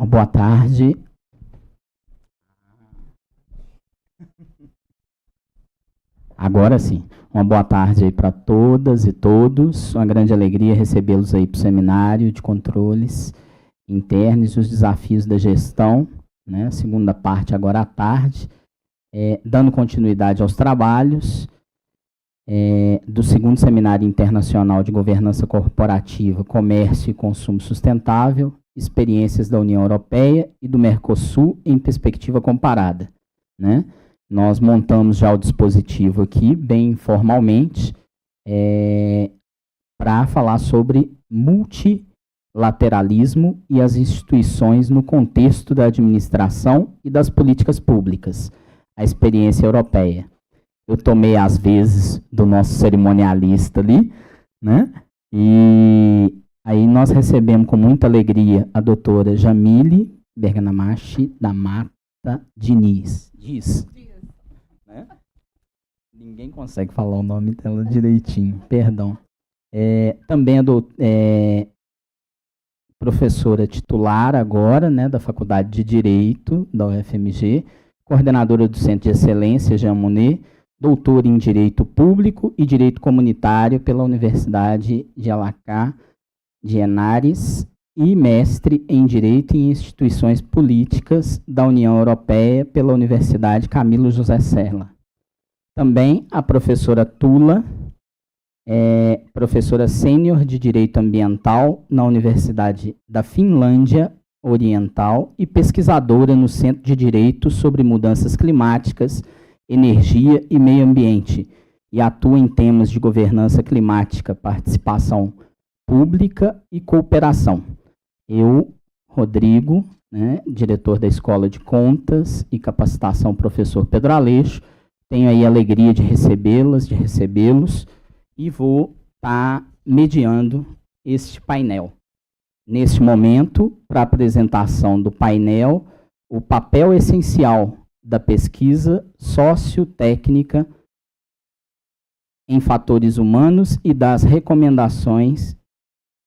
Uma boa tarde. Agora sim. Uma boa tarde aí para todas e todos. Uma grande alegria recebê-los aí para o Seminário de Controles Internos e os Desafios da Gestão, né? Segunda parte agora à tarde, dando continuidade aos trabalhos do segundo Seminário Internacional de Governança Corporativa, Comércio e Consumo Sustentável, Experiências da União Europeia e do MERCOSUL em Perspectiva Comparada, né? Nós montamos já o dispositivo aqui, bem informalmente, para falar sobre multilateralismo e as instituições no contexto da administração e das políticas públicas, a experiência europeia. Eu tomei as vezes do nosso cerimonialista ali, né? E aí nós recebemos com muita alegria a doutora Jamile Berganamachi da Mata Diniz. Né? Ninguém consegue falar o nome dela direitinho, perdão. Também a professora titular agora, né, da Faculdade de Direito da UFMG, coordenadora do Centro de Excelência Jean Monnet, doutora em Direito Público e Direito Comunitário pela Universidade de Alacá de Henares e mestre em Direito e Instituições Políticas da União Europeia pela Universidade Camilo José Serra. Também a professora Tula, professora sênior de Direito Ambiental na Universidade da Finlândia Oriental e pesquisadora no Centro de Direito sobre Mudanças Climáticas, Energia e Meio Ambiente, e atua em temas de governança climática, participação pública e cooperação. Eu, Rodrigo, né, diretor da Escola de Contas e Capacitação, professor Pedro Aleixo, tenho aí a alegria de recebê-los, e vou estar mediando este painel. Neste momento, para a apresentação do painel, o papel essencial da pesquisa sociotécnica em fatores humanos e das recomendações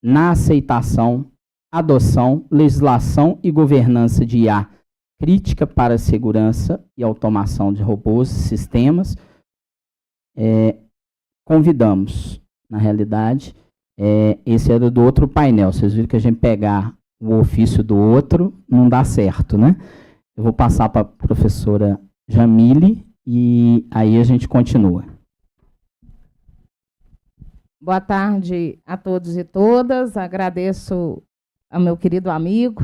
na aceitação, adoção, legislação e governança de IA crítica para a segurança e automação de robôs e sistemas. Convidamos, na realidade, esse era do outro painel. Vocês viram que a gente pegar o ofício do outro não dá certo, né? Eu vou passar para a professora Jamile e aí a gente continua. Boa tarde a todos e todas. Agradeço ao meu querido amigo,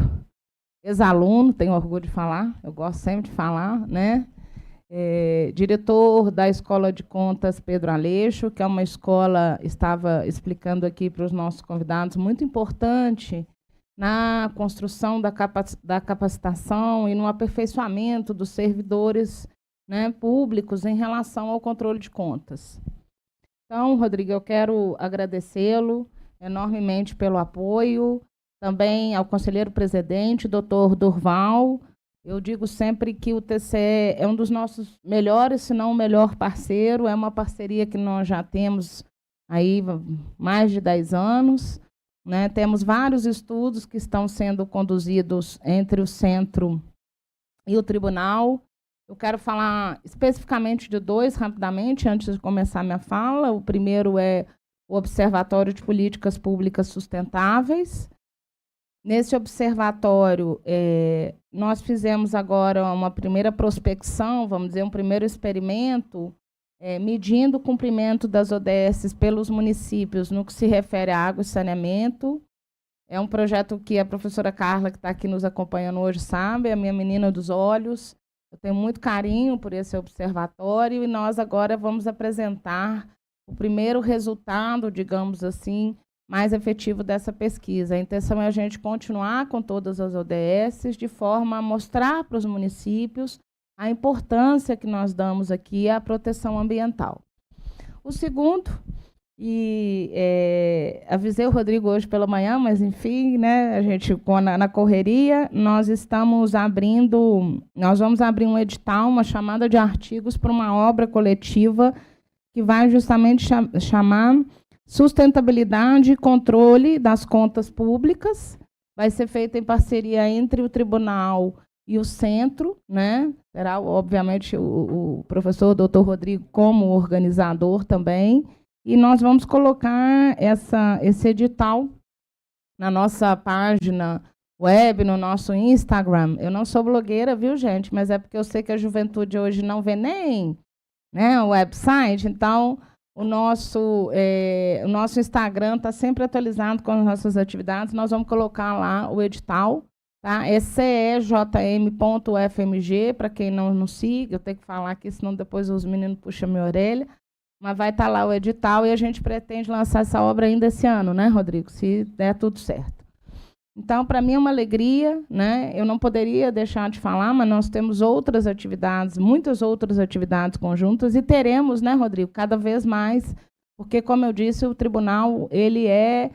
ex-aluno, tenho orgulho de falar, eu gosto sempre de falar, né? Diretor da Escola de Contas Pedro Aleixo, que é uma escola, estava explicando aqui para os nossos convidados, muito importante na construção da capacitação e no aperfeiçoamento dos servidores, né, públicos em relação ao controle de contas. Então, Rodrigo, eu quero agradecê-lo enormemente pelo apoio, também ao conselheiro-presidente, doutor Durval. Eu digo sempre que o TCE é um dos nossos melhores, se não o melhor parceiro, é uma parceria que nós já temos aí mais de 10 anos, né? Temos vários estudos que estão sendo conduzidos entre o centro e o tribunal. Eu quero falar especificamente de dois, rapidamente, antes de começar minha fala. O primeiro é o Observatório de Políticas Públicas Sustentáveis. Nesse observatório, nós fizemos agora uma primeira prospecção, vamos dizer, um primeiro experimento, medindo o cumprimento das ODS pelos municípios no que se refere à água e saneamento. É um projeto que a professora Carla, que está aqui nos acompanhando hoje, sabe, é a minha menina dos olhos. Eu tenho muito carinho por esse observatório e nós agora vamos apresentar o primeiro resultado, digamos assim, mais efetivo dessa pesquisa. A intenção é a gente continuar com todas as ODS de forma a mostrar para os municípios a importância que nós damos aqui à proteção ambiental. O segundo, avisei o Rodrigo hoje pela manhã, mas enfim, né, a gente na correria, nós vamos abrir um edital, uma chamada de artigos para uma obra coletiva que vai justamente chamar Sustentabilidade e Controle das Contas Públicas, vai ser feita em parceria entre o tribunal e o centro, né? Será, obviamente, o professor Dr. Rodrigo como organizador também, e nós vamos colocar esse edital na nossa página web, no nosso Instagram. Eu não sou blogueira, viu, gente? Mas é porque eu sei que a juventude hoje não vê nem, né, o website, então o nosso Instagram está sempre atualizado com as nossas atividades. Nós vamos colocar lá o edital, tá? É cejm.fmg, para quem não nos siga, eu tenho que falar aqui, senão depois os meninos puxam minha orelha. Mas vai estar lá o edital e a gente pretende lançar essa obra ainda esse ano, né, Rodrigo? Se der tudo certo. Então, para mim é uma alegria, né? Eu não poderia deixar de falar, mas nós temos outras atividades, muitas outras atividades conjuntas, e teremos, né, Rodrigo, cada vez mais, porque, como eu disse, o tribunal ele é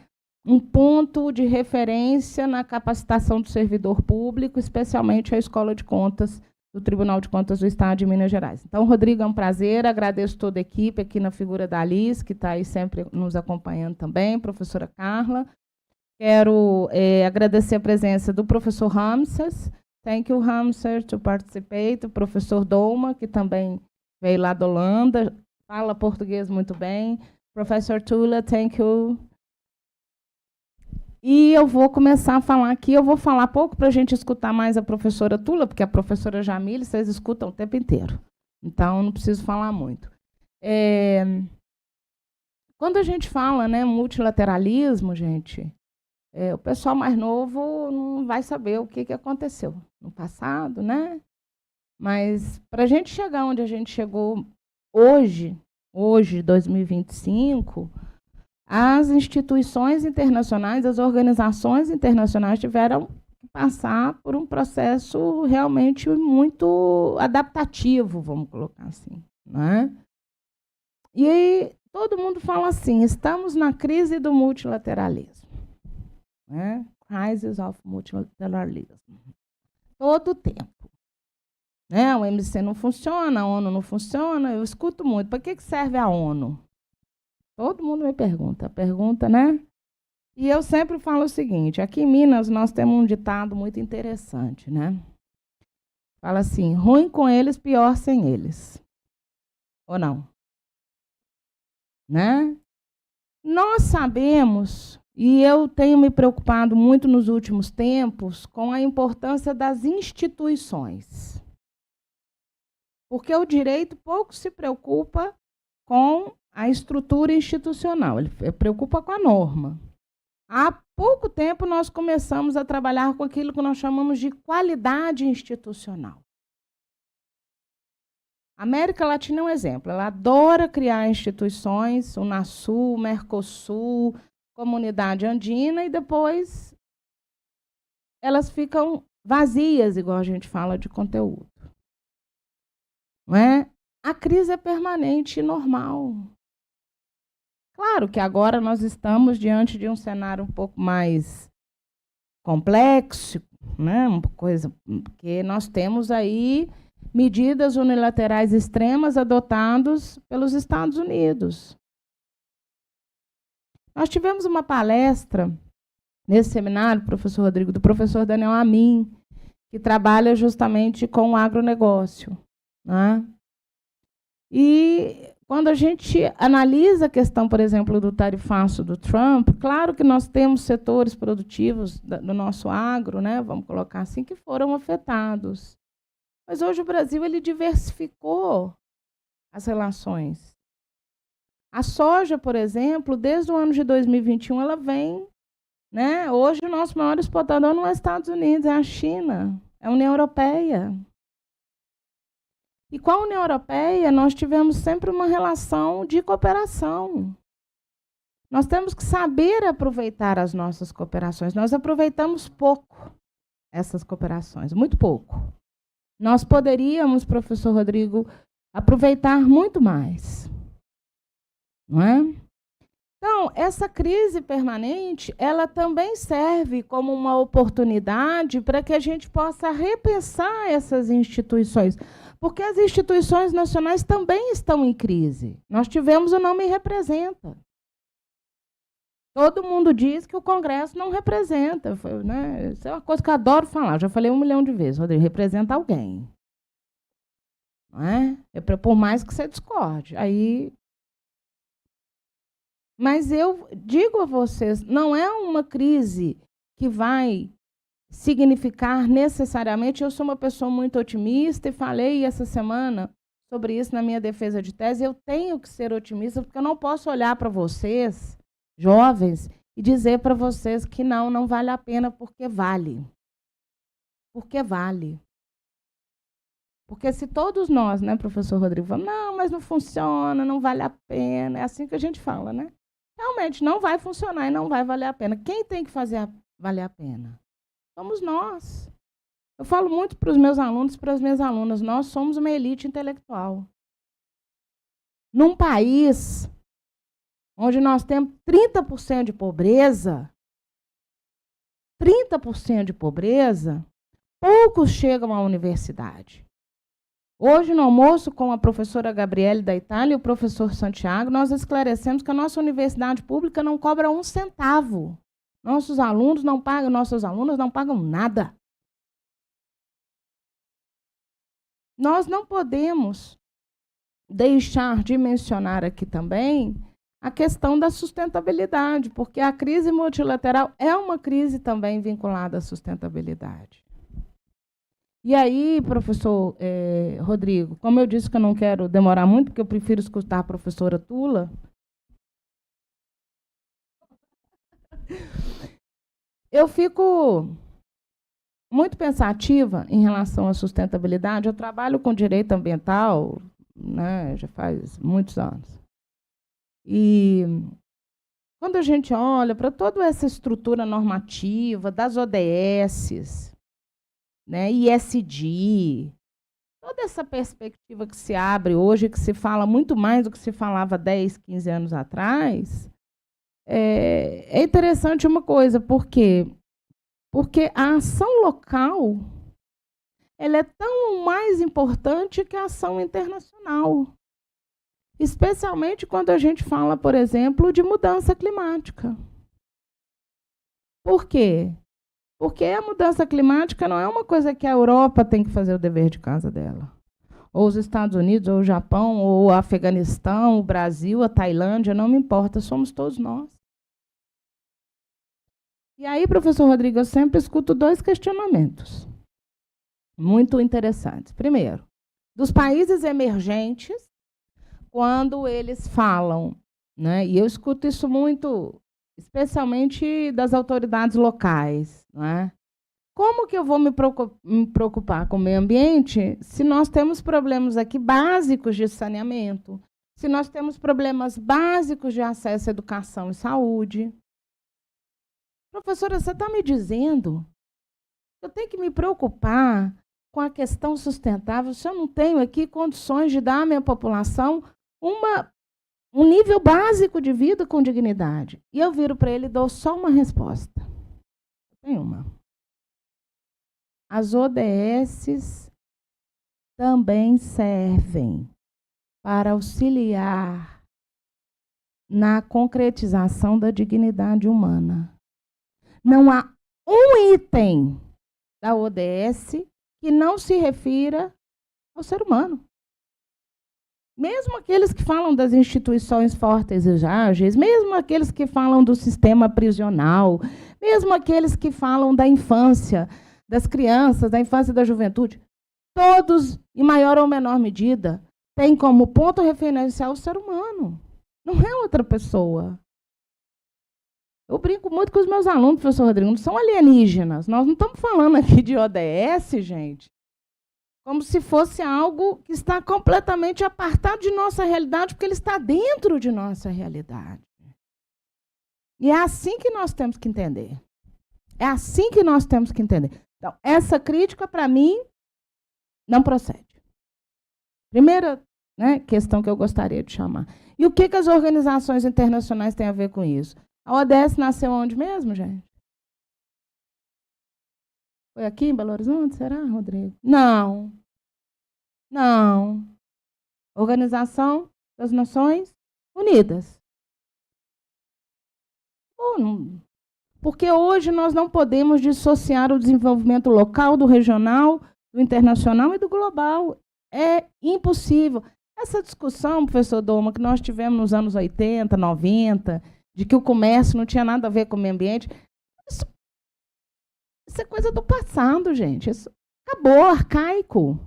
um ponto de referência na capacitação do servidor público, especialmente a Escola de Contas do Tribunal de Contas do Estado de Minas Gerais. Então, Rodrigo, é um prazer, agradeço toda a equipe, aqui na figura da Alice, que está aí sempre nos acompanhando também, professora Carla. Quero agradecer a presença do professor Ramses. Thank you, Ramses, to participate. O professor Doma, que também veio lá da Holanda, fala português muito bem. Professor Tula, thank you. E eu vou começar a falar aqui, eu vou falar pouco para a gente escutar mais a professora Tula, porque a professora Jamile, vocês escutam o tempo inteiro. Então, não preciso falar muito. Quando a gente fala, né, multilateralismo, gente, o pessoal mais novo não vai saber o que aconteceu no passado, né? Mas, para a gente chegar onde a gente chegou hoje, 2025, as instituições internacionais, as organizações internacionais tiveram que passar por um processo realmente muito adaptativo, vamos colocar assim, né? E aí, todo mundo fala assim, estamos na crise do multilateralismo. Né? Crisis of Multilateralism. Todo o tempo. Né? O MC não funciona, a ONU não funciona, eu escuto muito. Para que serve a ONU? Todo mundo me pergunta, né? E eu sempre falo o seguinte, aqui em Minas nós temos um ditado muito interessante, né? Fala assim, ruim com eles, pior sem eles. Ou não? Né? Nós sabemos, e eu tenho me preocupado muito nos últimos tempos com a importância das instituições. Porque o direito pouco se preocupa com a estrutura institucional, ele preocupa com a norma. Há pouco tempo nós começamos a trabalhar com aquilo que nós chamamos de qualidade institucional. A América Latina é um exemplo, ela adora criar instituições, o UNASUL, o MERCOSUL, Comunidade Andina, e depois elas ficam vazias, igual a gente fala, de conteúdo. Não é? A crise é permanente e normal. Claro que agora nós estamos diante de um cenário um pouco mais complexo, né? Uma coisa, porque nós temos aí medidas unilaterais extremas adotadas pelos Estados Unidos. Nós tivemos uma palestra nesse seminário, professor Rodrigo, do professor Daniel Amin, que trabalha justamente com o agronegócio. Né? E quando a gente analisa a questão, por exemplo, do tarifaço do Trump, claro que nós temos setores produtivos do nosso agro, né, vamos colocar assim, que foram afetados. Mas hoje o Brasil ele diversificou as relações. A soja, por exemplo, desde o ano de 2021, ela vem, né? Hoje o nosso maior exportador não é os Estados Unidos, é a China, é a União Europeia. E com a União Europeia, nós tivemos sempre uma relação de cooperação. Nós temos que saber aproveitar as nossas cooperações. Nós aproveitamos pouco essas cooperações, muito pouco. Nós poderíamos, professor Rodrigo, aproveitar muito mais. Não é? Então, essa crise permanente, ela também serve como uma oportunidade para que a gente possa repensar essas instituições, porque as instituições nacionais também estão em crise. Nós tivemos o Não Me Representa. Todo mundo diz que o Congresso não representa. Né? Isso é uma coisa que eu adoro falar. Já falei 1 milhão de vezes. Rodrigo, representa alguém. Não é? Por mais que você discorde. Mas eu digo a vocês, não é uma crise que vai significar necessariamente... Eu sou uma pessoa muito otimista e falei essa semana sobre isso na minha defesa de tese. Eu tenho que ser otimista, porque eu não posso olhar para vocês, jovens, e dizer para vocês que não vale a pena, porque vale. Porque vale. Porque se todos nós, né, professor Rodrigo, falamos, não, mas não funciona, não vale a pena, é assim que a gente fala, né? Realmente não vai funcionar e não vai valer a pena. Quem tem que fazer valer a pena? Somos nós. Eu falo muito para os meus alunos e para as minhas alunas, nós somos uma elite intelectual. Num país onde nós temos 30% de pobreza, poucos chegam à universidade. Hoje, no almoço, com a professora Gabriele da Itália e o professor Santiago, nós esclarecemos que a nossa universidade pública não cobra 1 centavo. Nossos alunos não pagam nada. Nós não podemos deixar de mencionar aqui também a questão da sustentabilidade, porque a crise multilateral é uma crise também vinculada à sustentabilidade. E aí, professor Rodrigo, como eu disse que eu não quero demorar muito, porque eu prefiro escutar a professora Tula, eu fico muito pensativa em relação à sustentabilidade. Eu trabalho com direito ambiental, né, já faz muitos anos. E quando a gente olha para toda essa estrutura normativa das ODSs, né, ISD, toda essa perspectiva que se abre hoje, que se fala muito mais do que se falava 10, 15 anos atrás, é interessante uma coisa, porque a ação local ela é tão mais importante que a ação internacional, especialmente quando a gente fala, por exemplo, de mudança climática. Por quê? Porque a mudança climática não é uma coisa que a Europa tem que fazer o dever de casa dela. Ou os Estados Unidos, ou o Japão, ou o Afeganistão, o Brasil, a Tailândia, não me importa, somos todos nós. E aí, professor Rodrigo, eu sempre escuto 2 questionamentos muito interessantes. Primeiro, dos países emergentes, quando eles falam, né, e eu escuto isso muito, especialmente das autoridades locais, né? Como que eu vou me preocupar com o meio ambiente se nós temos problemas aqui básicos de saneamento, se nós temos problemas básicos de acesso à educação e saúde? Professora, você está me dizendo que eu tenho que me preocupar com a questão sustentável se eu não tenho aqui condições de dar à minha população um nível básico de vida com dignidade? E eu viro para ele e dou só uma resposta. Tem uma. As ODSs também servem para auxiliar na concretização da dignidade humana. Não há um item da ODS que não se refira ao ser humano. Mesmo aqueles que falam das instituições fortes e ágeis, mesmo aqueles que falam do sistema prisional, mesmo aqueles que falam da infância, das crianças, da infância e da juventude, todos, em maior ou menor medida, têm como ponto referencial o ser humano. Não é outra pessoa. Eu brinco muito com os meus alunos, professor Rodrigo, não são alienígenas. Nós não estamos falando aqui de ODS, gente, como se fosse algo que está completamente apartado de nossa realidade, porque ele está dentro de nossa realidade. E é assim que nós temos que entender. É assim que nós temos que entender. Então, essa crítica, para mim, não procede. Primeira, né, questão que eu gostaria de chamar. E o que as organizações internacionais têm a ver com isso? A ODS nasceu onde mesmo, gente? Foi aqui em Belo Horizonte, será, Rodrigo? Não. Não. Organização das Nações Unidas. Porque hoje nós não podemos dissociar o desenvolvimento local, do regional, do internacional e do global. É impossível. Essa discussão, professor Doma, que nós tivemos nos anos 80, 90, de que o comércio não tinha nada a ver com o meio ambiente, isso é coisa do passado, gente. Isso acabou, arcaico.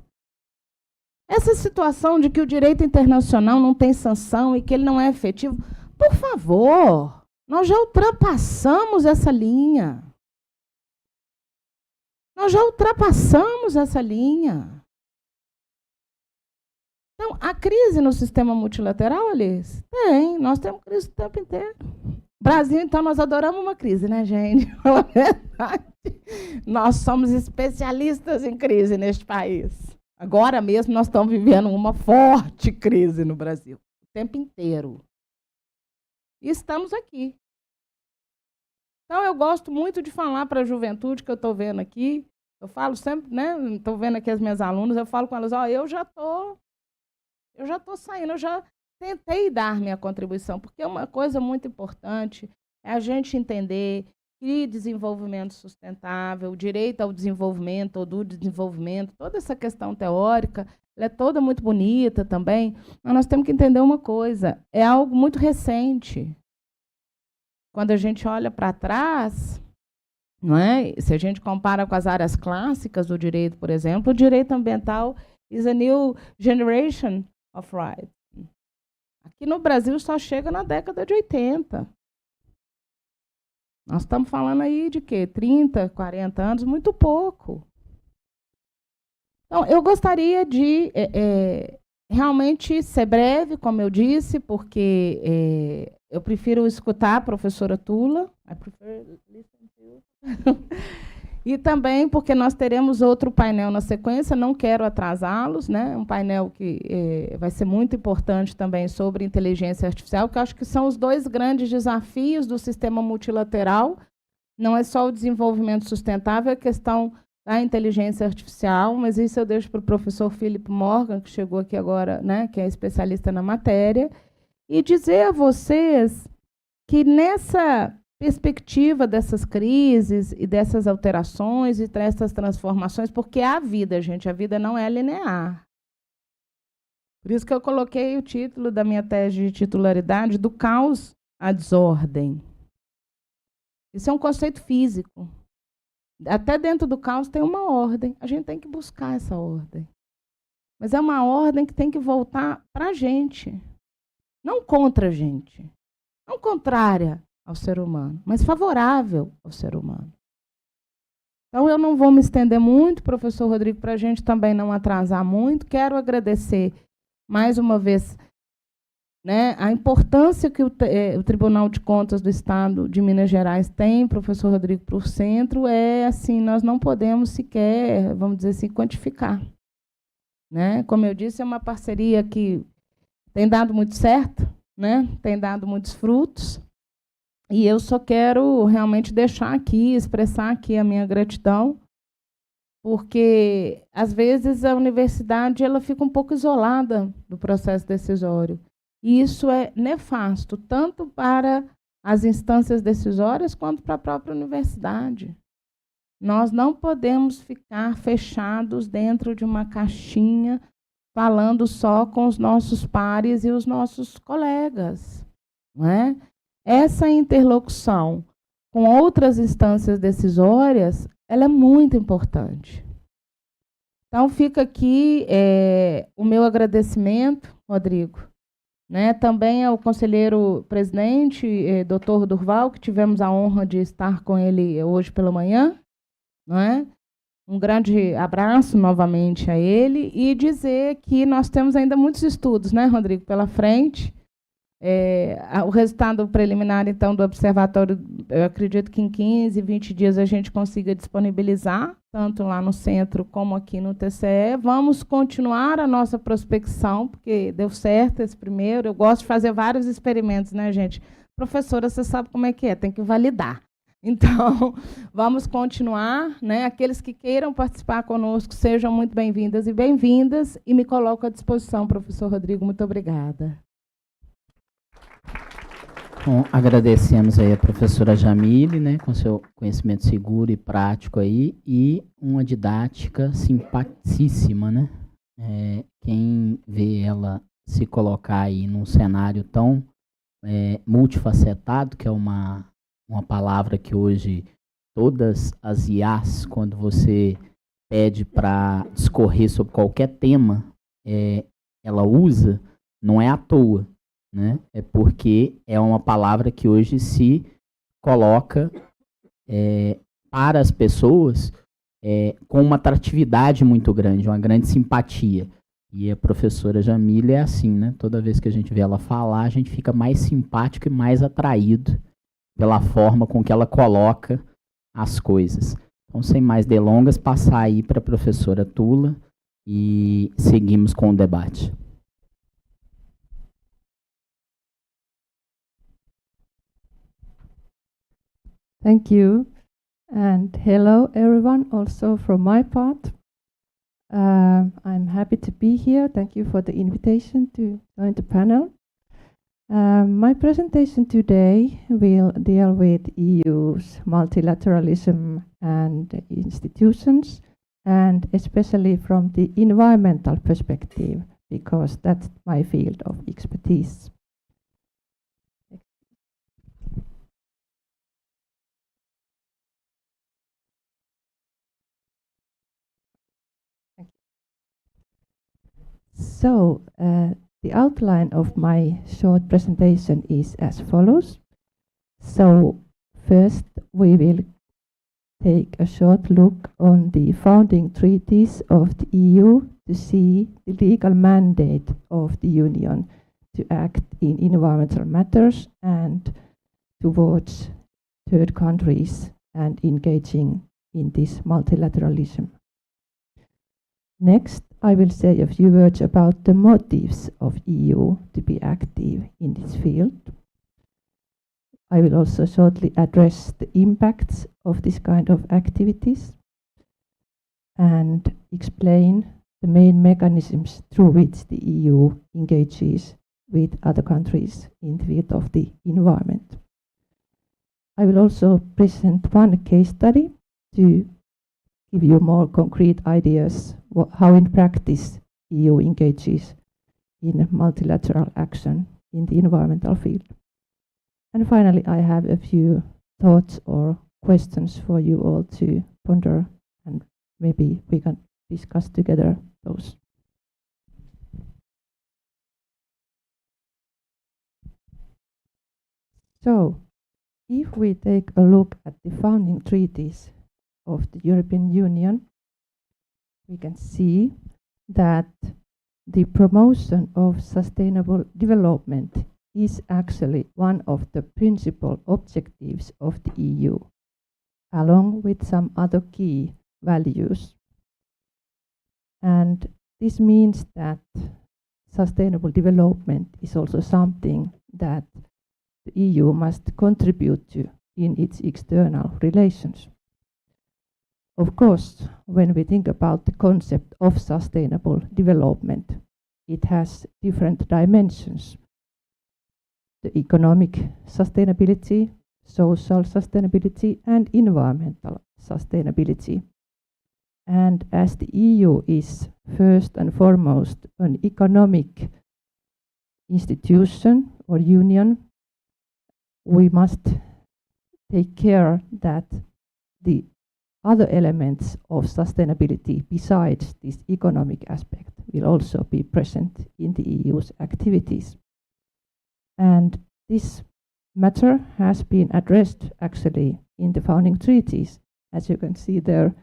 Essa situação de que o direito internacional não tem sanção e que ele não é efetivo, por favor, nós já ultrapassamos essa linha. Nós já ultrapassamos essa linha. Então, a crise no sistema multilateral, Alice? Tem, nós temos crise o tempo inteiro. Brasil, então, nós adoramos uma crise, né, gente? Na verdade, nós somos especialistas em crise neste país. Agora mesmo nós estamos vivendo uma forte crise no Brasil, o tempo inteiro. E estamos aqui. Então, eu gosto muito de falar para a juventude que eu estou vendo aqui. Eu falo sempre, né? Estou vendo aqui as minhas alunas, eu falo com elas, eu já estou saindo, eu já tentei dar minha contribuição, porque uma coisa muito importante é a gente entender que desenvolvimento sustentável, o direito ao desenvolvimento ou do desenvolvimento, toda essa questão teórica, ela é toda muito bonita também, mas nós temos que entender uma coisa, é algo muito recente. Quando a gente olha para trás, não é? Se a gente compara com as áreas clássicas do direito, por exemplo, o direito ambiental is a new generation of rights. Aqui no Brasil só chega na década de 80. Nós estamos falando aí de quê? 30, 40 anos, muito pouco. Então, eu gostaria de realmente ser breve, como eu disse, porque eu prefiro escutar a professora Tula. I prefer listen to you. E também porque nós teremos outro painel na sequência, não quero atrasá-los, né? Um painel que vai ser muito importante também sobre inteligência artificial, que eu acho que são os dois grandes desafios do sistema multilateral. Não é só o desenvolvimento sustentável, é a questão da inteligência artificial, mas isso eu deixo para o professor Philip Morgan, que chegou aqui agora, né? Que é especialista na matéria, e dizer a vocês que nessa perspectiva dessas crises e dessas alterações e dessas transformações, porque a vida, gente, a vida não é linear. Por isso que eu coloquei o título da minha tese de titularidade, do caos à desordem. Isso é um conceito físico. Até dentro do caos tem uma ordem. A gente tem que buscar essa ordem. Mas é uma ordem que tem que voltar para a gente. Não contra a gente. Não contrária ao ser humano, mas favorável ao ser humano. Então, eu não vou me estender muito, professor Rodrigo, para a gente também não atrasar muito. Quero agradecer, mais uma vez, né, a importância que o Tribunal de Contas do Estado de Minas Gerais tem, professor Rodrigo, para o centro, assim, nós não podemos sequer, vamos dizer assim, quantificar. Né? Como eu disse, é uma parceria que tem dado muito certo, né? Tem dado muitos frutos. E eu só quero realmente deixar aqui, expressar aqui a minha gratidão, porque, às vezes, a universidade ela fica um pouco isolada do processo decisório. E isso é nefasto, tanto para as instâncias decisórias quanto para a própria universidade. Nós não podemos ficar fechados dentro de uma caixinha, falando só com os nossos pares e os nossos colegas, não é? Essa interlocução com outras instâncias decisórias, ela é muito importante. Então, fica aqui o meu agradecimento, Rodrigo, né? Também ao conselheiro presidente, doutor Durval, que tivemos a honra de estar com ele hoje pela manhã, não é? Um grande abraço novamente a ele e dizer que nós temos ainda muitos estudos, né, Rodrigo, pela frente. O resultado preliminar, então, do observatório, eu acredito que em 15, 20 dias a gente consiga disponibilizar, tanto lá no centro como aqui no TCE. Vamos continuar a nossa prospecção, porque deu certo esse primeiro. Eu gosto de fazer vários experimentos, né, gente? Professora, você sabe como é que é, tem que validar. Então, vamos continuar, né? Aqueles que queiram participar conosco, sejam muito bem-vindas e bem-vindas, e me coloco à disposição, professor Rodrigo. Muito obrigada. Bom, agradecemos aí a professora Jamile, né, com seu conhecimento seguro e prático aí, e uma didática simpaticíssima, né? Quem vê ela se colocar aí num cenário tão multifacetado, que é uma palavra que hoje todas as IAs, quando você pede para discorrer sobre qualquer tema, ela usa, não é à toa, né? É porque é uma palavra que hoje se coloca para as pessoas com uma atratividade muito grande, uma grande simpatia. E a professora Jamile é assim, né? Toda vez que a gente vê ela falar, a gente fica mais simpático e mais atraído pela forma com que ela coloca as coisas. Então, sem mais delongas, passar aí para a professora Tula e seguimos com o debate. Thank you, and hello everyone also from my part. I'm happy to be here. Thank you for the invitation to join the panel. My presentation today will deal with EU's multilateralism and institutions, and especially from the environmental perspective, because that's my field of expertise. So, the outline of my short presentation is as follows. So, first we will take a short look on the founding treaties of the EU to see the legal mandate of the Union to act in environmental matters and towards third countries and engaging in this multilateralism. Next, I will say a few words about the motives of EU to be active in this field. I will also shortly address the impacts of this kind of activities and explain the main mechanisms through which the EU engages with other countries in the field of the environment. I will also present one case study to give you more concrete ideas how in practice EU engages in multilateral action in the environmental field. And finally, I have a few thoughts or questions for you all to ponder, and maybe we can discuss together those. So, if we take a look at the founding treaties of the European Union, we can see that the promotion of sustainable development is actually one of the principal objectives of the EU, along with some other key values. And this means that sustainable development is also something that the EU must contribute to in its external relations. Of course, when we think about the concept of sustainable development, it has different dimensions. The economic sustainability, social sustainability, and environmental sustainability. And as the EU is first and foremost an economic institution or union, we must take care that the other elements of sustainability besides this economic aspect will also be present in the EU's activities. And this matter has been addressed actually in the founding treaties. As you can see there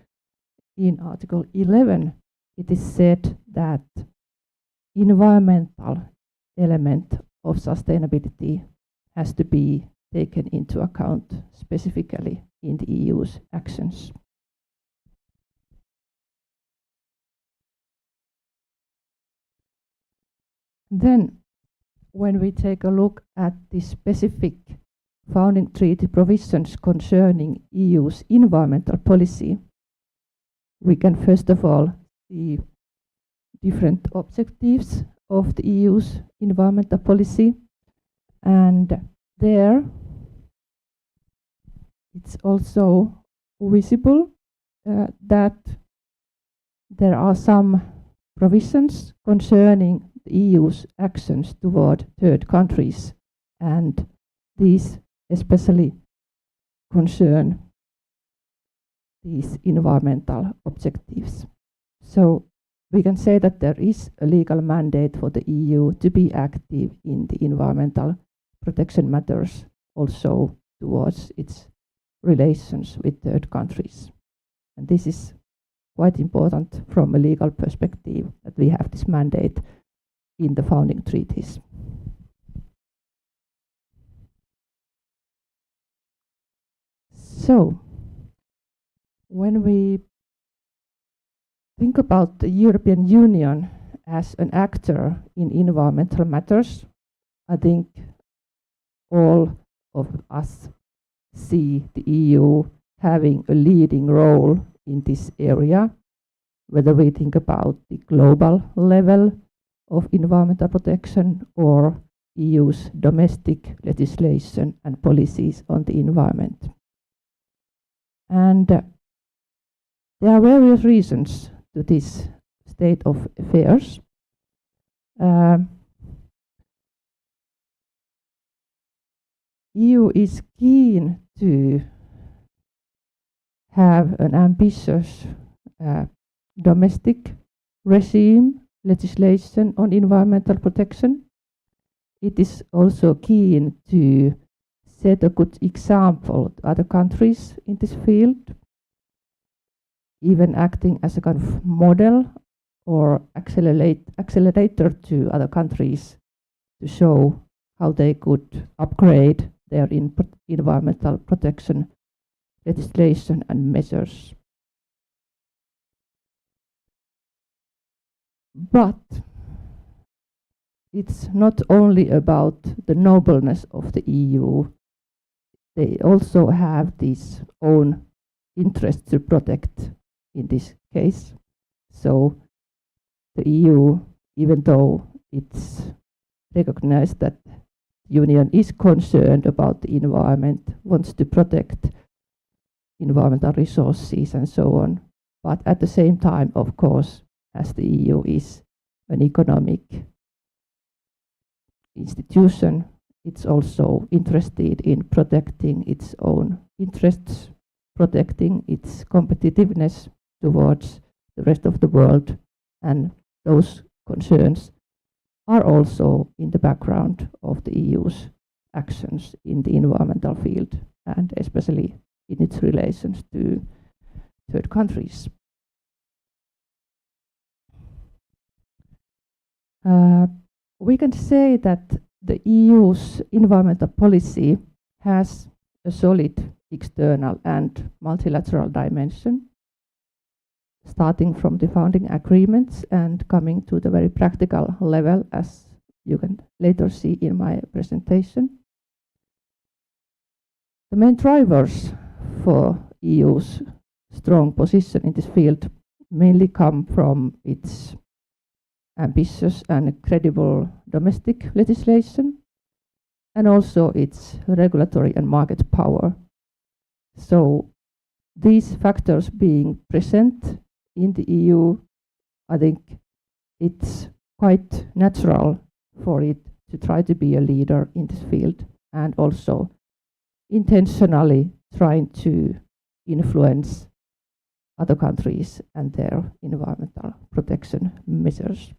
in Article 11, it is said that environmental element of sustainability has to be taken into account specifically in the EU's actions. Then, when we take a look at the specific founding treaty provisions concerning EU's environmental policy, we can first of all see different objectives of the EU's environmental policy, and there it's also visible that there are some provisions concerning the EU's actions toward third countries, and these especially concern these environmental objectives. So we can say that there is a legal mandate for the EU to be active in the environmental protection matters, also towards its relations with third countries. And this is quite important from a legal perspective, that we have this mandate in the founding treaties. So, when we think about the European Union as an actor in environmental matters, I think all of us see the EU having a leading role in this area, whether we think about the global level of environmental protection or EU's domestic legislation and policies on the environment. And there are various reasons to this state of affairs. EU is keen to have an ambitious domestic regime legislation on environmental protection. It is also keen to set a good example to other countries in this field, even acting as a kind of model or accelerator to other countries to show how they could upgrade their environmental protection legislation and measures. But it's not only about the nobleness of the EU. They also have these own interests to protect in this case. So the EU, even though it's recognized that the Union is concerned about the environment, wants to protect environmental resources and so on, but at the same time, of course, as the EU is an economic institution, it's also interested in protecting its own interests, protecting its competitiveness towards the rest of the world, and those concerns are also in the background of the EU's actions in the environmental field, and especially in its relations to third countries. We can say that the EU's environmental policy has a solid external and multilateral dimension, starting from the founding agreements and coming to the very practical level, as you can later see in my presentation. The main drivers for EU's strong position in this field mainly come from its ambitious and credible domestic legislation, and also its regulatory and market power. So these factors being present in the EU, I think it's quite natural for it to try to be a leader in this field, and also intentionally trying to influence other countries and their environmental protection measures.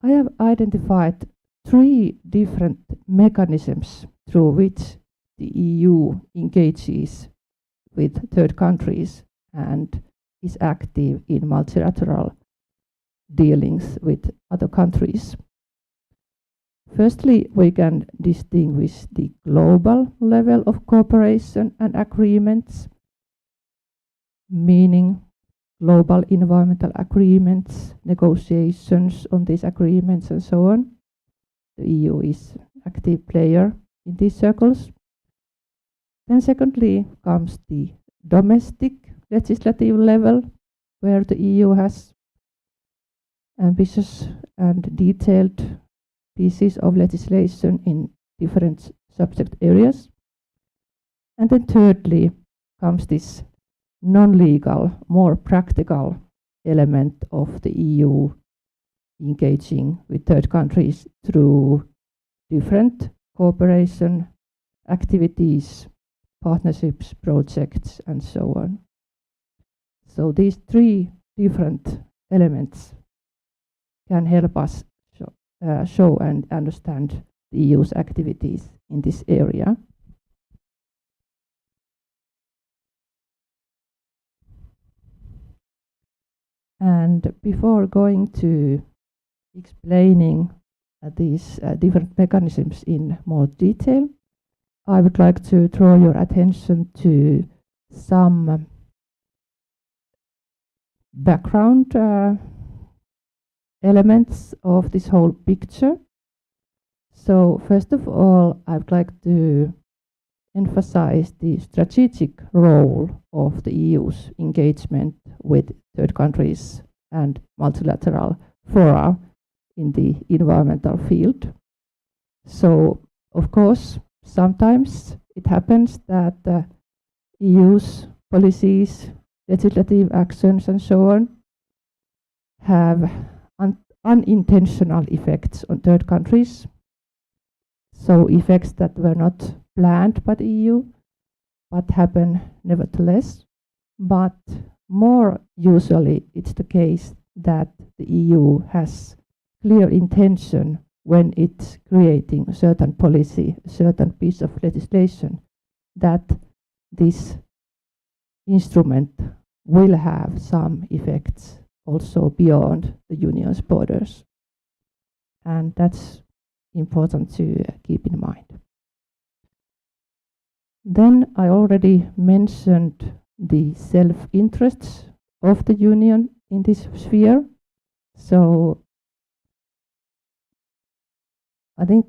I have identified 3 different mechanisms through which the EU engages with third countries and is active in multilateral dealings with other countries. Firstly, we can distinguish the global level of cooperation and agreements, meaning global environmental agreements, negotiations on these agreements, and so on. The EU is an active player in these circles. Then secondly comes the domestic legislative level, where the EU has ambitious and detailed pieces of legislation in different subject areas. And then thirdly comes this non-legal, more practical element of the EU engaging with third countries through different cooperation activities, partnerships, projects, and so on. So these three different elements can help us show and understand the EU's activities in this area. And before going to explaining these different mechanisms in more detail, I would like to draw your attention to some background elements of this whole picture. So first of all, I would like to emphasize the strategic role of the EU's engagement with third countries and multilateral fora in the environmental field. So, of course, sometimes it happens that the EU's policies, legislative actions, and so on have unintentional effects on third countries. So effects that were not planned by the EU, but happen nevertheless. But more usually it's the case that the EU has clear intention when it's creating a certain policy, a certain piece of legislation, that this instrument will have some effects also beyond the Union's borders. And that's important to keep in mind. Then I already mentioned the self-interests of the Union in this sphere. So I think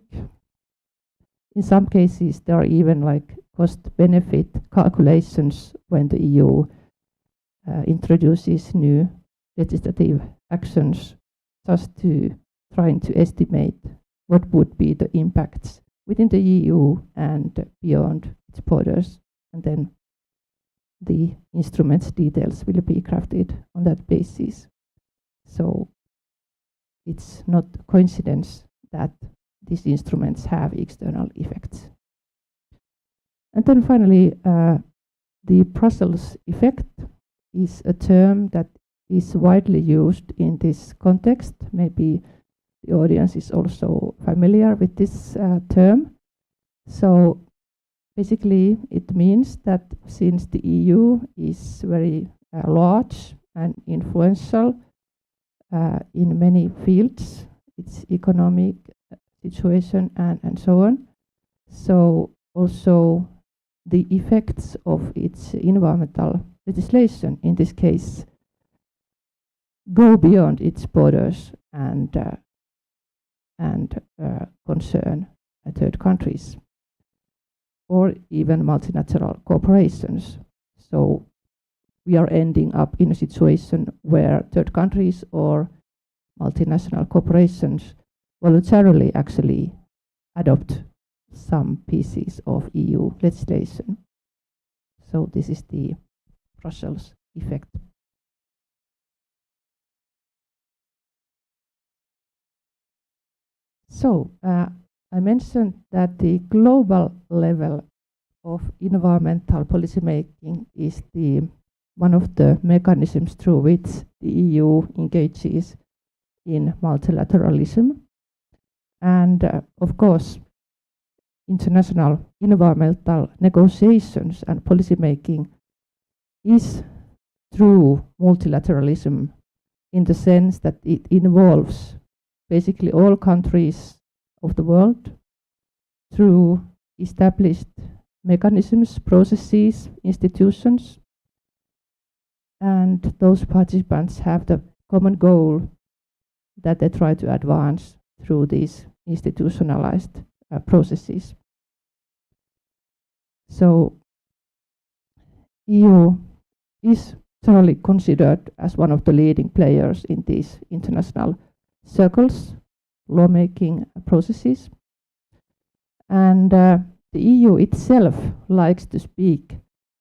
in some cases there are even like cost-benefit calculations when the EU introduces new legislative actions, just to trying to estimate what would be the impacts within the EU and beyond its borders, and then the instruments details will be crafted on that basis. So it's not a coincidence that these instruments have external effects. And then finally, the Brussels effect is a term that is widely used in this context. Maybe the audience is also familiar with this term. So basically it means that since the EU is very large and influential in many fields, its economic situation and so on, so also the effects of its environmental legislation in this case go beyond its borders and concern third countries or even multilateral corporations. So we are ending up in a situation where third countries or multinational corporations voluntarily actually adopt some pieces of EU legislation. So this is the Brussels effect. So I mentioned that the global level of environmental policy making is one of the mechanisms through which the EU engages in multilateralism. And of course, international environmental negotiations and policy making is through multilateralism in the sense that it involves basically all countries of the world through established mechanisms, processes, institutions, and those participants have the common goal that they try to advance through these institutionalized processes. So EU is generally considered as one of the leading players in these international circles, lawmaking processes. And the EU itself likes to speak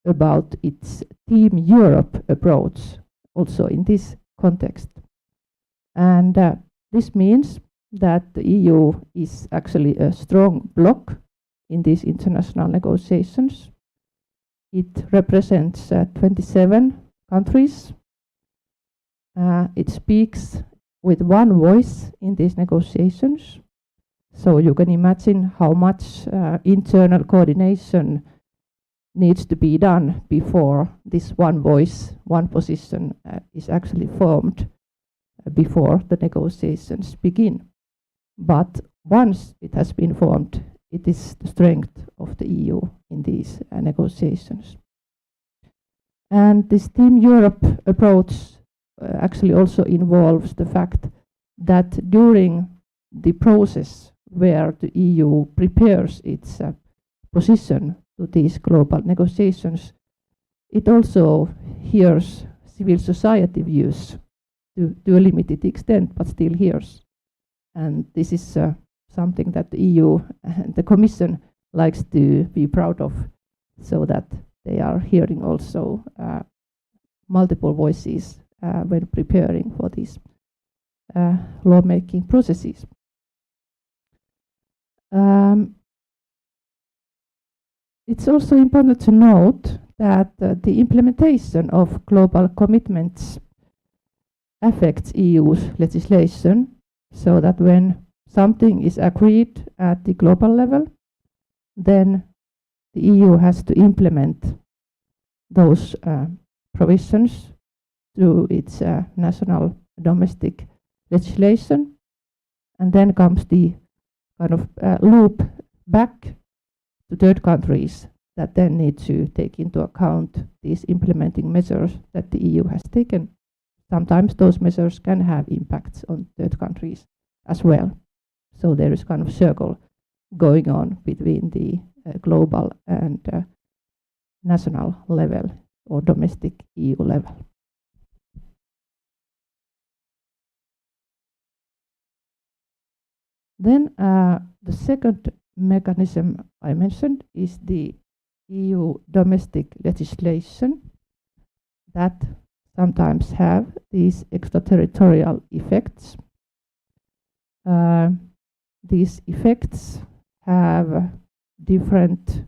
about its Team Europe approach also in this context. And this means that the EU is actually a strong bloc in these international negotiations. It represents 27 countries. It speaks with one voice in these negotiations. So you can imagine how much internal coordination needs to be done before this one voice, one position is actually formed before the negotiations begin. But once it has been formed, it is the strength of the EU in these negotiations. And this Team Europe approach actually also involves the fact that during the process where the EU prepares its position to these global negotiations, it also hears civil society views to a limited extent, but still hears. And this is something that the EU and the Commission likes to be proud of, so that they are hearing also multiple voices when preparing for these lawmaking processes. It's also important to note that the implementation of global commitments affects EU's legislation, so that when something is agreed at the global level, then the EU has to implement those provisions through its national domestic legislation, and then comes the kind of loop back to third countries that then need to take into account these implementing measures that the EU has taken. Sometimes those measures can have impacts on third countries as well. So there is kind of circle going on between the global and national level or domestic EU level. Then the second mechanism I mentioned is the EU domestic legislation that sometimes have these extraterritorial effects. These effects have different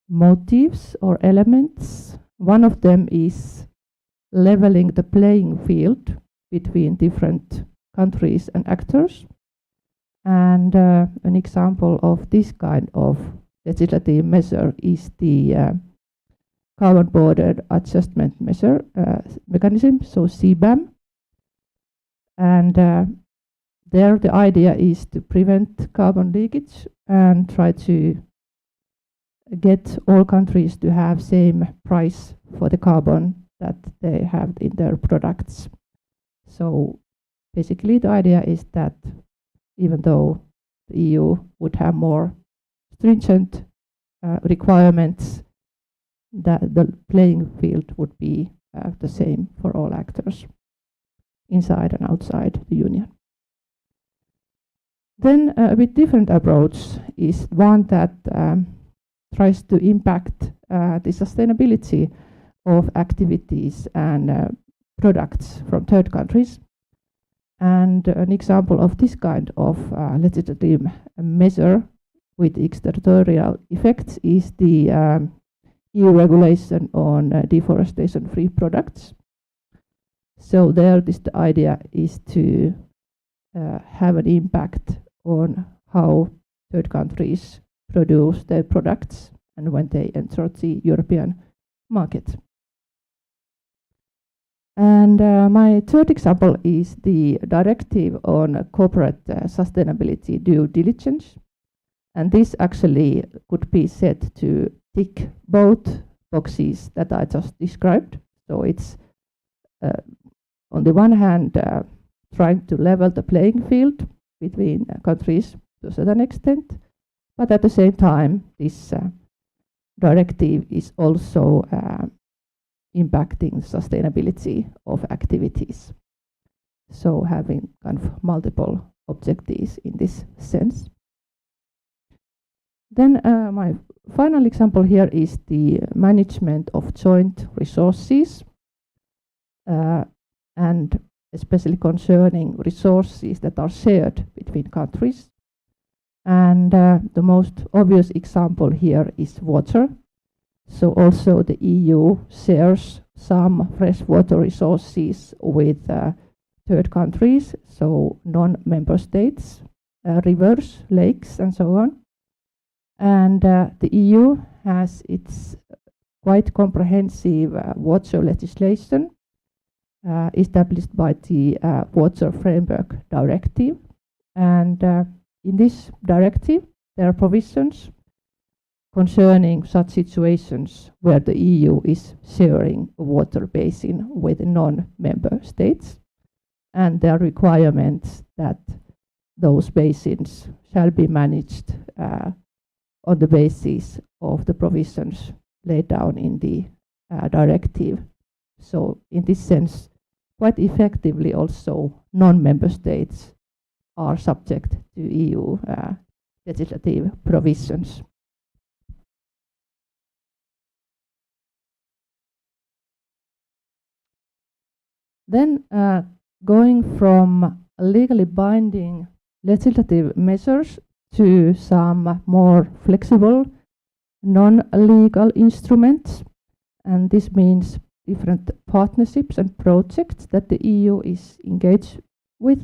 motives or elements. One of them is leveling the playing field between different countries and actors. And an example of this kind of legislative measure is the Carbon Border Adjustment Mechanism, so CBAM. And there the idea is to prevent carbon leakage and try to get all countries to have same price for the carbon that they have in their products. So basically the idea is that even though the EU would have more stringent requirements, that the playing field would be the same for all actors inside and outside the Union. Then a bit different approach is one that tries to impact the sustainability of activities and products from third countries. And an example of this kind of legislative measure with extraterritorial effects is the EU regulation on deforestation-free products. So there, the idea is to have an impact on how third countries produce their products and when they enter the European market. And my third example is the directive on corporate sustainability due diligence. And this actually could be said to tick both boxes that I just described. So it's on the one hand trying to level the playing field between countries to a certain extent, but at the same time this directive is also impacting sustainability of activities. So having kind of multiple objectives in this sense. Then my final example here is the management of joint resources, and especially concerning resources that are shared between countries. And the most obvious example here is water. So also the EU shares some freshwater resources with third countries, so non-member states, rivers, lakes, and so on. And the EU has its quite comprehensive water legislation established by the Water Framework Directive. And in this directive, there are provisions concerning such situations where the EU is sharing a water basin with non-member states. And there are requirements that those basins shall be managed on the basis of the provisions laid down in the directive. So in this sense, quite effectively also non-member states are subject to EU legislative provisions. Then going from legally binding legislative measures to some more flexible non-legal instruments, and this means different partnerships and projects that the EU is engaged with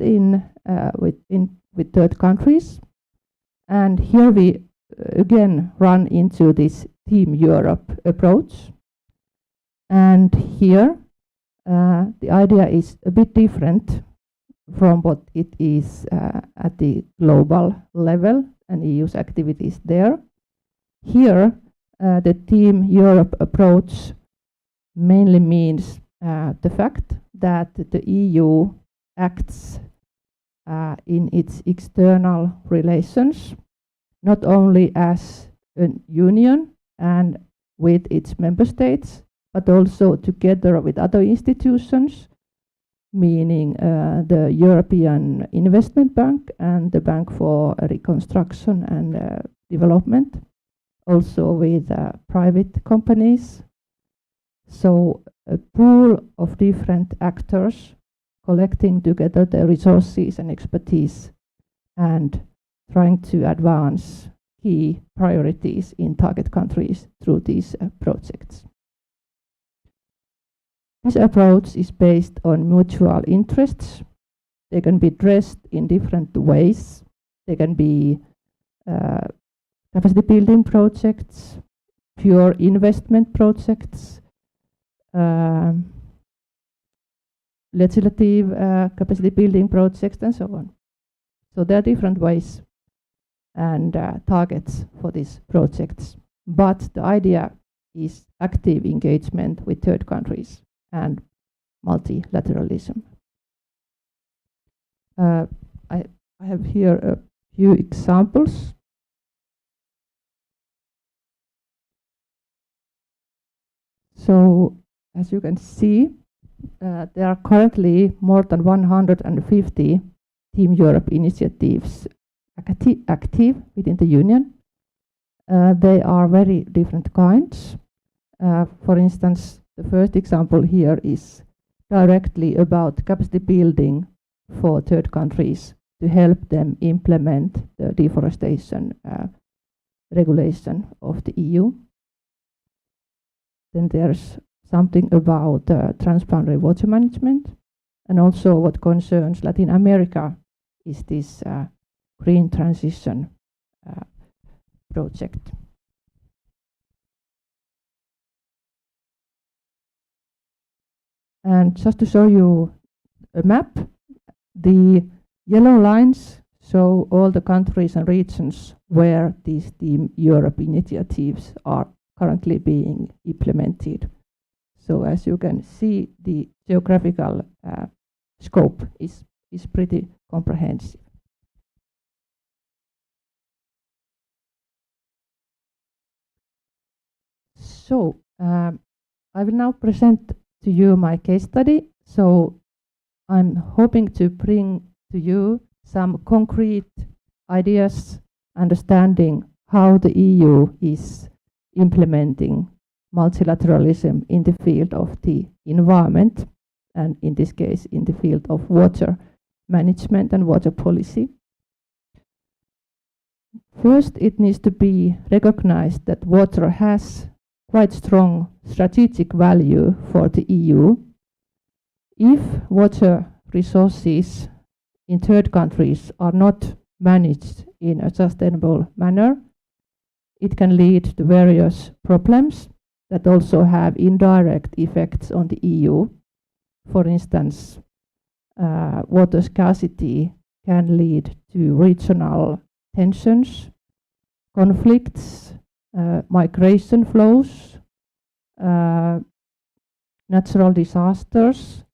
third countries. And here we again run into this Team Europe approach. And here the idea is a bit different from what it is at the global level and EU's activities there. Here, the Team Europe approach mainly means the fact that the EU acts in its external relations, not only as a union and with its member states, but also together with other institutions, meaning the European Investment Bank and the Bank for Reconstruction and Development, also with private companies. So a pool of different actors collecting together their resources and expertise and trying to advance key priorities in target countries through these projects. This approach is based on mutual interests. They can be addressed in different ways. They can be capacity building projects, pure investment projects, legislative capacity building projects, and so on. So there are different ways and targets for these projects. But the idea is active engagement with third countries and multilateralism. I have here a few examples. So, as you can see, there are currently more than 150 Team Europe initiatives active within the Union. They are very different kinds. For instance, the first example here is directly about capacity building for third countries to help them implement the deforestation regulation of the EU. Then there's something about transboundary water management, and also what concerns Latin America is this green transition project. And just to show you a map, the yellow lines show all the countries and regions where these Team Europe initiatives are currently being implemented. So as you can see, the geographical scope is pretty comprehensive. So I will now present to you my case study. So I'm hoping to bring to you some concrete ideas, understanding how the EU is implementing multilateralism in the field of the environment, and in this case in the field of water management and water policy. First, it needs to be recognized that water has quite strong strategic value for the EU. If water resources in third countries are not managed in a sustainable manner, it can lead to various problems that also have indirect effects on the EU. For instance, water scarcity can lead to regional tensions, conflicts, migration flows, natural disasters,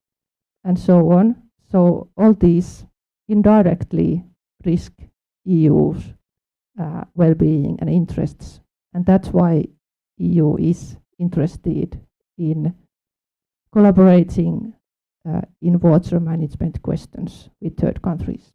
and so on. So all these indirectly risk EU's well-being and interests, and that's why EU is interested in collaborating in water management questions with third countries.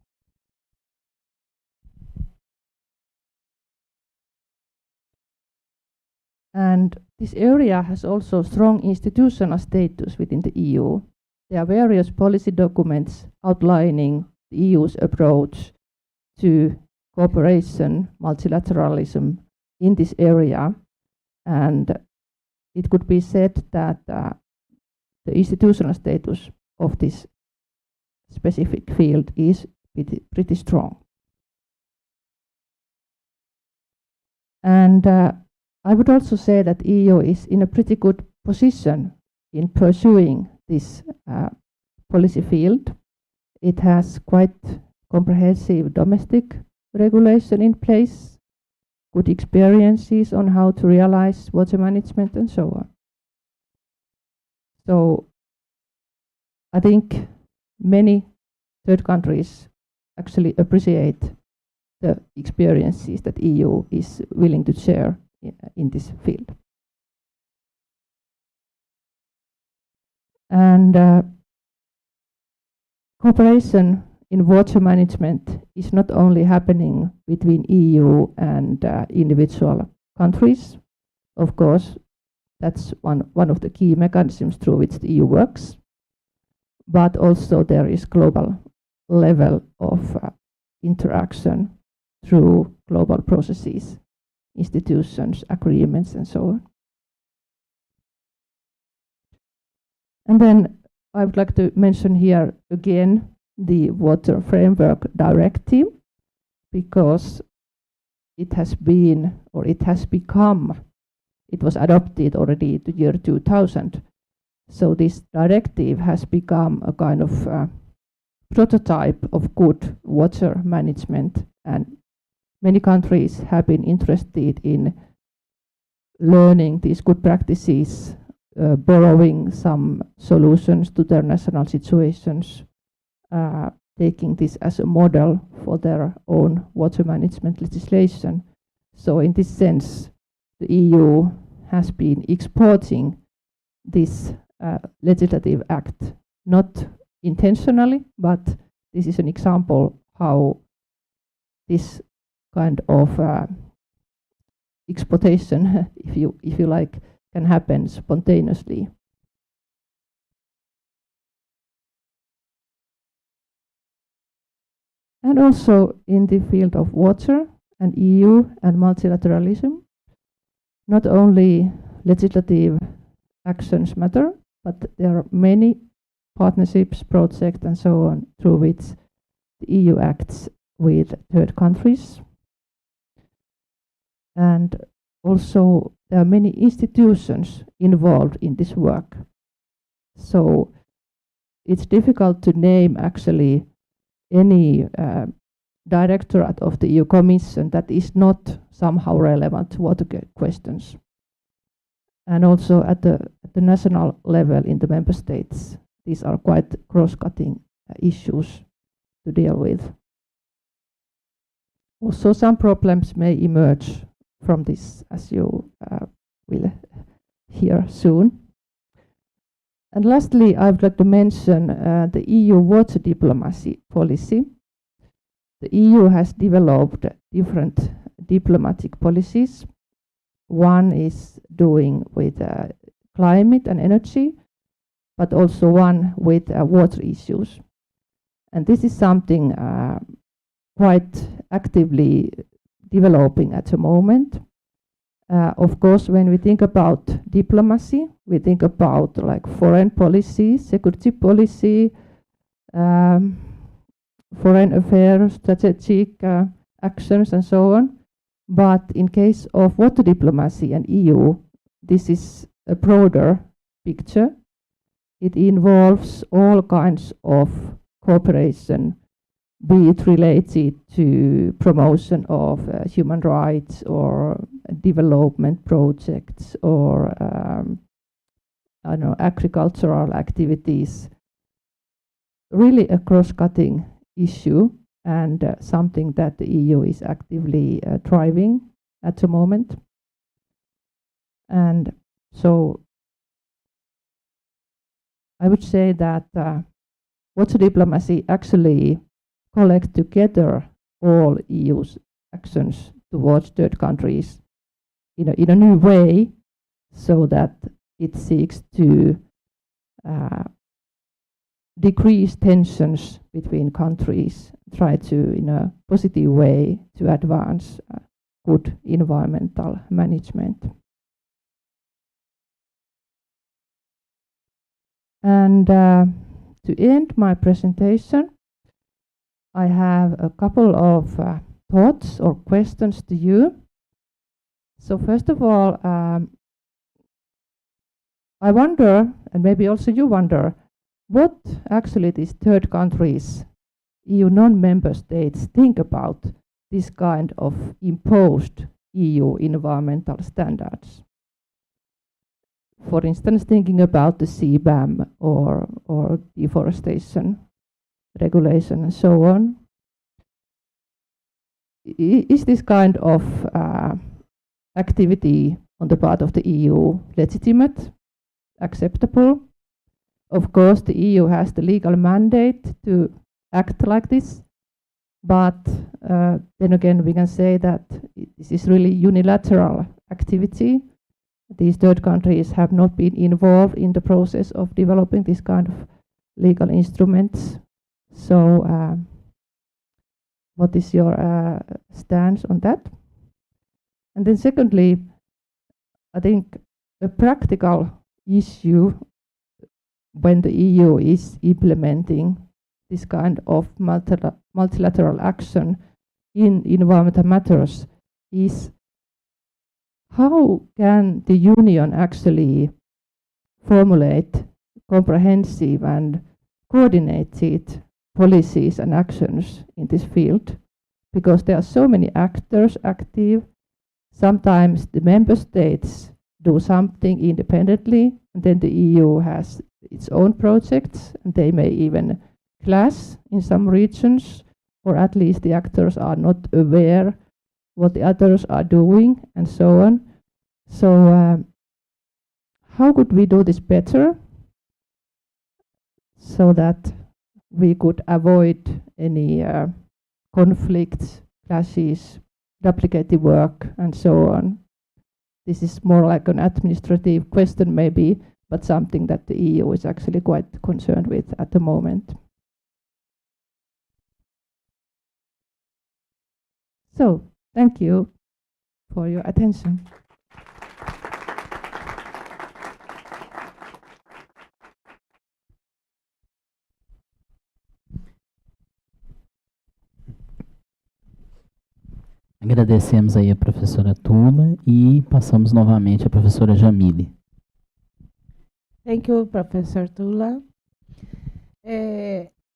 And this area has also strong institutional status within the EU. There are various policy documents outlining the EU's approach to cooperation, multilateralism in this area, and it could be said that the institutional status of this specific field is pretty strong. And I would also say that EU is in a pretty good position in pursuing this policy field. It has quite comprehensive domestic regulation in place, good experiences on how to realize water management and so on. So I think many third countries actually appreciate the experiences that EU is willing to share in this field. And cooperation in water management is not only happening between EU and individual countries. Of course, that's one of the key mechanisms through which the EU works, but also there is global level of interaction through global processes, institutions, agreements, and so on. And then I would like to mention here again the Water Framework Directive, because it has been, or it has become, it was adopted already the year 2000. So this directive has become a kind of prototype of good water management, and many countries have been interested in learning these good practices, borrowing some solutions to their national situations, taking this as a model for their own water management legislation. So in this sense, the EU has been exporting this legislative act, not intentionally, but this is an example how this kind of exportation, if you like, can happen spontaneously. And also in the field of water and EU and multilateralism, not only legislative actions matter, but there are many partnerships, projects, and so on, through which the EU acts with third countries. And also there are many institutions involved in this work. So it's difficult to name actually any directorate of the EU Commission that is not somehow relevant to water questions. And also at the national level in the member states, these are quite cross-cutting issues to deal with. Also, some problems may emerge from this, as you will hear soon. And lastly, I would like to mention the EU water diplomacy policy. The EU has developed different diplomatic policies. One is doing with climate and energy, but also one with water issues. And this is something quite actively developing at the moment. Of course, when we think about diplomacy, we think about like foreign policy, security policy, foreign affairs, strategic actions, and so on. But in case of water diplomacy and EU, this is a broader picture. It involves all kinds of cooperation, be it related to promotion of human rights or development projects or I don't know, agricultural activities. Really a cross-cutting issue and something that the EU is actively driving at the moment. And so I would say that water diplomacy actually collects together all EU's actions towards third countries in a new way, so that it seeks to decrease tensions between countries, try to, in a positive way, to advance good environmental management. And to end my presentation, I have a couple of thoughts or questions to you. So first of all, I wonder, and maybe also you wonder, what actually these third countries, EU non-member states, think about this kind of imposed EU environmental standards. For instance, thinking about the CBAM or deforestation regulation and so on. Is this kind of activity on the part of the EU legitimate, acceptable? Of course, the EU has the legal mandate to act like this, but then again, we can say that this is really unilateral activity. These third countries have not been involved in the process of developing this kind of legal instruments. So what is your stance on that? And then secondly, I think a practical issue when the EU is implementing this kind of multilateral action in environmental matters is how can the Union actually formulate comprehensive and coordinated policies and actions in this field, because there are so many actors active. Sometimes the member states do something independently, and then the EU has its own projects, and they may even clash in some regions, or at least the actors are not aware what the others are doing, and so on. So how could we do this better so that we could avoid any conflicts, clashes, duplicated work, and so on? This is more like an administrative question maybe, but something that the EU is actually quite concerned with at the moment. So, thank you for your attention. Agradecemos aí a professora Tula e passamos novamente à professora Jamile. Thank you, Professor Tula.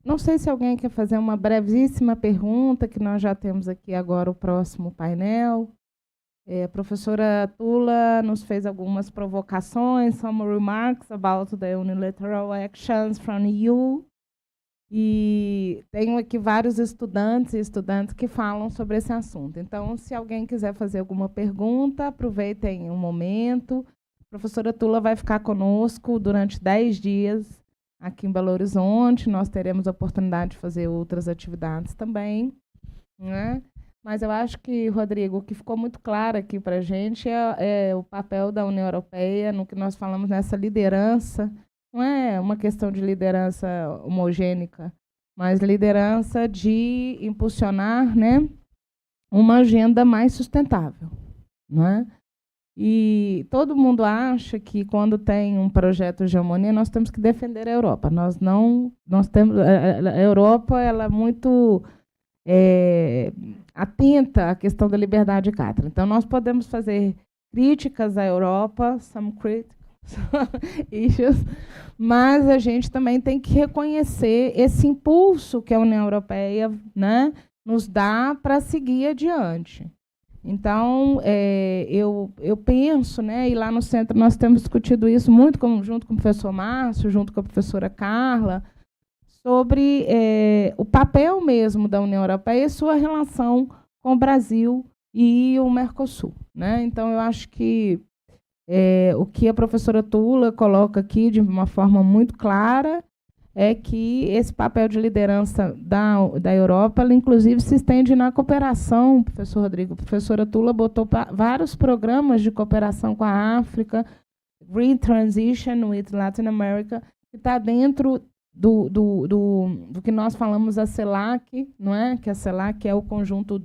Não sei se alguém quer fazer uma brevíssima pergunta, que nós já temos aqui agora o próximo painel. A professora Tula nos fez algumas provocações, some remarks about the unilateral actions from EU. E tenho aqui vários estudantes e estudantes que falam sobre esse assunto. Então, se alguém quiser fazer alguma pergunta, aproveitem um momento A professora Tula vai ficar conosco durante 10 dias aqui em Belo Horizonte. Nós teremos a oportunidade de fazer outras atividades também, né? Mas eu acho que, Rodrigo, o que ficou muito claro aqui para a gente é o papel da União Europeia no que nós falamos nessa liderança. Não é uma questão de liderança homogênea, mas liderança de impulsionar, né, uma agenda mais sustentável, não é? E todo mundo acha que quando tem um projeto de hegemonia nós temos que defender a Europa. Nós temos a Europa, ela é muito atenta à questão da liberdade de cátedra. Então nós podemos fazer críticas à Europa, some critical issues, mas a gente também tem que reconhecer esse impulso que a União Europeia, né, nos dá para seguir adiante. Então, eu penso, né, e lá no centro nós temos discutido isso muito junto com o professor Márcio, junto com a professora Carla, sobre o papel mesmo da União Europeia e sua relação com o Brasil e o Mercosul, né? Então, eu acho que o que a professora Tula coloca aqui de uma forma muito clara é que esse papel de liderança da Europa, ela, inclusive, se estende na cooperação, professor Rodrigo. A professora Tula botou vários programas de cooperação com a África, Green Transition with Latin America, que está dentro do que nós falamos a CELAC, não é? Que a CELAC é o conjunto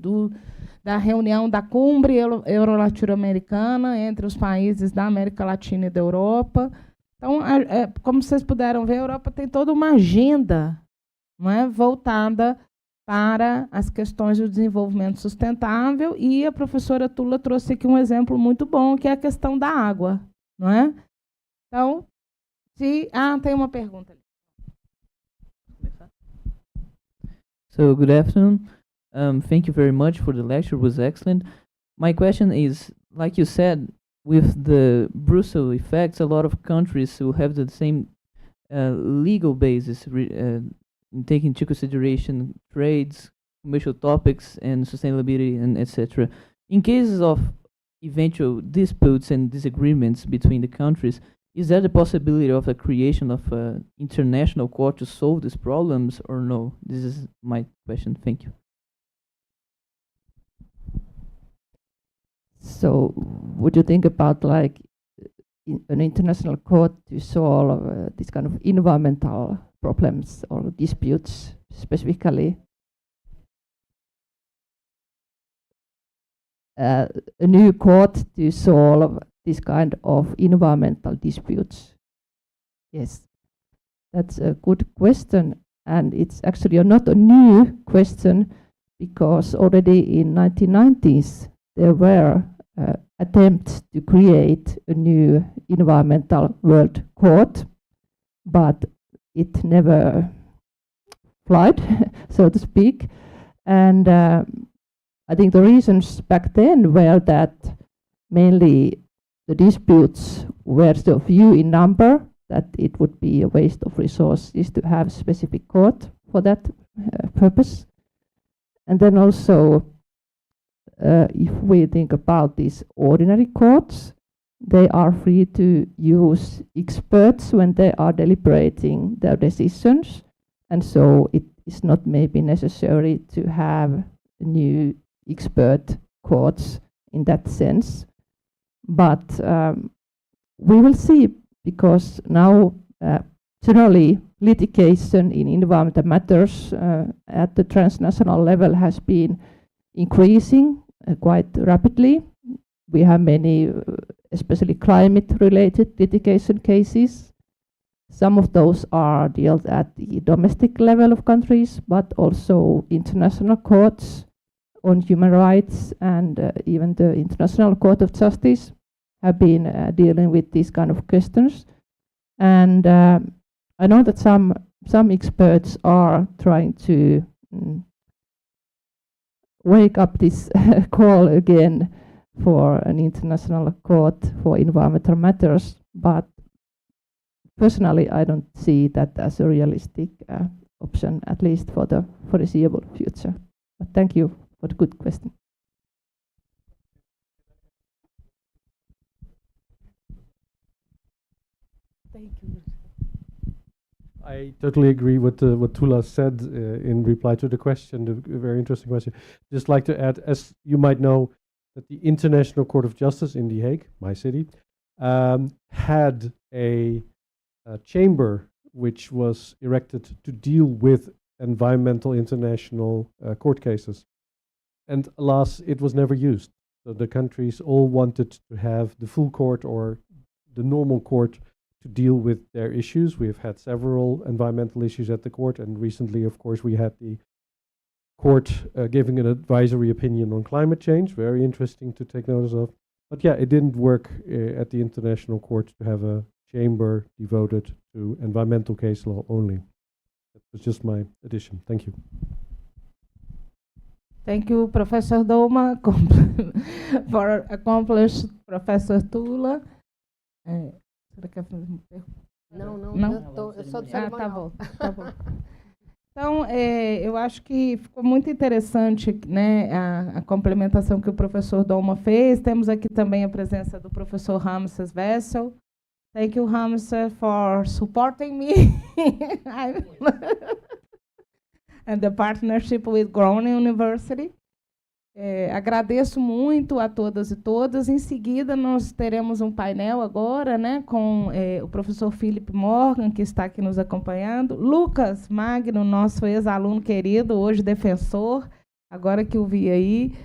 da reunião da Cumbre Euro-Latino-Americana entre os países da América Latina e da Europa. Então, como vocês puderam ver, a Europa tem toda uma agenda, não é, voltada para as questões do desenvolvimento sustentável, e a professora Tula trouxe aqui um exemplo muito bom, que é a questão da água, não é? Então, tem uma pergunta ali. So, good afternoon. Thank you very much for the lecture. It was excellent. My question is, like you said, with the Brussels effects, a lot of countries will have the same legal basis, taking into consideration trades, commercial topics, and sustainability, and etc. In cases of eventual disputes and disagreements between the countries, is there the possibility of the creation of an international court to solve these problems, or no? This is my question. Thank you. So, would you think about like an international court to solve this kind of environmental problems or disputes specifically? A new court to solve this kind of environmental disputes? Yes, that's a good question, and it's actually not a new question, because already in 1990s there were attempts to create a new environmental world court, but it never flied, so to speak. And I think the reasons back then were that mainly the disputes were so few in number that it would be a waste of resources to have a specific court for that purpose. And then also, if we think about these ordinary courts, they are free to use experts when they are deliberating their decisions, and so it is not maybe necessary to have new expert courts in that sense. But we will see, because now generally litigation in environmental matters at the transnational level has been increasing quite rapidly. We have many, especially climate-related litigation cases. Some of those are dealt at the domestic level of countries, but also international courts on human rights, and even the International Court of Justice have been dealing with these kind of questions. And I know that some experts are trying to wake up this call again for an international court for environmental matters, but personally I don't see that as a realistic option, at least for the foreseeable future. But thank you for the good question. I totally agree with what Tula said in reply to the question, the very interesting question. Just like to add, as you might know, that the International Court of Justice in The Hague, my city, had a chamber which was erected to deal with environmental international court cases. And alas, it was never used. So the countries all wanted to have the full court or the normal court to deal with their issues. We've had several environmental issues at the court, and recently, of course, we had the court giving an advisory opinion on climate change. Very interesting to take notice of. But yeah, it didn't work at the International Court to have a chamber devoted to environmental case law only. That was just my addition. Thank you. Thank you, Professor Doma, for accomplished Professor Tula. Você quer fazer uma pergunta? Não? Eu sou do Tá cerimonial. bom, tá bom. Então, eu acho que ficou muito interessante, né, a complementação que o professor Doma fez. Temos aqui também a presença do professor Ramses Wessel. Thank you, Ramses, for supporting me and the partnership with Groningen University. Agradeço muito a todas e todas. Em seguida, nós teremos um painel agora, né, com o professor Philip Morgan, que está aqui nos acompanhando. Lucas Magno, nosso ex-aluno querido, hoje defensor, agora que o vi aí.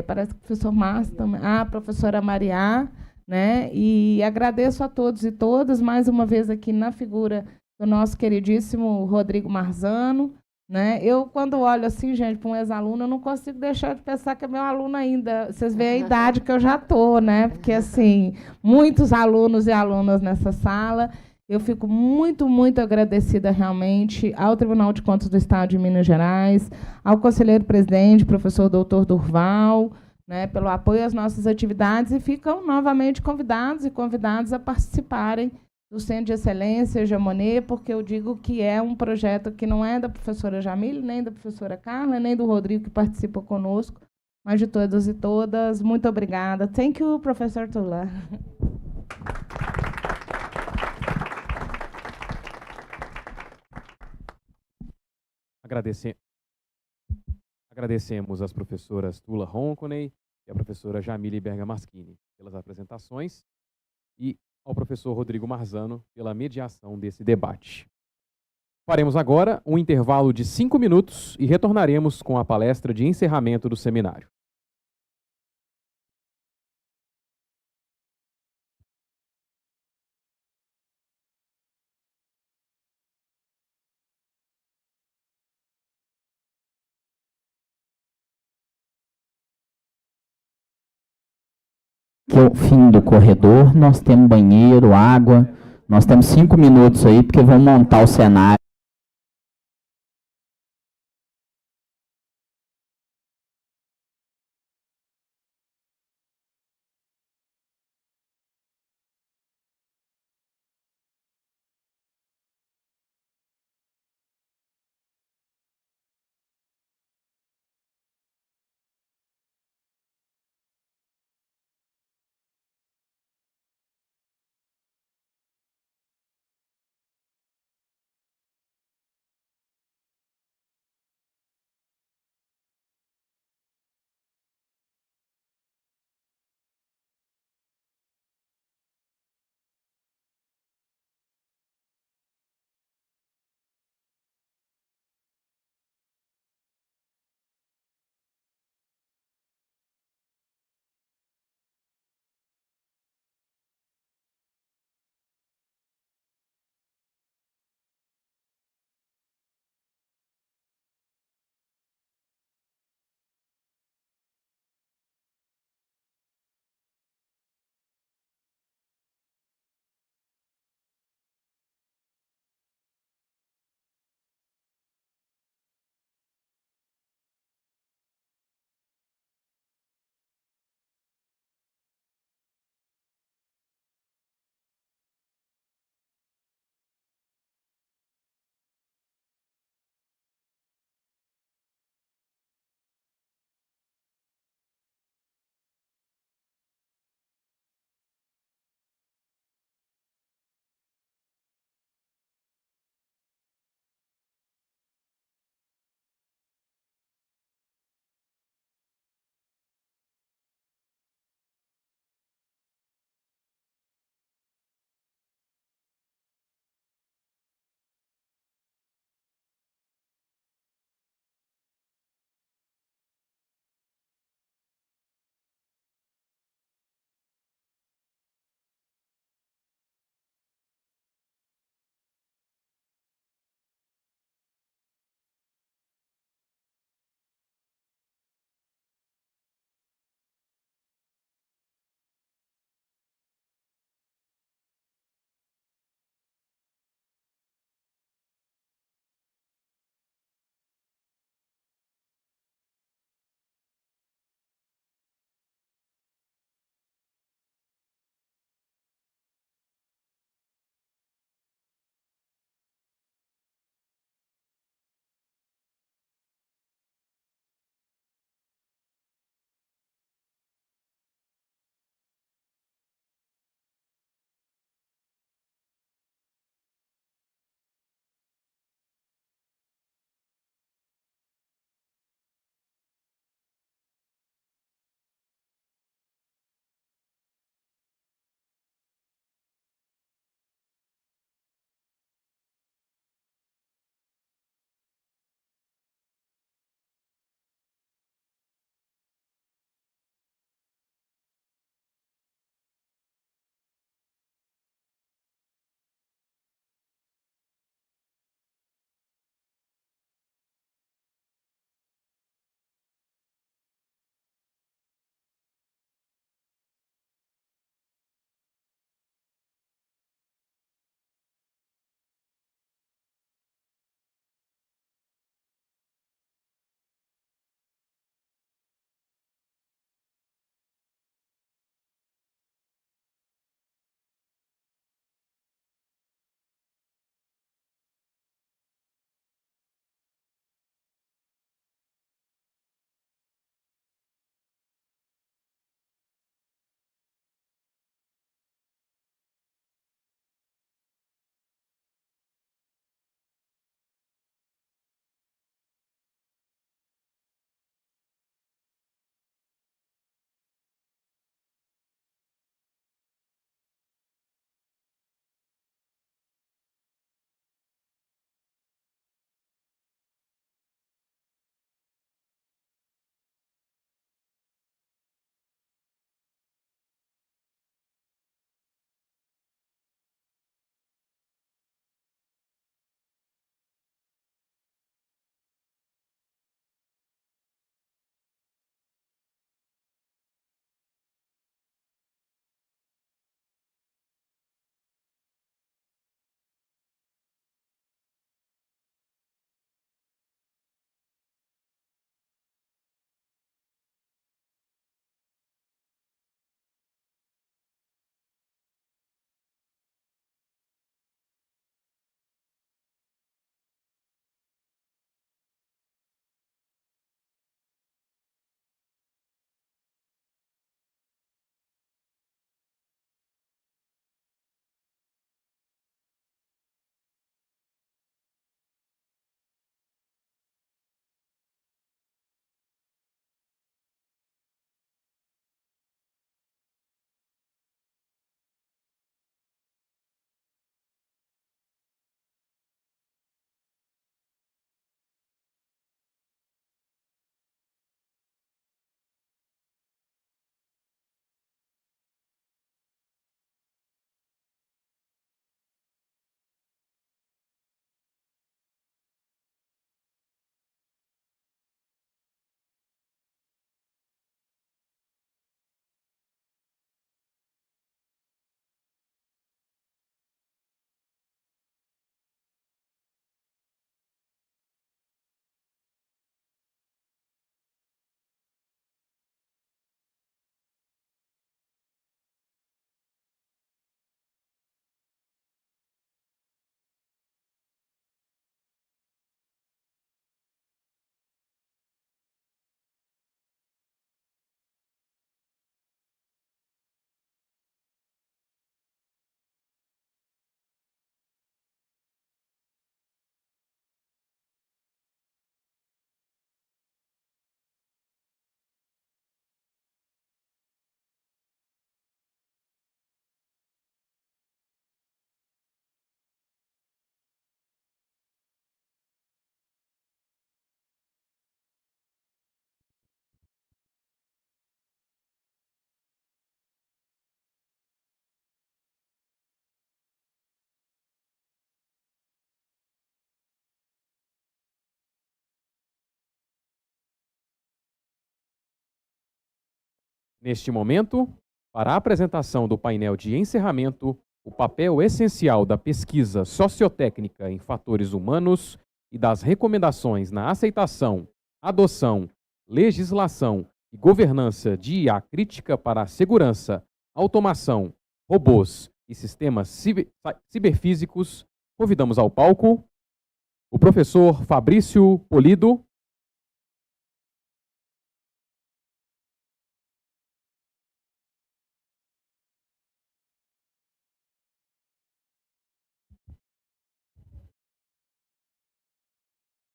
Parece que o professor Márcio também. A professora Mariá, né? E agradeço a todos e todas, mais uma vez aqui na figura do nosso queridíssimo Rodrigo Marzano. Né? Eu, quando olho assim, gente, para um ex-aluno, eu não consigo deixar de pensar que é meu aluno ainda. Vocês veem a idade que eu já estou, né? Porque, assim, muitos alunos e alunas nessa sala. Eu fico muito, muito agradecida, realmente, ao Tribunal de Contas do Estado de Minas Gerais, ao conselheiro-presidente, professor doutor Durval, né, pelo apoio às nossas atividades, e ficam novamente convidados e convidadas a participarem do Centro de Excelência Jamonet, porque eu digo que é um projeto que não é da professora Jamile, nem da professora Carla, nem do Rodrigo, que participa conosco, mas de todas e todas. Muito obrigada. Thank you, Professor Tula. Agradecemos às professoras Tula Ronconey e à professora Jamile Bergamaschini pelas apresentações e ao professor Rodrigo Marzano pela mediação desse debate. Faremos agora um intervalo de 5 minutos e retornaremos com a palestra de encerramento do seminário. Que é o fim do corredor, nós temos banheiro, água, nós temos 5 minutos aí, porque vamos montar o cenário. Neste momento, para a apresentação do painel de encerramento, o papel essencial da pesquisa sociotécnica em fatores humanos e das recomendações na aceitação, adoção, legislação e governança de IA crítica para a segurança, automação, robôs e sistemas ciberfísicos, convidamos ao palco o professor Fabrício Polido,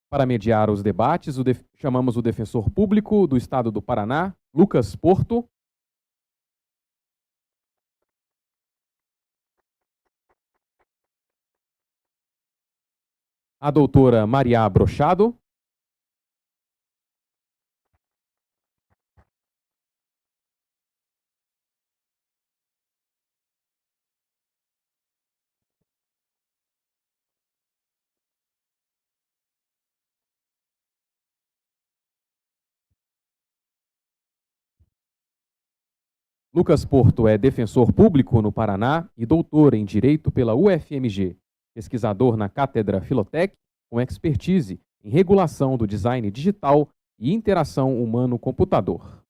para mediar os debates, chamamos o defensor público do Estado do Paraná, Lucas Porto. A doutora Maria Brochado. Lucas Porto é defensor público no Paraná e doutor em Direito pela UFMG, pesquisador na Cátedra Filotec, com expertise em regulação do design digital e interação humano-computador.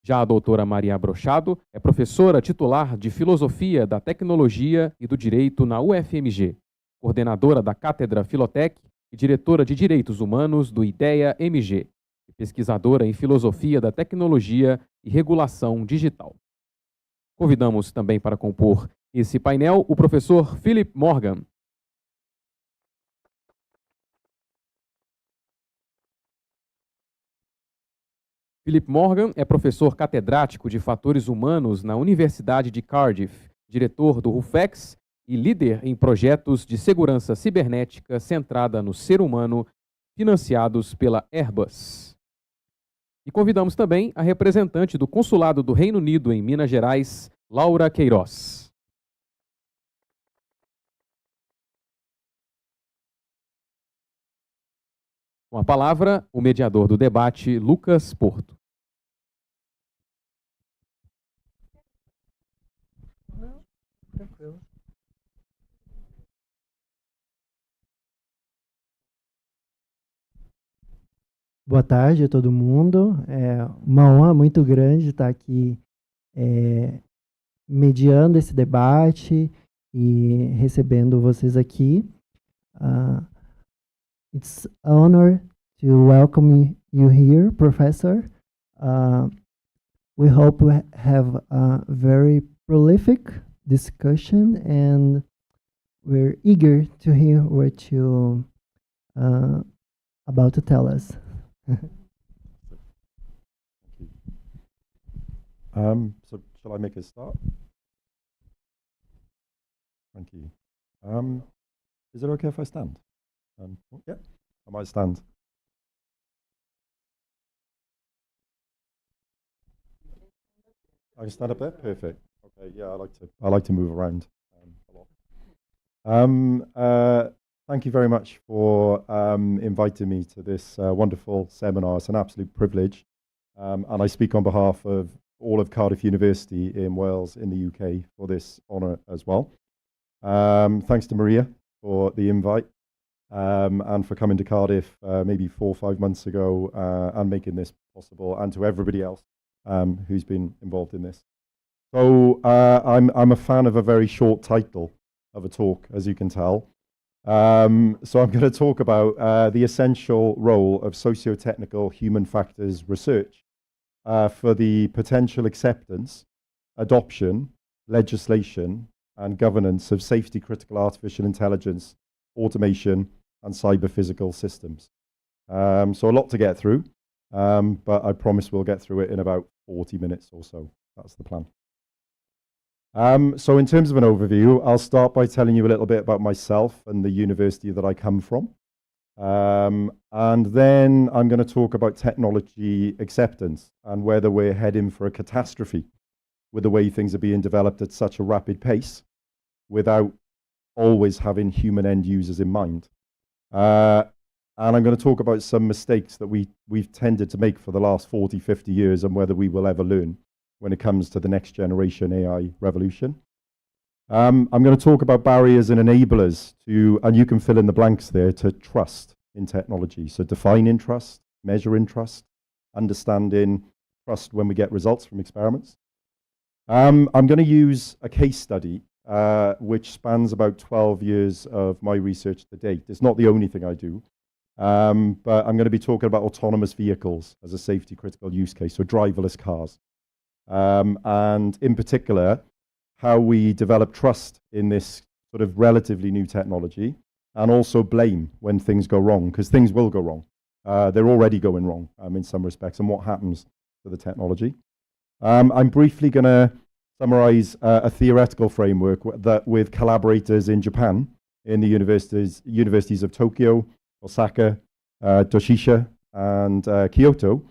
Já a doutora Maria Brochado é professora titular de Filosofia da Tecnologia e do Direito na UFMG, coordenadora da Cátedra Filotec e diretora de Direitos Humanos do IDEA-MG, e pesquisadora em Filosofia da Tecnologia e Regulação Digital. Convidamos também para compor esse painel o professor Philip Morgan. Philip Morgan é professor catedrático de Fatores Humanos na Universidade de Cardiff, diretor do RUFEX e líder em projetos de segurança cibernética centrada no ser humano, financiados pela Airbus. E convidamos também a representante do Consulado do Reino Unido em Minas Gerais, Laura Queiroz. Com a palavra, o mediador do debate, Lucas Porto. Boa tarde a todo mundo. É uma honra muito grande estar aqui mediando esse debate e recebendo vocês aqui. It's an honor to welcome you here, Professor. We hope we have a very prolific discussion, and we're eager to hear what you about to tell us. So shall I make a start? Thank you. Is it okay if I stand? Yeah, I might stand. I can stand up there. Perfect. Okay. Yeah, I like to move around a lot. Thank you very much for inviting me to this wonderful seminar. It's an absolute privilege. And I speak on behalf of all of Cardiff University in Wales in the UK for this honour as well. Thanks to Maria for the invite and for coming to Cardiff maybe 4 or 5 months ago and making this possible, and to everybody else who's been involved in this. So I'm a fan of a very short title of a talk, as you can tell. So I'm going to talk about the essential role of socio-technical human factors research for the potential acceptance, adoption, legislation, and governance of safety-critical artificial intelligence, automation, and cyber-physical systems. So a lot to get through, but I promise we'll get through it in about 40 minutes or so. That's the plan. So in terms of an overview, I'll start by telling you a little bit about myself and the university that I come from. And then I'm going to talk about technology acceptance and whether we're heading for a catastrophe with the way things are being developed at such a rapid pace without always having human end users in mind. And I'm going to talk about some mistakes that we've tended to make for the last 40, 50 years and whether we will ever learn when it comes to the next generation AI revolution. I'm going to talk about barriers and enablers to, and you can fill in the blanks there, to trust in technology. So defining trust, measuring trust, understanding trust when we get results from experiments. I'm going to use a case study which spans about 12 years of my research to date. It's not the only thing I do, but I'm going to be talking about autonomous vehicles as a safety critical use case, so driverless cars. And in particular, how we develop trust in this sort of relatively new technology, and also blame when things go wrong, because things will go wrong. They're already going wrong in some respects, and what happens to the technology. I'm briefly going to summarize a theoretical framework that with collaborators in Japan, in the universities of Tokyo, Osaka, Doshisha, and Kyoto.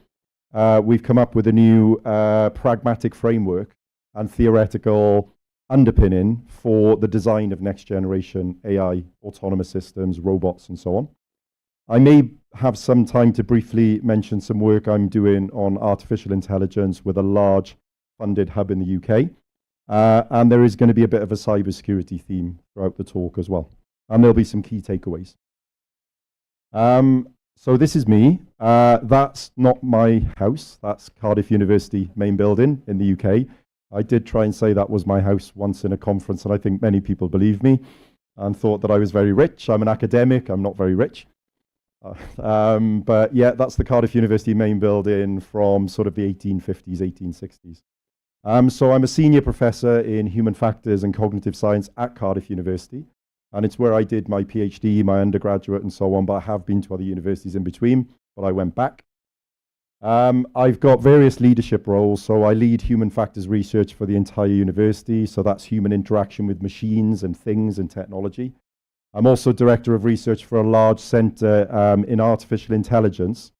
We've come up with a new pragmatic framework and theoretical underpinning for the design of next generation AI, autonomous systems, robots, and so on. I may have some time to briefly mention some work I'm doing on artificial intelligence with a large funded hub in the UK. And there is going to be a bit of a cybersecurity theme throughout the talk as well. And there'll be some key takeaways. So this is me. That's not my house. That's Cardiff University main building in the UK. I did try and say that was my house once in a conference, and I think many people believed me and thought that I was very rich. I'm an academic. I'm not very rich. But yeah, that's the Cardiff University main building from sort of the 1850s, 1860s. So I'm a senior professor in human factors and cognitive science at Cardiff University. And it's where I did my PhD, my undergraduate, and so on. But I have been to other universities in between, but I went back. I've got various leadership roles. So I lead human factors research for the entire university. So that's human interaction with machines and things and technology. I'm also director of research for a large center in artificial intelligence,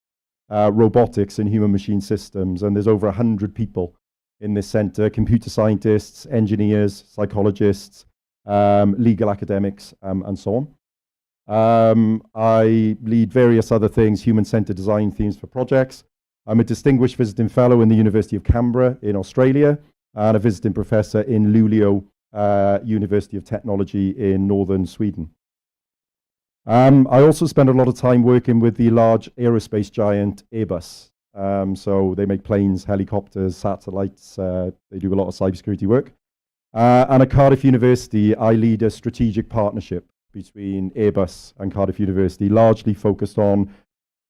robotics and human machine systems. And there's over 100 people in this center, computer scientists, engineers, psychologists, legal academics, and so on. I lead various other things, human-centered design themes for projects. I'm a distinguished visiting fellow in the University of Canberra in Australia, and a visiting professor in Luleå University of Technology in northern Sweden. I also spend a lot of time working with the large aerospace giant Airbus. So they make planes, helicopters, satellites. They do a lot of cybersecurity work. And at Cardiff University, I lead a strategic partnership between Airbus and Cardiff University, largely focused on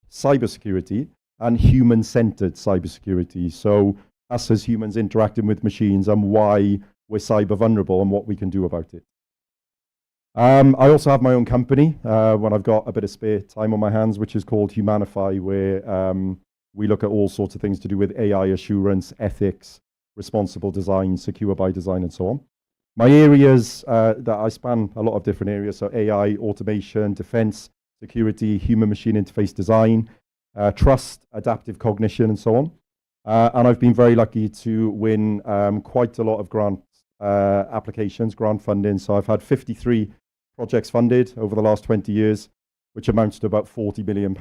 cybersecurity and human-centered cybersecurity. So us as humans interacting with machines and why we're cyber vulnerable and what we can do about it. I also have my own company when I've got a bit of spare time on my hands, which is called Humanify, where we look at all sorts of things to do with AI assurance, ethics, responsible design, secure by design, and so on. My areas that I span a lot of different areas, so AI, automation, defense, security, human-machine interface design, trust, adaptive cognition, and so on. And I've been very lucky to win quite a lot of grant applications, grant funding. So I've had 53 projects funded over the last 20 years, which amounts to about £40 million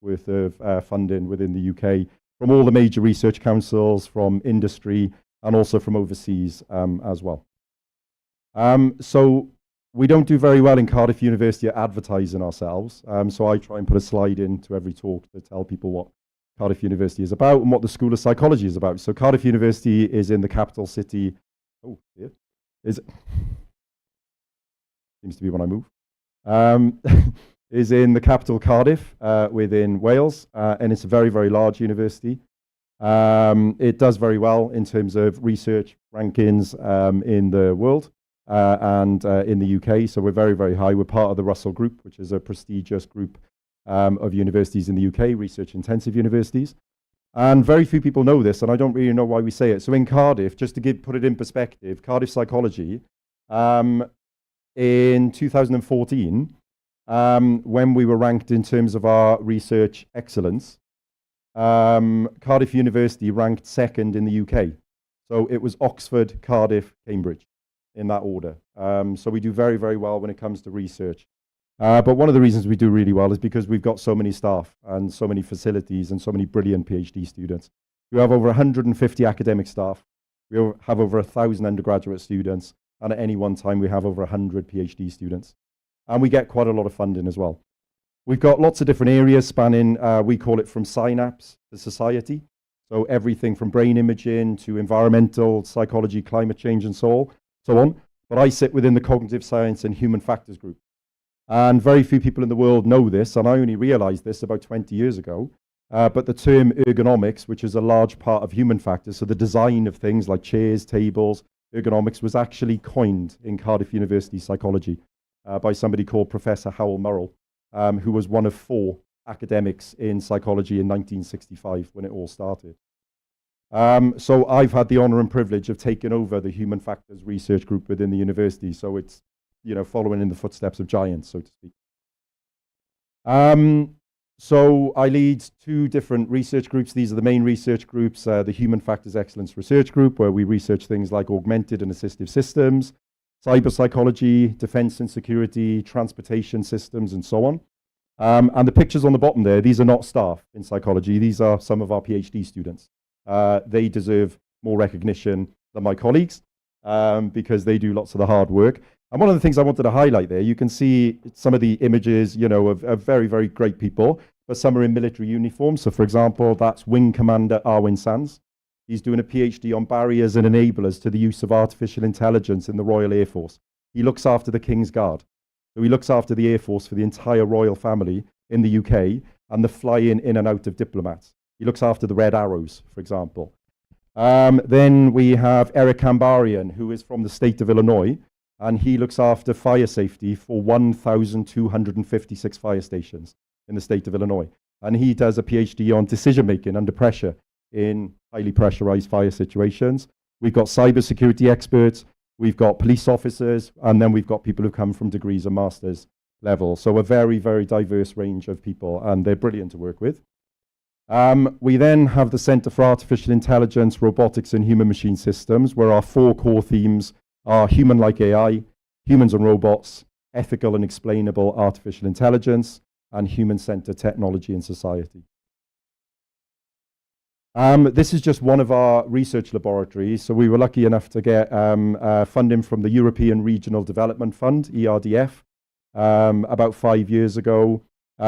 worth of funding within the UK, from all the major research councils, from industry, and also from overseas as well. So we don't do very well in Cardiff University at advertising ourselves. So I try and put a slide into every talk to tell people what Cardiff University is about and what the School of Psychology is about. So Cardiff University is in the capital city. Oh, yeah. Seems to be when I move. Is in the capital Cardiff within Wales. And it's a very, very large university. It does very well in terms of research rankings in the world. And in the UK, so we're very, very high. We're part of the Russell Group, which is a prestigious group of universities in the UK, research-intensive universities. And very few people know this, and I don't really know why we say it. So in Cardiff, just to put it in perspective, Cardiff Psychology, in 2014, when we were ranked in terms of our research excellence, Cardiff University ranked second in the UK. So it was Oxford, Cardiff, Cambridge, in that order. So we do very, very well when it comes to research. But one of the reasons we do really well is because we've got so many staff and so many facilities and so many brilliant PhD students. We have over 150 academic staff. We have over 1,000 undergraduate students. And at any one time, we have over 100 PhD students. And we get quite a lot of funding as well. We've got lots of different areas spanning, we call it from synapse to society. So everything from brain imaging to environmental psychology, climate change, and so on. But I sit within the cognitive science and human factors group. And very few people in the world know this, and I only realized this about 20 years ago. But the term ergonomics, which is a large part of human factors, so the design of things like chairs, tables, ergonomics, was actually coined in Cardiff University psychology by somebody called Professor Howell Murrell, who was one of 4 academics in psychology in 1965 when it all started. So I've had the honor and privilege of taking over the human factors research group within the university. So it's, you know, following in the footsteps of giants, so to speak. So I lead 2 different research groups. These are the main research groups, the Human Factors Excellence Research Group, where we research things like augmented and assistive systems, cyber psychology, defense and security, transportation systems, and so on. And the pictures on the bottom there, these are not staff in psychology. These are some of our PhD students. They deserve more recognition than my colleagues because they do lots of the hard work. And one of the things I wanted to highlight there, you can see some of the images, you know, of very, very great people, but some are in military uniforms. So, for example, that's Wing Commander Arwin Sands. He's doing a PhD on barriers and enablers to the use of artificial intelligence in the Royal Air Force. He looks after the King's Guard. So he looks after the Air Force for the entire royal family in the UK and the flying in and out of diplomats. He looks after the Red Arrows, for example. Then we have Eric Kambarian, who is from the state of Illinois, and he looks after fire safety for 1,256 fire stations in the state of Illinois. And he does a PhD on decision-making under pressure in highly pressurized fire situations. We've got cybersecurity experts, we've got police officers, and then we've got people who come from degrees and masters level. So a very, very diverse range of people, and they're brilliant to work with. We then have the Center for Artificial Intelligence, Robotics and Human Machine Systems, where our 4 core themes are human-like AI, humans and robots, ethical and explainable artificial intelligence, and human-centered technology in society. This is just one of our research laboratories. So we were lucky enough to get funding from the European Regional Development Fund, ERDF, about 5 years ago,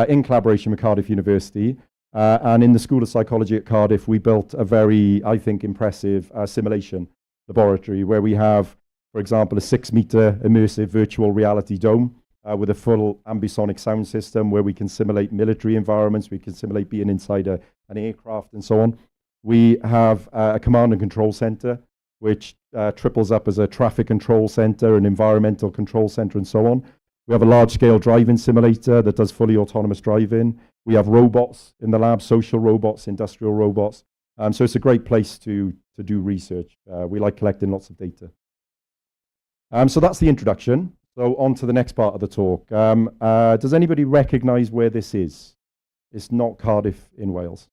in collaboration with Cardiff University. And in the School of Psychology at Cardiff, we built a very, I think, impressive simulation laboratory where we have, for example, a 6-meter immersive virtual reality dome with a full ambisonic sound system where we can simulate military environments, we can simulate being inside an aircraft and so on. We have a command and control center, which triples up as a traffic control center, an environmental control center, and so on. We have a large-scale driving simulator that does fully autonomous driving. We have robots in the lab, social robots, industrial robots. So it's a great place to do research. We like collecting lots of data. So that's the introduction. So on to the next part of the talk. Does anybody recognize where this is? It's not Cardiff in Wales.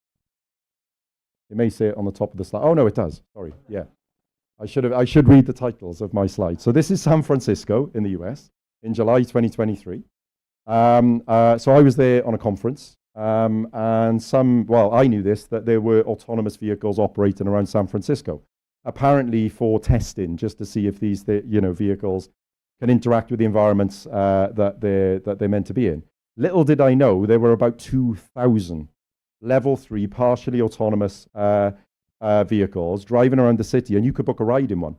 It may say it on the top of the slide. Oh, no, it does. Sorry. Yeah. I should read the titles of my slides. So this is San Francisco in the US in July 2023. So I was there on a conference. And I knew this, that there were autonomous vehicles operating around San Francisco, apparently for testing, just to see if these vehicles can interact with the environments that they're meant to be in. Little did I know there were about 2,000 level 3 partially autonomous vehicles driving around the city, and you could book a ride in one.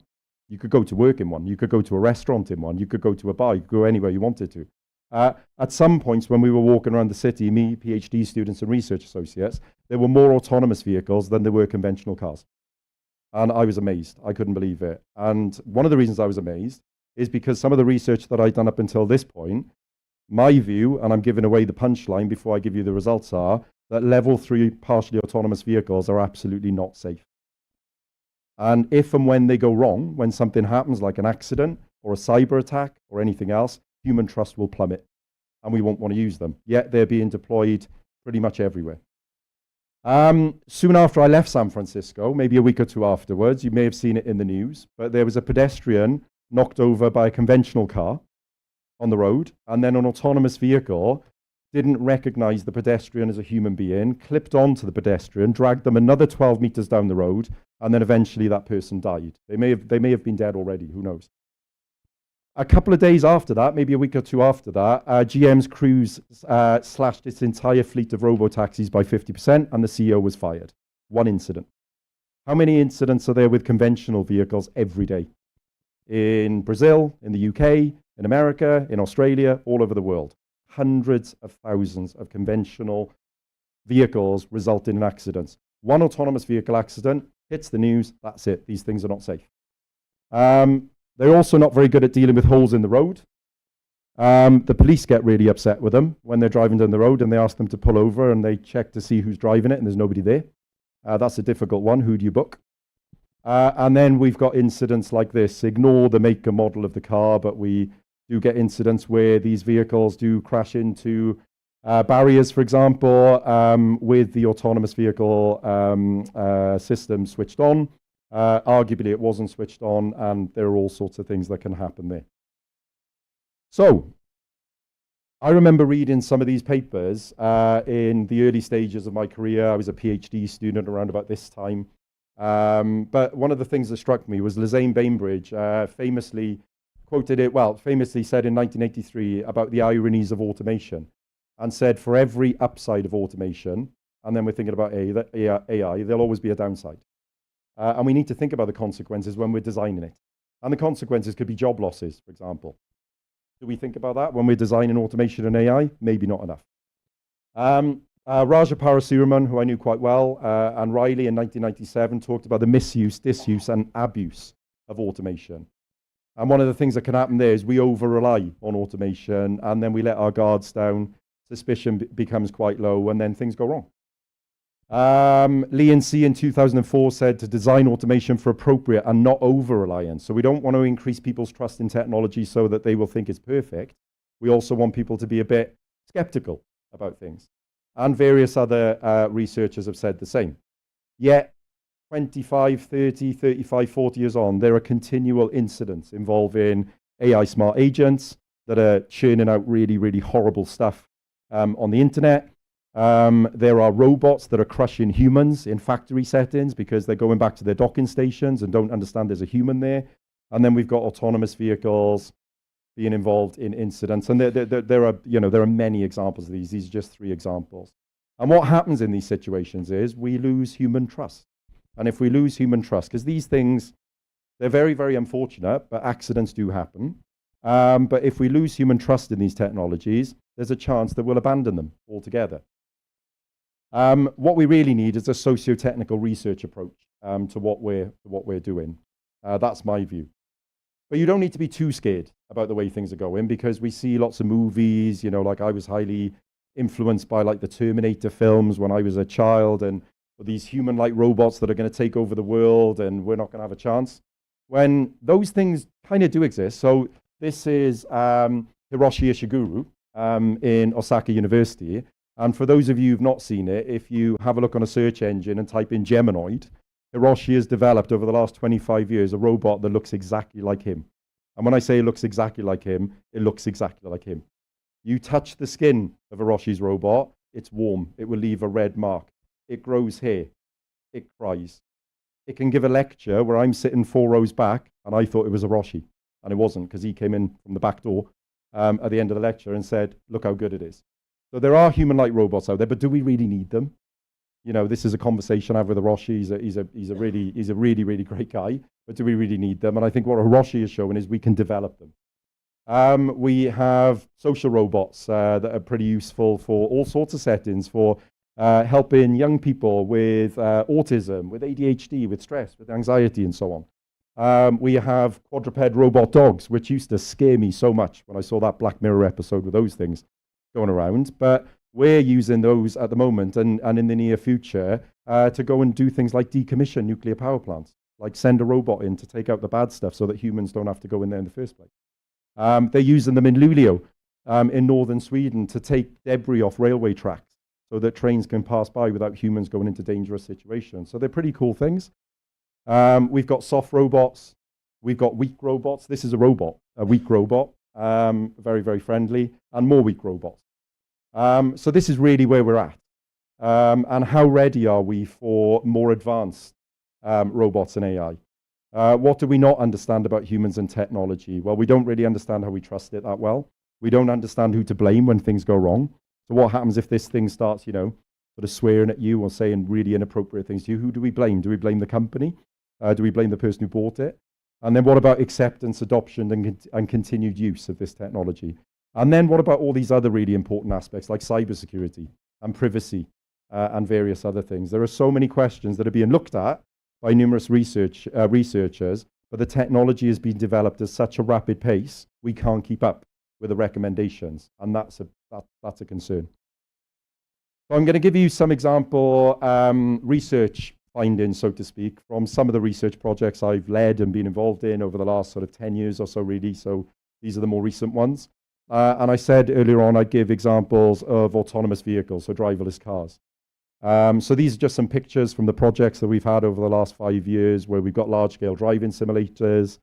You could go to work in one. You could go to a restaurant in one. You could go to a bar. You could go anywhere you wanted to. At some points when we were walking around the city, me, PhD students and research associates, there were more autonomous vehicles than there were conventional cars. And I was amazed. I couldn't believe it. And one of the reasons I was amazed is because some of the research that I'd done up until this point, my view, and I'm giving away the punchline before I give you the results, are that level 3 partially autonomous vehicles are absolutely not safe. And if and when they go wrong, when something happens like an accident or a cyber attack or anything else, human trust will plummet and we won't want to use them. Yet they're being deployed pretty much everywhere. Soon after I left San Francisco, maybe a week or 2 afterwards, you may have seen it in the news, but there was a pedestrian knocked over by a conventional car. on the road, and then an autonomous vehicle didn't recognize the pedestrian as a human being, clipped onto the pedestrian, dragged them another 12 meters down the road, and then eventually that person died. They may have been dead already, who knows. A couple of days after that, maybe a week or two after that, GM's Cruise slashed its entire fleet of robo-taxis by 50%, and the CEO was fired. One incident. How many incidents are there with conventional vehicles every day? In Brazil, in the UK, in America, in Australia, all over the world. Hundreds of thousands of conventional vehicles result in accidents. One autonomous vehicle accident hits the news, that's it. These things are not safe. They're also not very good at dealing with holes in the road. The police get really upset with them when they're driving down the road and they ask them to pull over and they check to see who's driving it and there's nobody there. That's a difficult one. Who do you book? And then we've got incidents like this. Ignore the make and model of the car, but we do get incidents where these vehicles do crash into barriers, for example, with the autonomous vehicle system switched on. Arguably, it wasn't switched on, and there are all sorts of things that can happen there. So, I remember reading some of these papers in the early stages of my career. I was a PhD student around about this time. But one of the things that struck me was Lisanne Bainbridge famously said in 1983 about the ironies of automation, and said for every upside of automation, and then we're thinking about AI, there'll always be a downside. And we need to think about the consequences when we're designing it. And the consequences could be job losses, for example. Do we think about that when we're designing automation and AI? Maybe not enough. Raja Parasuraman, who I knew quite well, and Riley in 1997 talked about the misuse, disuse, and abuse of automation. And one of the things that can happen there is we over-rely on automation, and then we let our guards down, suspicion becomes quite low, and then things go wrong. Lee and C in 2004 said to design automation for appropriate and not over-reliance. So we don't want to increase people's trust in technology so that they will think it's perfect. We also want people to be a bit skeptical about things. And various other researchers have said the same. Yet, 25, 30, 35, 40 years on, there are continual incidents involving AI smart agents that are churning out really, really horrible stuff on the internet. There are robots that are crushing humans in factory settings because they're going back to their docking stations and don't understand there's a human there. And then we've got autonomous vehicles being involved in incidents. And there are many examples of these. These are just 3 examples. And what happens in these situations is we lose human trust. And if we lose human trust, because these things, they're very, very unfortunate, but accidents do happen. But if we lose human trust in these technologies, there's a chance that we'll abandon them altogether. What we really need is a socio-technical research approach to what we're doing. That's my view. But you don't need to be too scared about the way things are going, because we see lots of movies, like I was highly influenced by like the Terminator films when I was a child, and these human-like robots that are going to take over the world and we're not going to have a chance. When those things kind of do exist. So this is Hiroshi Ishiguro in Osaka University. And for those of you who've not seen it, if you have a look on a search engine and type in Geminoid, Hiroshi has developed over the last 25 years a robot that looks exactly like him. And when I say it looks exactly like him, it looks exactly like him. You touch the skin of Hiroshi's robot, it's warm. It will leave a red mark. It grows hair. It cries. It can give a lecture where I'm sitting 4 rows back and I thought it was Hiroshi. And it wasn't, because he came in from the back door at the end of the lecture and said, look how good it is. So there are human-like robots out there, but do we really need them? This is a conversation I have with Hiroshi. He's a really, really great guy, but do we really need them? And I think what Hiroshi is showing is we can develop them. We have social robots that are pretty useful for all sorts of settings, for helping young people with autism, with ADHD, with stress, with anxiety, and so on. We have quadruped robot dogs, which used to scare me so much when I saw that Black Mirror episode with those things going around. But we're using those at the moment and in the near future to go and do things like decommission nuclear power plants, like send a robot in to take out the bad stuff so that humans don't have to go in there in the first place. They're using them in Luleå in northern Sweden to take debris off railway tracks so that trains can pass by without humans going into dangerous situations. So they're pretty cool things. We've got soft robots. We've got weak robots. This is a robot, a weak robot. very, very friendly, and more weak robots. So this is really where we're at. And how ready are we for more advanced robots and AI? What do we not understand about humans and technology? Well, we don't really understand how we trust it that well. We don't understand who to blame when things go wrong. So what happens if this thing starts, sort of swearing at you or saying really inappropriate things to you? Who do we blame? Do we blame the company? Do we blame the person who bought it? And then what about acceptance, adoption, and continued use of this technology? And then what about all these other really important aspects like cybersecurity and privacy and various other things? There are so many questions that are being looked at by numerous researchers, but the technology has been developed at such a rapid pace, we can't keep up with the recommendations, and that's a concern. So I'm going to give you some example research findings, so to speak, from some of the research projects I've led and been involved in over the last sort of 10 years or so, really. So these are the more recent ones. And I said earlier on I'd give examples of autonomous vehicles, so driverless cars. So these are just some pictures from the projects that we've had over the last 5 years where we've got large-scale driving simulators.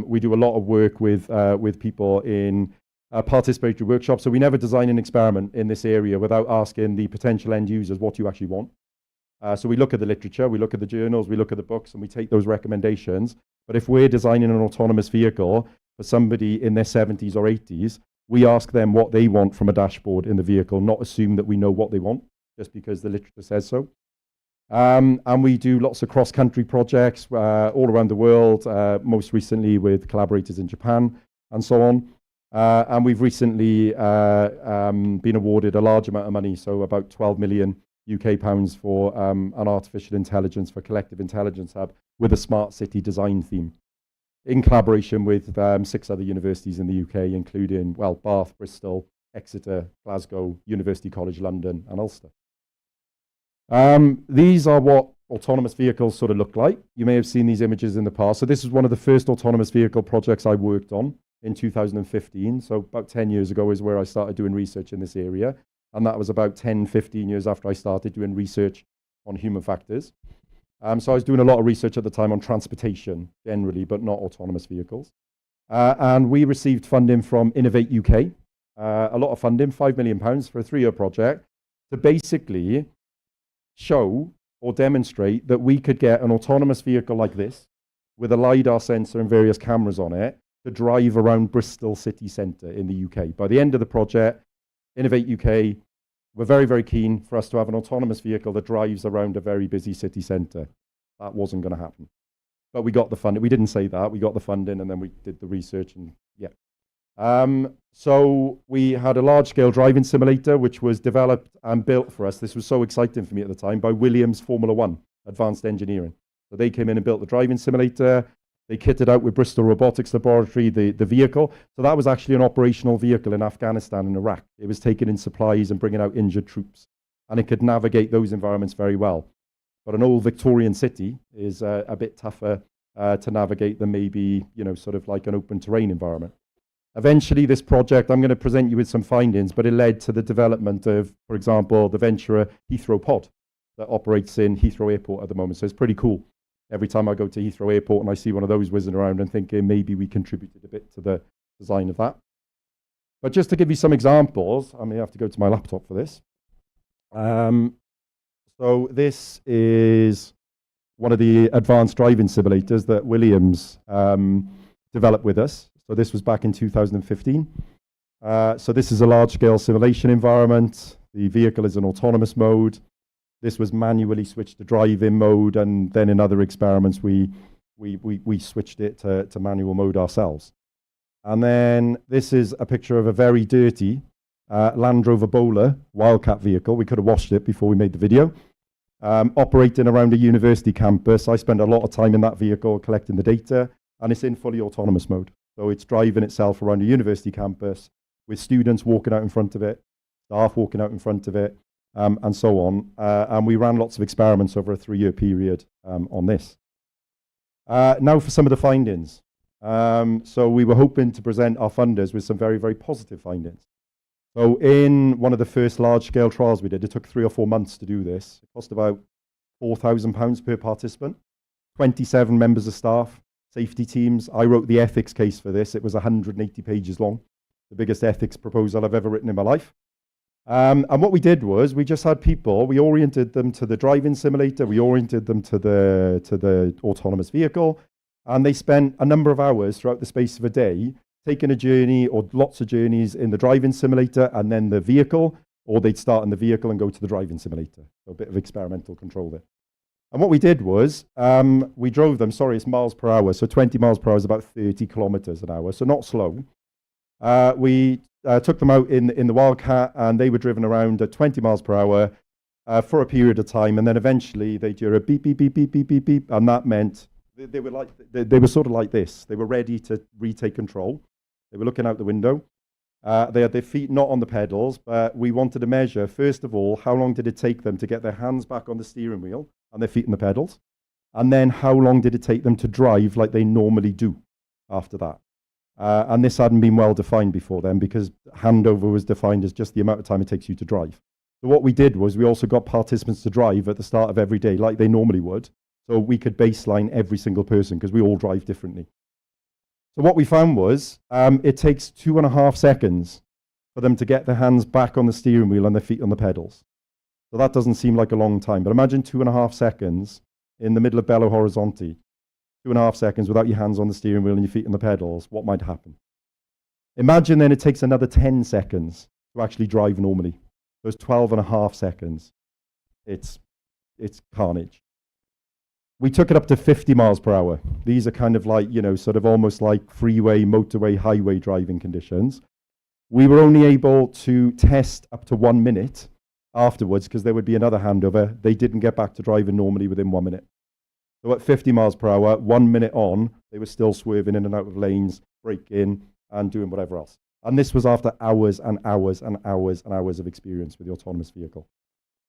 We do a lot of work with people in participatory workshops. So we never design an experiment in this area without asking the potential end users what you actually want. So we look at the literature, we look at the journals, we look at the books, and we take those recommendations. But if we're designing an autonomous vehicle for somebody in their 70s or 80s, we ask them what they want from a dashboard in the vehicle, not assume that we know what they want just because the literature says so. And we do lots of cross-country projects all around the world, most recently with collaborators in Japan and so on. And we've recently been awarded a large amount of money, so about 12 million UK pounds for an artificial intelligence for collective intelligence hub with a smart city design theme in collaboration with 6 other universities in the UK, including, well, Bath, Bristol, Exeter, Glasgow, University College London, and Ulster. These are what autonomous vehicles sort of look like. You may have seen these images in the past. So this is one of the first autonomous vehicle projects I worked on in 2015. So about 10 years ago is where I started doing research in this area. And that was about 10, 15 years after I started doing research on human factors. So I was doing a lot of research at the time on transportation generally, but not autonomous vehicles. And we received funding from Innovate UK, a lot of funding, £5 million for a 3-year project to basically show or demonstrate that we could get an autonomous vehicle like this with a LiDAR sensor and various cameras on it to drive around Bristol city centre in the UK. By the end of the project, Innovate UK were very, very keen for us to have an autonomous vehicle that drives around a very busy city centre. That wasn't going to happen. But we got the funding. We didn't say that. We got the funding and then we did the research and yeah. So we had a large-scale driving simulator which was developed and built for us. This was so exciting for me at the time by Williams Formula One Advanced Engineering. So they came in and built the driving simulator. They kitted out with Bristol Robotics Laboratory the vehicle. So that was actually an operational vehicle in Afghanistan and Iraq. It was taking in supplies and bringing out injured troops. And it could navigate those environments very well. But an old Victorian city is a bit tougher to navigate than maybe, sort of like an open terrain environment. Eventually, this project, I'm going to present you with some findings, but it led to the development of, for example, the Ventura Heathrow pod that operates in Heathrow Airport at the moment. So it's pretty cool. Every time I go to Heathrow Airport and I see one of those whizzing around and thinking maybe we contributed a bit to the design of that. But just to give you some examples, I may have to go to my laptop for this. So this is one of the advanced driving simulators that Williams developed with us. So this was back in 2015. So this is a large-scale simulation environment. The vehicle is in autonomous mode. This was manually switched to drive-in mode, and then in other experiments, we switched it to manual mode ourselves. And then this is a picture of a very dirty Land Rover Bowler Wildcat vehicle. We could have washed it before we made the video. Operating around a university campus. I spent a lot of time in that vehicle collecting the data, and it's in fully autonomous mode. So it's driving itself around a university campus with students walking out in front of it, staff walking out in front of it, and so on. And we ran lots of experiments over a 3-year period on this. Now for some of the findings. So we were hoping to present our funders with some very, very positive findings. So in one of the first large-scale trials we did, it took 3 or 4 months to do this. It cost about £4,000 per participant, 27 members of staff, safety teams. I wrote the ethics case for this. It was 180 pages long, the biggest ethics proposal I've ever written in my life. And what we did was we just had people, we oriented them to the driving simulator, we oriented them to the autonomous vehicle, and they spent a number of hours throughout the space of a day taking a journey or lots of journeys in the driving simulator and then the vehicle, or they'd start in the vehicle and go to the driving simulator. So a bit of experimental control there. And what we did was we drove them, sorry, it's miles per hour, so 20 miles per hour is about 30 kilometers an hour, so not slow. We took them out in the Wildcat, and they were driven around at 20 miles per hour for a period of time, and then eventually they'd hear a beep, beep, beep, beep, beep, beep, beep, and that meant they were sort of like this. They were ready to retake control. They were looking out the window. They had their feet not on the pedals, but we wanted to measure, first of all, how long did it take them to get their hands back on the steering wheel and their feet on the pedals, and then how long did it take them to drive like they normally do after that. And this hadn't been well defined before then, because handover was defined as just the amount of time it takes you to drive. So what we did was we also got participants to drive at the start of every day like they normally would, so we could baseline every single person because we all drive differently. So what we found was it takes 2.5 seconds for them to get their hands back on the steering wheel and their feet on the pedals. So that doesn't seem like a long time, but imagine 2.5 seconds in the middle of Belo Horizonte. 2.5 seconds without your hands on the steering wheel and your feet on the pedals, what might happen? Imagine then it takes another 10 seconds to actually drive normally. Those 12.5 seconds, it's carnage. We took it up to 50 miles per hour. These are kind of like, sort of almost like freeway, motorway, highway driving conditions. We were only able to test up to 1 minute afterwards because there would be another handover. They didn't get back to driving normally within 1 minute. So at 50 miles per hour, 1 minute on, they were still swerving in and out of lanes, braking, and doing whatever else. And this was after hours and hours and hours and hours of experience with the autonomous vehicle.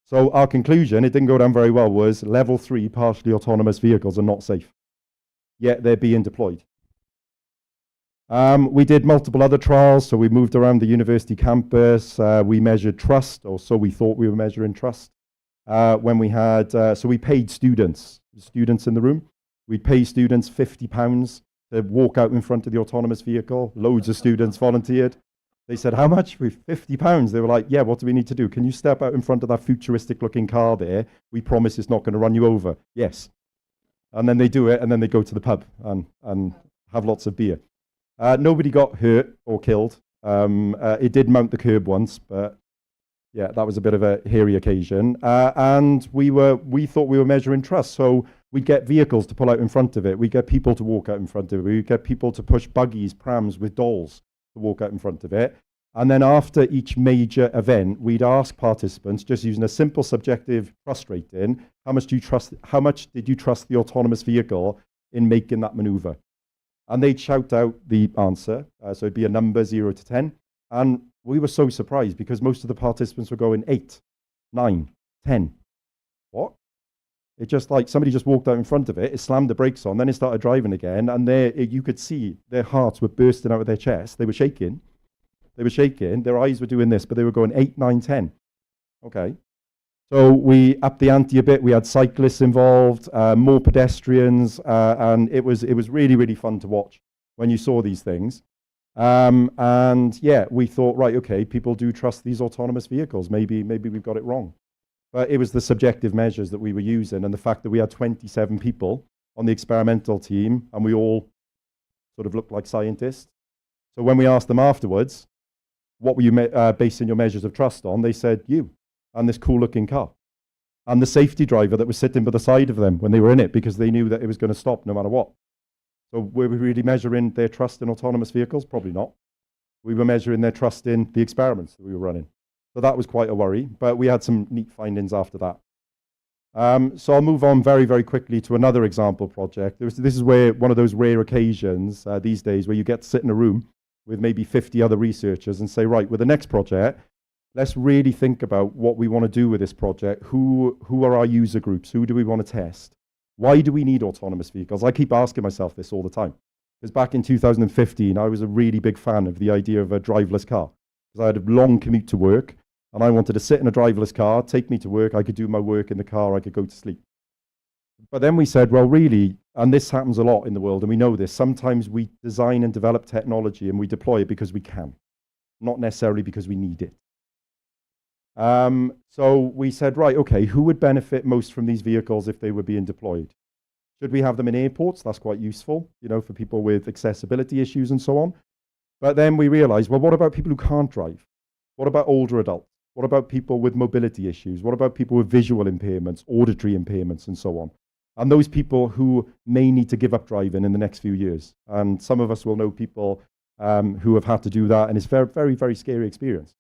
So our conclusion, it didn't go down very well, was level 3 partially autonomous vehicles are not safe, yet they're being deployed. We did multiple other trials, so we moved around the university campus. We measured trust, or so we thought we were measuring trust. When we had, so we paid students in the room. We'd pay students £50 to walk out in front of the autonomous vehicle. Loads of students volunteered. They said, how much? With £50. They were like, yeah, what do we need to do? Can you step out in front of that futuristic looking car there? We promise it's not going to run you over. Yes. And then they do it, and then they go to the pub and have lots of beer. Nobody got hurt or killed. It did mount the curb once, but yeah, that was a bit of a hairy occasion. And we thought we were measuring trust. So we'd get vehicles to pull out in front of it. We'd get people to walk out in front of it. We'd get people to push buggies, prams with dolls to walk out in front of it. And then after each major event, we'd ask participants, just using a simple subjective trust rating, how much did you trust the autonomous vehicle in making that maneuver? And they'd shout out the answer. So it'd be a number 0 to 10. And we were so surprised because most of the participants were going 8, 9, 10. What? It just like somebody just walked out in front of it, it slammed the brakes on, then it started driving again, and you could see their hearts were bursting out of their chest. They were shaking. Their eyes were doing this, but they were going 8, 9, 10. Okay. So we upped the ante a bit. We had cyclists involved, more pedestrians, and it was really, really fun to watch when you saw these things. And yeah, we thought, right, okay, people do trust these autonomous vehicles. Maybe we've got it wrong. But it was the subjective measures that we were using, and the fact that we had 27 people on the experimental team, and we all sort of looked like scientists. So when we asked them afterwards, what were you basing your measures of trust on? They said, you, and this cool-looking car, and the safety driver that was sitting by the side of them when they were in it, because they knew that it was going to stop no matter what. So were we really measuring their trust in autonomous vehicles? Probably not. We were measuring their trust in the experiments that we were running. So that was quite a worry, but we had some neat findings after that. So I'll move on very, very quickly to another example project. This is where one of those rare occasions these days where you get to sit in a room with maybe 50 other researchers and say, right, with the next project, let's really think about what we want to do with this project. Who are our user groups? Who do we want to test? Why do we need autonomous vehicles? I keep asking myself this all the time. Because back in 2015, I was a really big fan of the idea of a driverless car. Because I had a long commute to work, and I wanted to sit in a driverless car, take me to work, I could do my work in the car, I could go to sleep. But then we said, well, really, and this happens a lot in the world, and we know this, sometimes we design and develop technology and we deploy it because we can, not necessarily because we need it. So we said, right, okay, who would benefit most from these vehicles if they were being deployed? Should we have them in airports? That's quite useful, you know, for people with accessibility issues and so on. But then we realized, well, what about people who can't drive? What about older adults? What about people with mobility issues? What about people with visual impairments, auditory impairments, and so on? And those people who may need to give up driving in the next few years. And some of us will know people who have had to do that, and it's a very, very, very scary experience.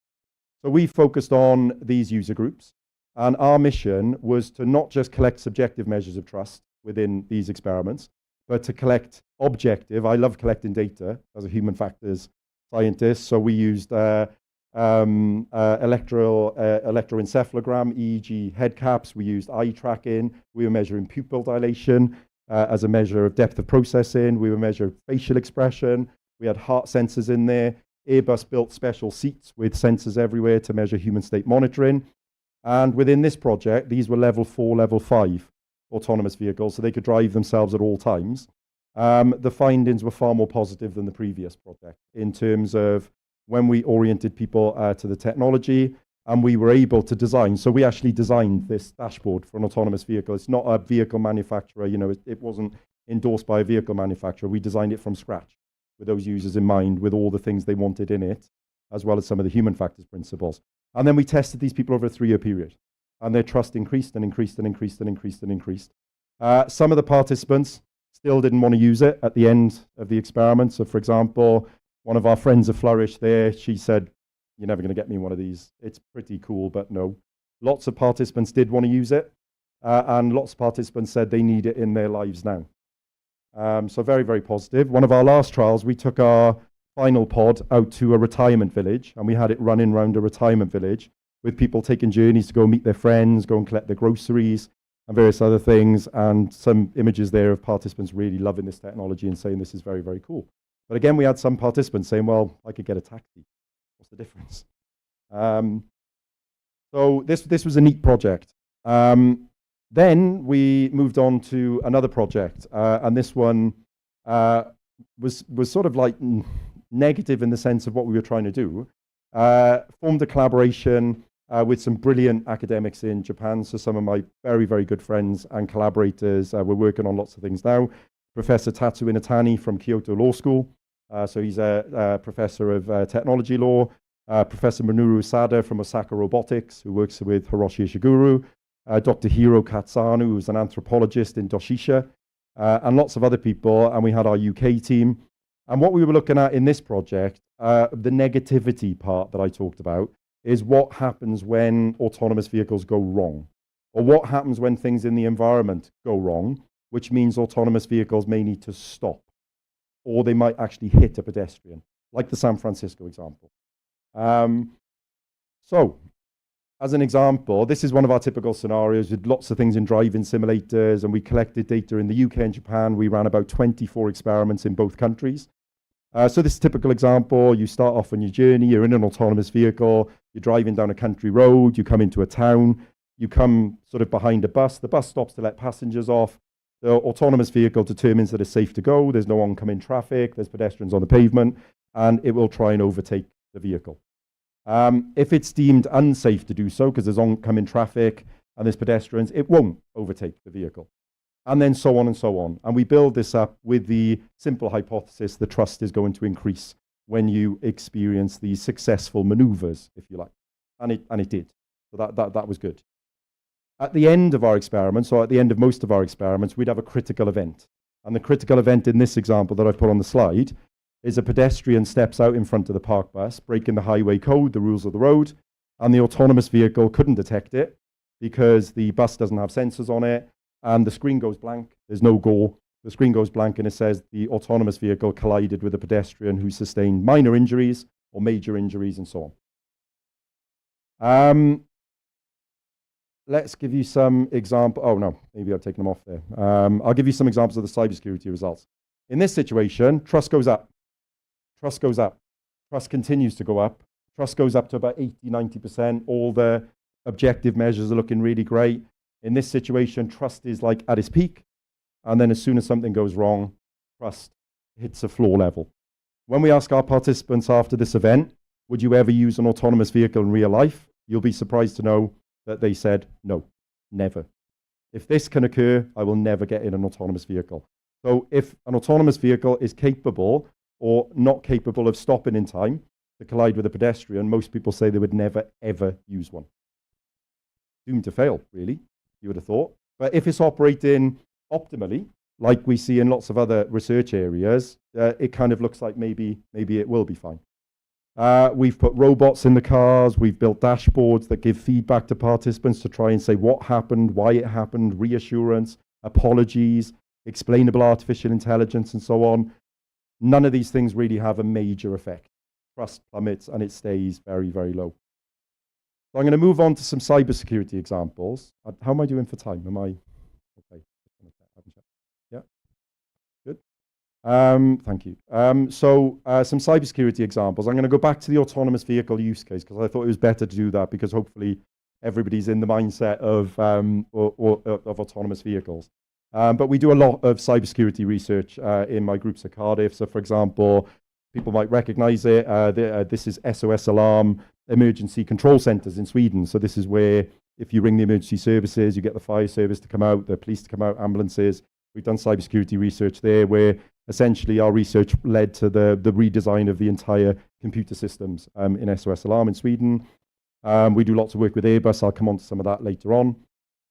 So we focused on these user groups, and our mission was to not just collect subjective measures of trust within these experiments, but to collect objective. I love collecting data as a human factors scientist, so we used electroencephalogram, EEG head caps. We used eye tracking. We were measuring pupil dilation as a measure of depth of processing. We were measuring facial expression. We had heart sensors in there. Airbus built special seats with sensors everywhere to measure human state monitoring. And within this project, these were level 4, level 5 autonomous vehicles, so they could drive themselves at all times. The findings were far more positive than the previous project in terms of when we oriented people to the technology, and we were able to design. So we actually designed this dashboard for an autonomous vehicle. It's not a vehicle manufacturer, you know, it wasn't endorsed by a vehicle manufacturer. We designed it from scratch with those users in mind, with all the things they wanted in it, as well as some of the human factors principles. And then we tested these people over a 3-year period, and their trust increased and increased and increased and increased and increased. Some of the participants still didn't want to use it at the end of the experiment. So for example, one of our friends of Flourish there, she said, you're never going to get me one of these. It's pretty cool, but no. Lots of participants did want to use it, and lots of participants said they need it in their lives now. So very, very positive. One of our last trials, we took our final pod out to a retirement village, and we had it running around a retirement village with people taking journeys to go meet their friends, go and collect their groceries, and various other things, and some images there of participants really loving this technology and saying this is very, very cool. But again, we had some participants saying, well, I could get a taxi. What's the difference? So this was a neat project. Then we moved on to another project, and this one was sort of like negative in the sense of what we were trying to do. Formed a collaboration with some brilliant academics in Japan. So some of my very, very good friends and collaborators, we're working on lots of things now. Professor Tatsu Inatani from Kyoto Law School. So he's a professor of technology law. Professor Minoru Usada from Osaka Robotics, who works with Hiroshi Ishiguro. Dr. Hiro Katsanu, who's an anthropologist in Doshisha, and lots of other people. And we had our UK team. And what we were looking at in this project, the negativity part that I talked about, is what happens when autonomous vehicles go wrong, or what happens when things in the environment go wrong, which means autonomous vehicles may need to stop, or they might actually hit a pedestrian, like the San Francisco example. So, as an example, this is one of our typical scenarios with lots of things in driving simulators, and we collected data in the UK and Japan. We ran about 24 experiments in both countries. So this is a typical example. You start off on your journey, you're in an autonomous vehicle, you're driving down a country road, you come into a town, you come sort of behind a bus, the bus stops to let passengers off, the autonomous vehicle determines that it's safe to go, there's no oncoming traffic, there's pedestrians on the pavement, and it will try and overtake the vehicle. If it's deemed unsafe to do so, because there's oncoming traffic and there's pedestrians, it won't overtake the vehicle. And then so on and so on. And we build this up with the simple hypothesis the trust is going to increase when you experience these successful maneuvers, if you like. And it did. So that was good. At the end of our experiments, or at the end of most of our experiments, we'd have a critical event. And the critical event in this example that I've put on the slide is a pedestrian steps out in front of the park bus, breaking the highway code, the rules of the road, and the autonomous vehicle couldn't detect it because the bus doesn't have sensors on it, and the screen goes blank. There's no go. The screen goes blank, and it says the autonomous vehicle collided with a pedestrian who sustained minor injuries or major injuries and so on. Let's give you some example. Oh, no, maybe I've taken them off there. I'll give you some examples of the cybersecurity results. In this situation, trust goes up. Trust goes up. Trust continues to go up. Trust goes up to about 80, 90%. All the objective measures are looking really great. In this situation, trust is like at its peak. and then as soon as something goes wrong, trust hits a floor level. When we ask our participants after this event, would you ever use an autonomous vehicle in real life? You'll be surprised to know that they said, no, never. If this can occur, I will never get in an autonomous vehicle. So if an autonomous vehicle is capable or not capable of stopping in time to collide with a pedestrian, most people say they would never, ever use one. Doomed to fail, really, you would have thought. But if it's operating optimally, like we see in lots of other research areas, it kind of looks like maybe it will be fine. We've put robots in the cars. We've built dashboards that give feedback to participants to try and say what happened, why it happened, reassurance, apologies, explainable artificial intelligence, and so on. None of these things really have a major effect. Trust plummets and it stays very, very low. So I'm going to move on to some cybersecurity examples. How am I doing for time? Am I okay? Yeah, good. Thank you. So some cybersecurity examples. I'm going to go back to the autonomous vehicle use case because I thought it was better to do that because hopefully everybody's in the mindset of autonomous vehicles. But we do a lot of cybersecurity research in my groups at Cardiff. So, for example, people might recognize it. This is SOS Alarm Emergency Control Centers in Sweden. So this is where if you ring the emergency services, you get the fire service to come out, the police to come out, ambulances. We've done cybersecurity research there where essentially our research led to the redesign of the entire computer systems in SOS Alarm in Sweden. We do lots of work with Airbus. I'll come on to some of that later on.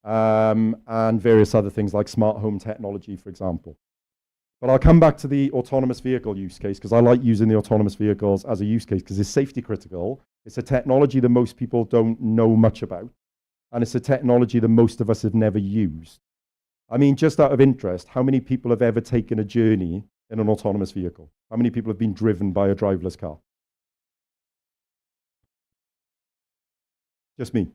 And various other things like smart home technology, for example. But I'll come back to the autonomous vehicle use case because I like using the autonomous vehicles as a use case because it's safety critical. It's a technology that most people don't know much about. And it's a technology that most of us have never used. I mean, just out of interest, how many people have ever taken a journey in an autonomous vehicle? How many people have been driven by a driverless car? Just me.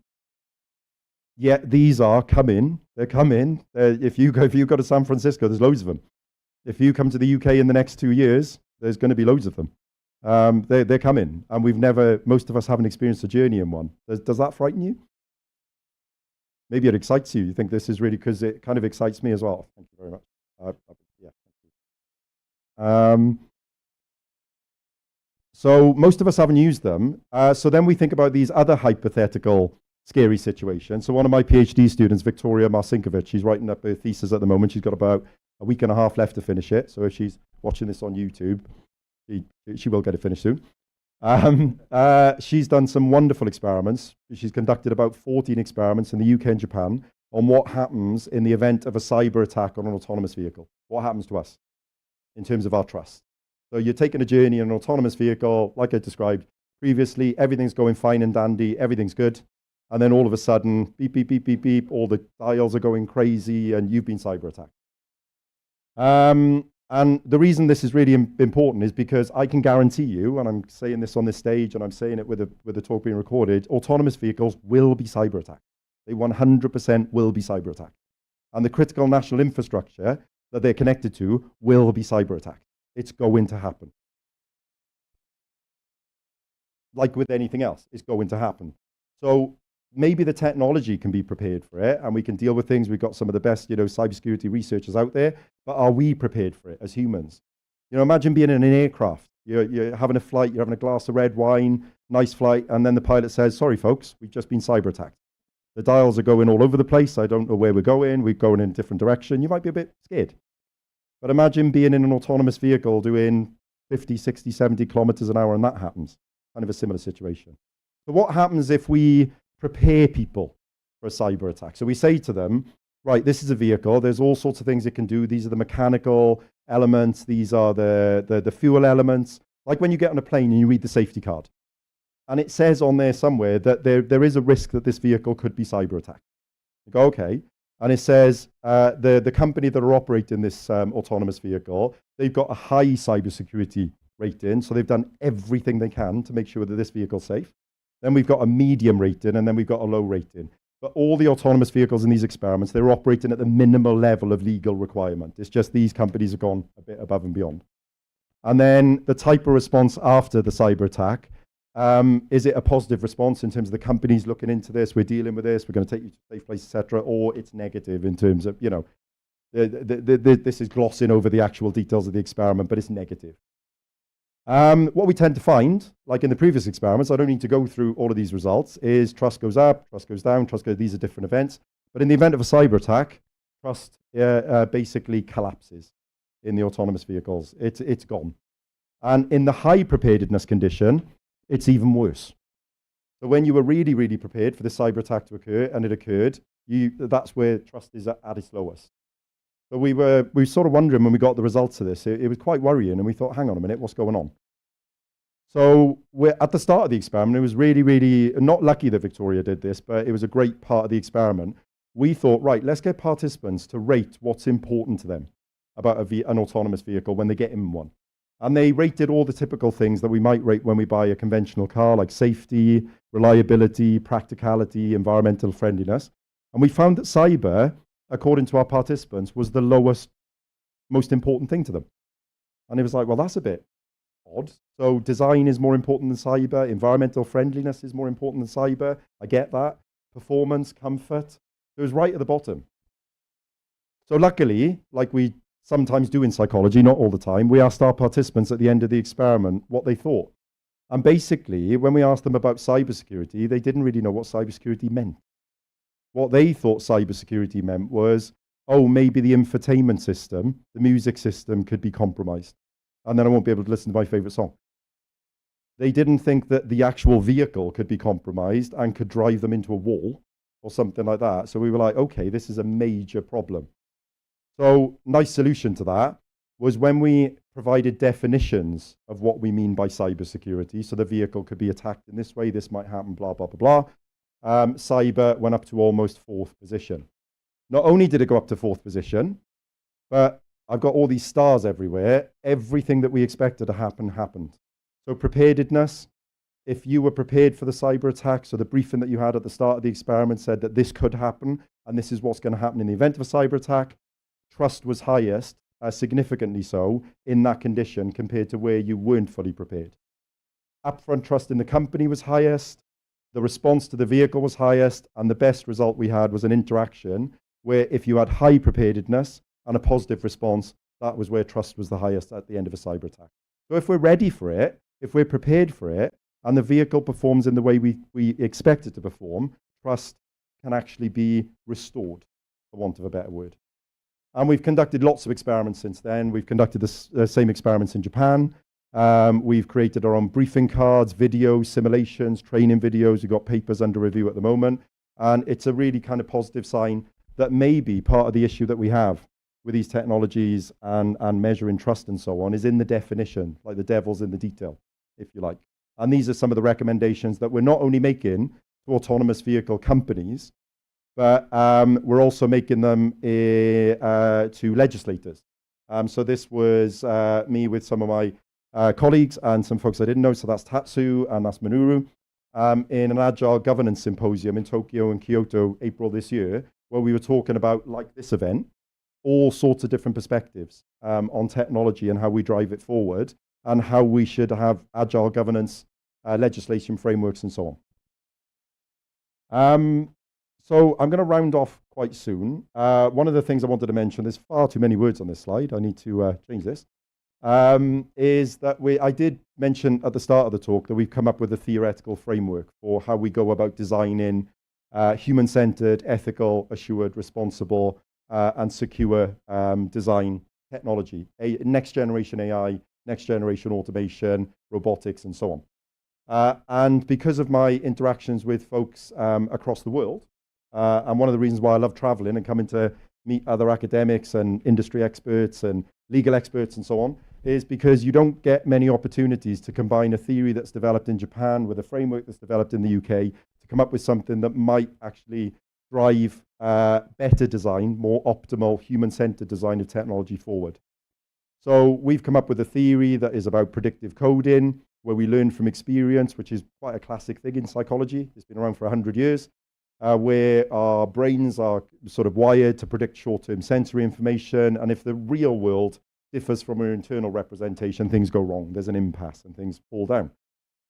Yeah, these are coming. They're coming. If you go to San Francisco, there's loads of them. If you come to the UK in the next 2 years, there's going to be loads of them. They're coming, and most of us haven't experienced a journey in one. Does that frighten you? Maybe it excites you. You think this is really, because it kind of excites me as well. Thank you very much. Yeah, thank you. So most of us haven't used them. So then we think about these other hypothetical scary situations. So one of my PhD students, Victoria Marcinkovic, she's writing up her thesis at the moment. She's got about a week and a half left to finish it. So if she's watching this on YouTube, she will get it finished soon. She's done some wonderful experiments. She's conducted about 14 experiments in the UK and Japan on what happens in the event of a cyber attack on an autonomous vehicle. What happens to us in terms of our trust? So you're taking a journey in an autonomous vehicle, like I described previously, everything's going fine and dandy, everything's good. And then all of a sudden, beep, beep, beep, beep, beep, all the dials are going crazy and you've been cyber attacked. And the reason this is really important is because I can guarantee you, and I'm saying this on this stage and I'm saying it with the talk being recorded, autonomous vehicles will be cyber attacked. They 100% will be cyber attacked. And the critical national infrastructure that they're connected to will be cyber attacked. It's going to happen. Like with anything else, it's going to happen. So maybe the technology can be prepared for it and we can deal with things. We've got some of the best, cybersecurity researchers out there, but are we prepared for it as humans? Imagine being in an aircraft. You're having a flight, you're having a glass of red wine, nice flight, and then the pilot says, sorry, folks, we've just been cyber attacked. The dials are going all over the place. I don't know where we're going. We're going in a different direction. You might be a bit scared. But imagine being in an autonomous vehicle doing 50, 60, 70 kilometers an hour and that happens. Kind of a similar situation. So what happens if we prepare people for a cyber attack? So we say to them, right, this is a vehicle. There's all sorts of things it can do. These are the mechanical elements. These are the fuel elements. Like when you get on a plane and you read the safety card. And it says on there somewhere that there is a risk that this vehicle could be cyber attacked. You go, okay. And it says the company that are operating this autonomous vehicle, they've got a high cybersecurity rating. So they've done everything they can to make sure that this vehicle's safe. Then we've got a medium rating, and then we've got a low rating. But all the autonomous vehicles in these experiments, they're operating at the minimal level of legal requirement. It's just these companies have gone a bit above and beyond. And then the type of response after the cyber attack, is it a positive response in terms of the companies looking into this, we're dealing with this, we're going to take you to a safe place, etc., or it's negative in terms of, This is glossing over the actual details of the experiment, but it's negative. What we tend to find, like in the previous experiments, I don't need to go through all of these results, is trust goes up, trust goes down, these are different events. But in the event of a cyber attack, trust basically collapses in the autonomous vehicles. It's gone. And in the high preparedness condition, it's even worse. So when you were really, really prepared for the cyber attack to occur, and it occurred, that's where trust is at its lowest. So we were sort of wondering when we got the results of this, it was quite worrying, and we thought, hang on a minute, what's going on? So at the start of the experiment, it was really, really not lucky that Victoria did this, but it was a great part of the experiment. We thought, right, let's get participants to rate what's important to them about an autonomous vehicle when they get in one. And they rated all the typical things that we might rate when we buy a conventional car, like safety, reliability, practicality, environmental friendliness. And we found that cyber, according to our participants, was the lowest, most important thing to them. And it was like, well, that's a bit odd. So design is more important than cyber, environmental friendliness is more important than cyber. I get that. Performance, comfort. It was right at the bottom. So luckily, like we sometimes do in psychology, not all the time, we asked our participants at the end of the experiment what they thought. And basically, when we asked them about cybersecurity, they didn't really know what cybersecurity meant. What they thought cybersecurity meant was, oh, maybe the infotainment system, the music system could be compromised. And then I won't be able to listen to my favorite song. They didn't think that the actual vehicle could be compromised and could drive them into a wall or something like that. So we were like, okay, this is a major problem. So nice solution to that was when we provided definitions of what we mean by cybersecurity. So the vehicle could be attacked in this way, this might happen, blah, blah, blah, blah. Cyber went up to almost 4th position. Not only did it go up to 4th position, but I've got all these stars everywhere. Everything that we expected to happen happened. So preparedness, if you were prepared for the cyber attack, so the briefing that you had at the start of the experiment said that this could happen, and this is what's going to happen in the event of a cyber attack, trust was highest, significantly so, in that condition compared to where you weren't fully prepared. Upfront trust in the company was highest, the response to the vehicle was highest, and the best result we had was an interaction where if you had high preparedness and a positive response, that was where trust was the highest at the end of a cyber attack. So if we're ready for it, if we're prepared for it, and the vehicle performs in the way we expect it to perform, trust can actually be restored, for want of a better word. And we've conducted lots of experiments since then. We've conducted the same experiments in Japan. We've created our own briefing cards, videos, simulations, training videos. We've got papers under review at the moment. And it's a really kind of positive sign that maybe part of the issue that we have with these technologies and measuring trust and so on is in the definition, like the devil's in the detail, if you like. And these are some of the recommendations that we're not only making to autonomous vehicle companies, but we're also making them to legislators. So this was me with some of my colleagues and some folks I didn't know. So that's Tatsu and that's Minoru in an Agile Governance Symposium in Tokyo and Kyoto, April this year, where we were talking about, like this event, all sorts of different perspectives on technology and how we drive it forward and how we should have Agile governance legislation frameworks and so on. So I'm going to round off quite soon. One of the things I wanted to mention, there's far too many words on this slide, I need to change this, is that I did mention at the start of the talk that we've come up with a theoretical framework for how we go about designing human-centered, ethical, assured, responsible, and secure design technology, next-generation AI, next-generation automation, robotics, and so on. And because of my interactions with folks across the world, and one of the reasons why I love traveling and coming to meet other academics and industry experts and legal experts and so on, is because you don't get many opportunities to combine a theory that's developed in Japan with a framework that's developed in the UK to come up with something that might actually drive better design, more optimal, human-centered design of technology forward. So we've come up with a theory that is about predictive coding, where we learn from experience, which is quite a classic thing in psychology. It's been around for 100 years. Where our brains are sort of wired to predict short-term sensory information, and if the real world differs from our internal representation, things go wrong. There's an impasse and things fall down.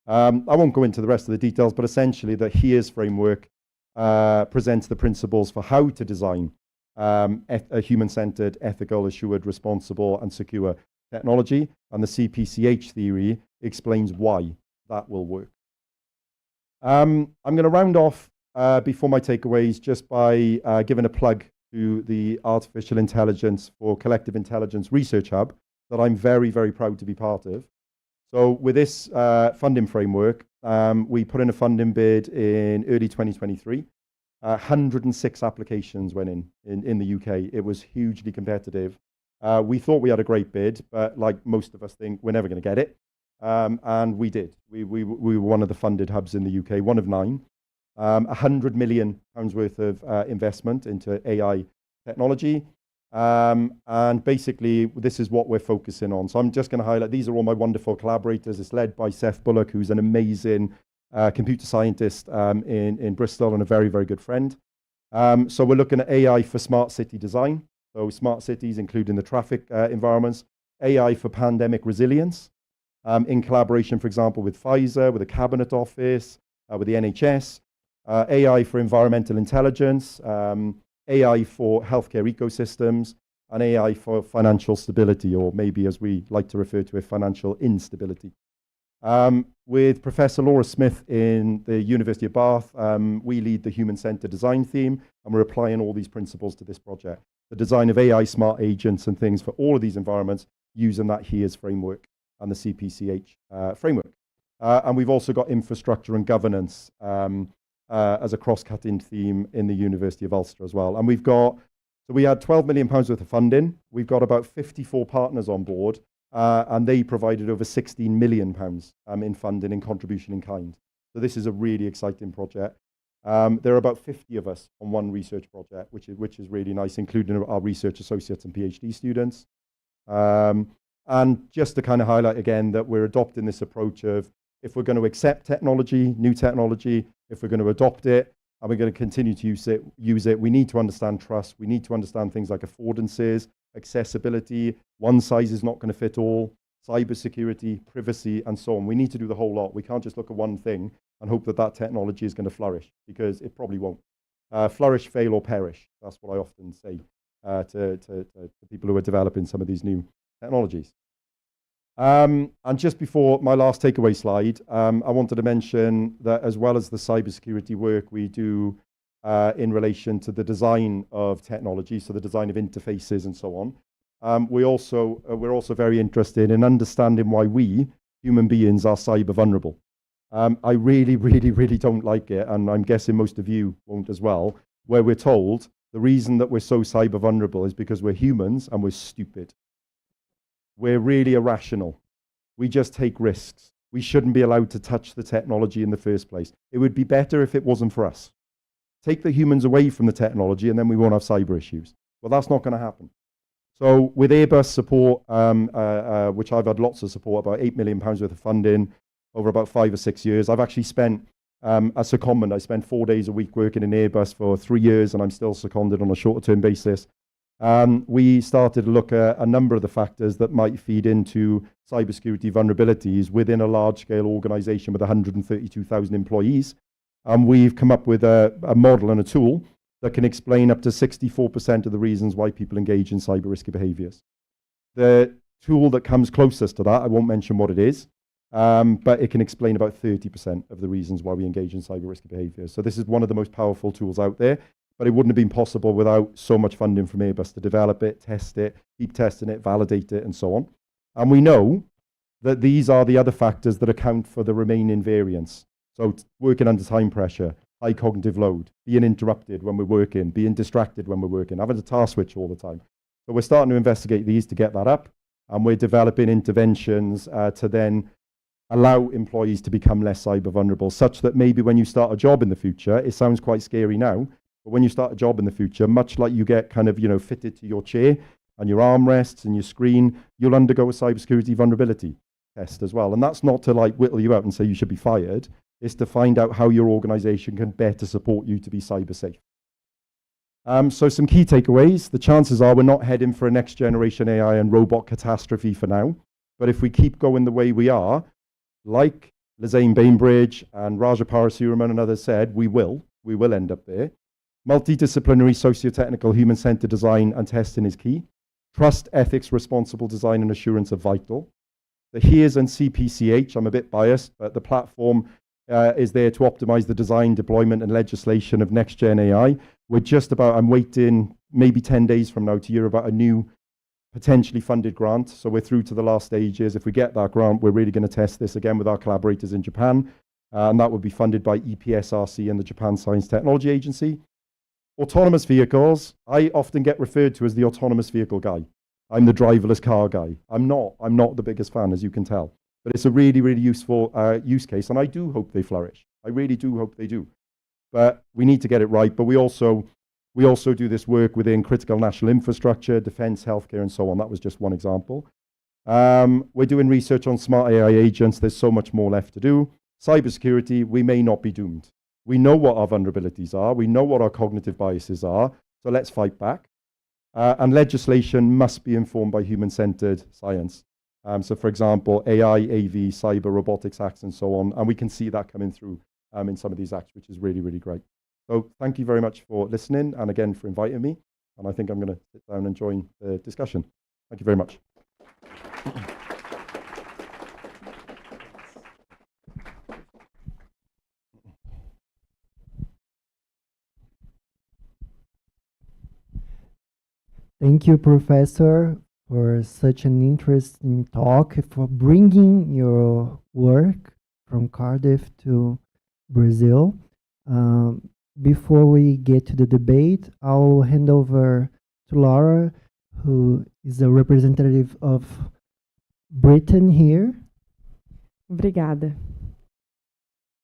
I won't go into the rest of the details, but essentially the HERES framework presents the principles for how to design a human-centered, ethical, assured, responsible, and secure technology. And the CPCH theory explains why that will work. I'm going to round off before my takeaways just by giving a plug to the Artificial Intelligence for Collective Intelligence Research Hub that I'm very, very proud to be part of. So with this funding framework, we put in a funding bid in early 2023. 106 applications went in the UK. It was hugely competitive. We thought we had a great bid, but like most of us think, we're never going to get it. And we did. We were one of the funded hubs in the UK, one of 9. £100 million worth of investment into AI technology. And basically, this is what we're focusing on. So I'm just going to highlight, these are all my wonderful collaborators. It's led by Seth Bullock, who's an amazing computer scientist in Bristol and a very, very good friend. So we're looking at AI for smart city design. So smart cities, including the traffic environments. AI for pandemic resilience, in collaboration, for example, with Pfizer, with the Cabinet Office, with the NHS. AI for environmental intelligence, AI for healthcare ecosystems, and AI for financial stability, or maybe as we like to refer to it, financial instability. With Professor Laura Smith in the University of Bath, we lead the human-centered design theme, and we're applying all these principles to this project. The design of AI smart agents and things for all of these environments using that HERES framework and the CPCH framework. And we've also got infrastructure and governance as a cross-cutting theme in the University of Ulster as well. And we've got, so we had £12 million worth of funding. We've got about 54 partners on board, and they provided over £16 million in funding and contribution in kind. So this is a really exciting project. There are about 50 of us on one research project, which is really nice, including our research associates and PhD students. And just to kind of highlight again that we're adopting this approach of, if we're going to accept technology, new technology, if we're going to adopt it, and we're going to continue to use it, we need to understand trust. We need to understand things like affordances, accessibility, one size is not going to fit all, cybersecurity, privacy, and so on. We need to do the whole lot. We can't just look at one thing and hope that that technology is going to flourish, because it probably won't. Flourish, fail, or perish. That's what I often say to people who are developing some of these new technologies. And just before my last takeaway slide, I wanted to mention that as well as the cybersecurity work we do in relation to the design of technology, so the design of interfaces and so on, we're also very interested in understanding why we, human beings, are cyber vulnerable. I really, really, really don't like it, and I'm guessing most of you won't as well, where we're told the reason that we're so cyber vulnerable is because we're humans and we're stupid. We're really irrational. We just take risks. We shouldn't be allowed to touch the technology in the first place. It would be better if it wasn't for us. Take the humans away from the technology and then we won't have cyber issues. Well, that's not going to happen. So with Airbus support, which I've had lots of support, about £8 million worth of funding over about 5 or 6 years. I've actually spent, as secondment, I spent 4 days a week working in Airbus for 3 years, and I'm still seconded on a shorter-term basis. We started to look at a number of the factors that might feed into cybersecurity vulnerabilities within a large-scale organization with 132,000 employees. And we've come up with a model and a tool that can explain up to 64% of the reasons why people engage in cyber risky behaviors. The tool that comes closest to that, I won't mention what it is, but it can explain about 30% of the reasons why we engage in cyber risky behaviors. So this is one of the most powerful tools out there. But it wouldn't have been possible without so much funding from Airbus to develop it, test it, keep testing it, validate it, and so on. And we know that these are the other factors that account for the remaining variance. So working under time pressure, high cognitive load, being interrupted when we're working, being distracted when we're working, having a task switch all the time. So we're starting to investigate these to get that up, and we're developing interventions to then allow employees to become less cyber vulnerable, such that maybe when you start a job in the future, it sounds quite scary now, but when you start a job in the future, much like you get kind of, fitted to your chair and your armrests and your screen, you'll undergo a cybersecurity vulnerability test as well. And that's not to like whittle you out and say you should be fired. It's to find out how your organization can better support you to be cyber safe. So some key takeaways. The chances are we're not heading for a next generation AI and robot catastrophe for now. But if we keep going the way we are, like Lizaine Bainbridge and Raja Parasuraman and others said, we will end up there. Multidisciplinary, socio-technical, human-centered design and testing is key. Trust, ethics, responsible design and assurance are vital. The HERES and CPCH, I'm a bit biased, but the platform is there to optimize the design, deployment and legislation of next-gen AI. I'm waiting maybe 10 days from now to hear about a new potentially funded grant. So we're through to the last stages. If we get that grant, we're really going to test this again with our collaborators in Japan. And that would be funded by EPSRC and the Japan Science Technology Agency. Autonomous vehicles, I often get referred to as the autonomous vehicle guy. I'm the driverless car guy. I'm not the biggest fan, as you can tell. But it's a really, really useful use case, and I do hope they flourish. I really do hope they do. But we need to get it right. But we also do this work within critical national infrastructure, defense, healthcare, and so on. That was just one example. We're doing research on smart AI agents. There's so much more left to do. Cybersecurity, we may not be doomed. We know what our vulnerabilities are. We know what our cognitive biases are. So let's fight back. And legislation must be informed by human-centered science. So, for example, AI, AV, cyber, robotics acts, and so on. And we can see that coming through in some of these acts, which is really, really great. So thank you very much for listening and again for inviting me. And I think I'm going to sit down and join the discussion. Thank you very much. Thank you, Professor, for such an interesting talk, for bringing your work from Cardiff to Brazil. Before we get to the debate, I'll hand over to Laura, who is a representative of Britain here. Obrigada.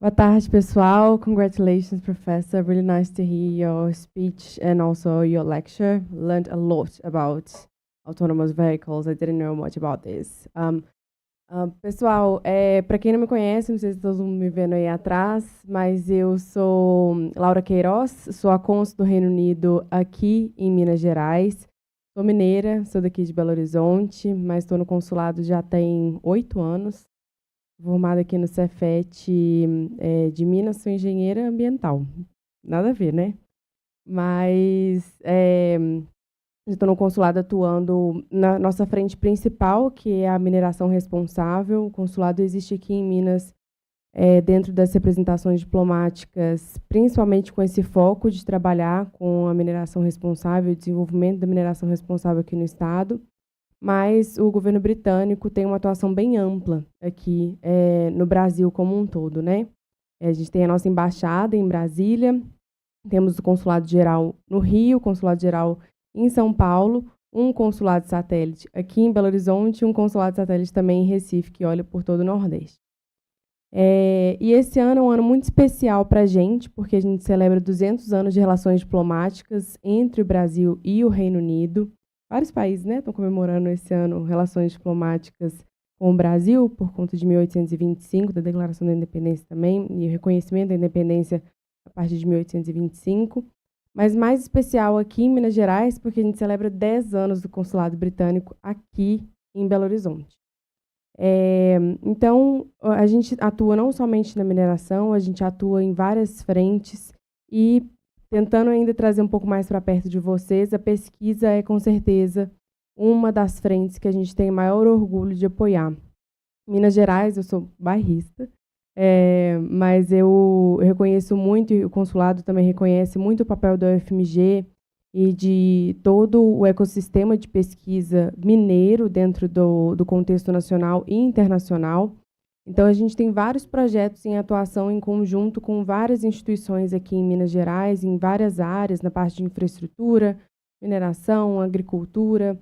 Boa tarde, pessoal. Congratulations, Professor. Really nice to hear your speech and also your lecture. Learned a lot about autonomous vehicles. I didn't know much about this. Pessoal, para quem não me conhece, não sei se todos me vendo aí atrás, mas eu sou Laura Queiroz, sou a cônsul do Reino Unido aqui em Minas Gerais. Sou mineira, sou daqui de Belo Horizonte, mas estou no consulado já tem 8 anos. Formada aqui no Cefet de Minas, sou engenheira ambiental. Nada a ver, né? Mas estou no consulado atuando na nossa frente principal, que é a mineração responsável. O consulado existe aqui em Minas dentro das representações diplomáticas, principalmente com esse foco de trabalhar com a mineração responsável, o desenvolvimento da mineração responsável aqui no Estado. Mas o governo britânico tem uma atuação bem ampla aqui no Brasil como um todo, né? A gente tem a nossa embaixada em Brasília, temos o consulado-geral no Rio, o consulado-geral em São Paulo, um consulado satélite aqui em Belo Horizonte e um consulado satélite também em Recife, que olha por todo o Nordeste. E esse ano é um ano muito especial para a gente, porque a gente celebra 200 anos de relações diplomáticas entre o Brasil e o Reino Unido. Vários países, né, estão comemorando esse ano relações diplomáticas com o Brasil, por conta de 1825, da Declaração da Independência também, e o reconhecimento da independência a partir de 1825. Mas mais especial aqui em Minas Gerais, porque a gente celebra 10 anos do consulado britânico aqui em Belo Horizonte. Então, a gente atua não somente na mineração, a gente atua em várias frentes e tentando ainda trazer um pouco mais para perto de vocês, a pesquisa é, com certeza, uma das frentes que a gente tem maior orgulho de apoiar. Minas Gerais, eu sou bairrista, mas eu reconheço muito, e o consulado também reconhece muito o papel da UFMG e de todo o ecossistema de pesquisa mineiro dentro do contexto nacional e internacional. Então, a gente tem vários projetos em atuação em conjunto com várias instituições aqui em Minas Gerais, em várias áreas, na parte de infraestrutura, mineração, agricultura,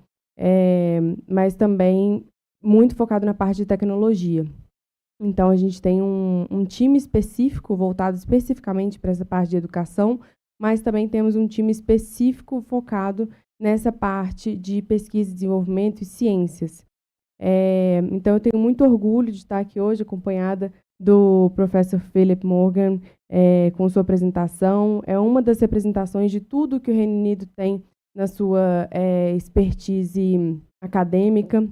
mas também muito focado na parte de tecnologia. Então, a gente tem um time específico, voltado especificamente para essa parte de educação, mas também temos um time específico focado nessa parte de pesquisa e desenvolvimento e ciências. Então, eu tenho muito orgulho de estar aqui hoje, acompanhada do professor Philip Morgan, com sua apresentação. É uma das representações de tudo que o Reino Unido tem na sua expertise acadêmica.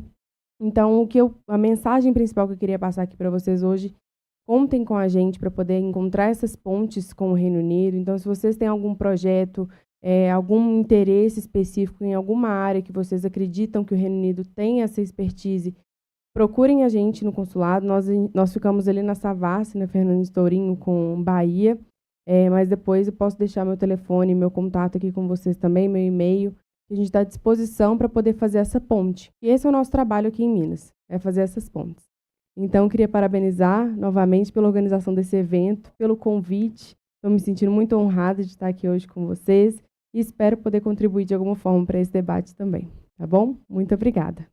Então, a mensagem principal que eu queria passar aqui para vocês hoje contem com a gente para poder encontrar essas pontes com o Reino Unido. Então, se vocês têm algum projeto, algum interesse específico em alguma área que vocês acreditam que o Reino Unido tem essa expertise, procurem a gente no consulado. Nós ficamos ali na Savassi, na Fernando de Tourinho, com Bahia, mas depois eu posso deixar meu telefone, meu contato aqui com vocês também, meu e-mail. A gente está à disposição para poder fazer essa ponte. E esse é o nosso trabalho aqui em Minas, é fazer essas pontes. Então, eu queria parabenizar novamente pela organização desse evento, pelo convite. Estou me sentindo muito honrada de estar aqui hoje com vocês e espero poder contribuir de alguma forma para esse debate também. Tá bom? Muito obrigada.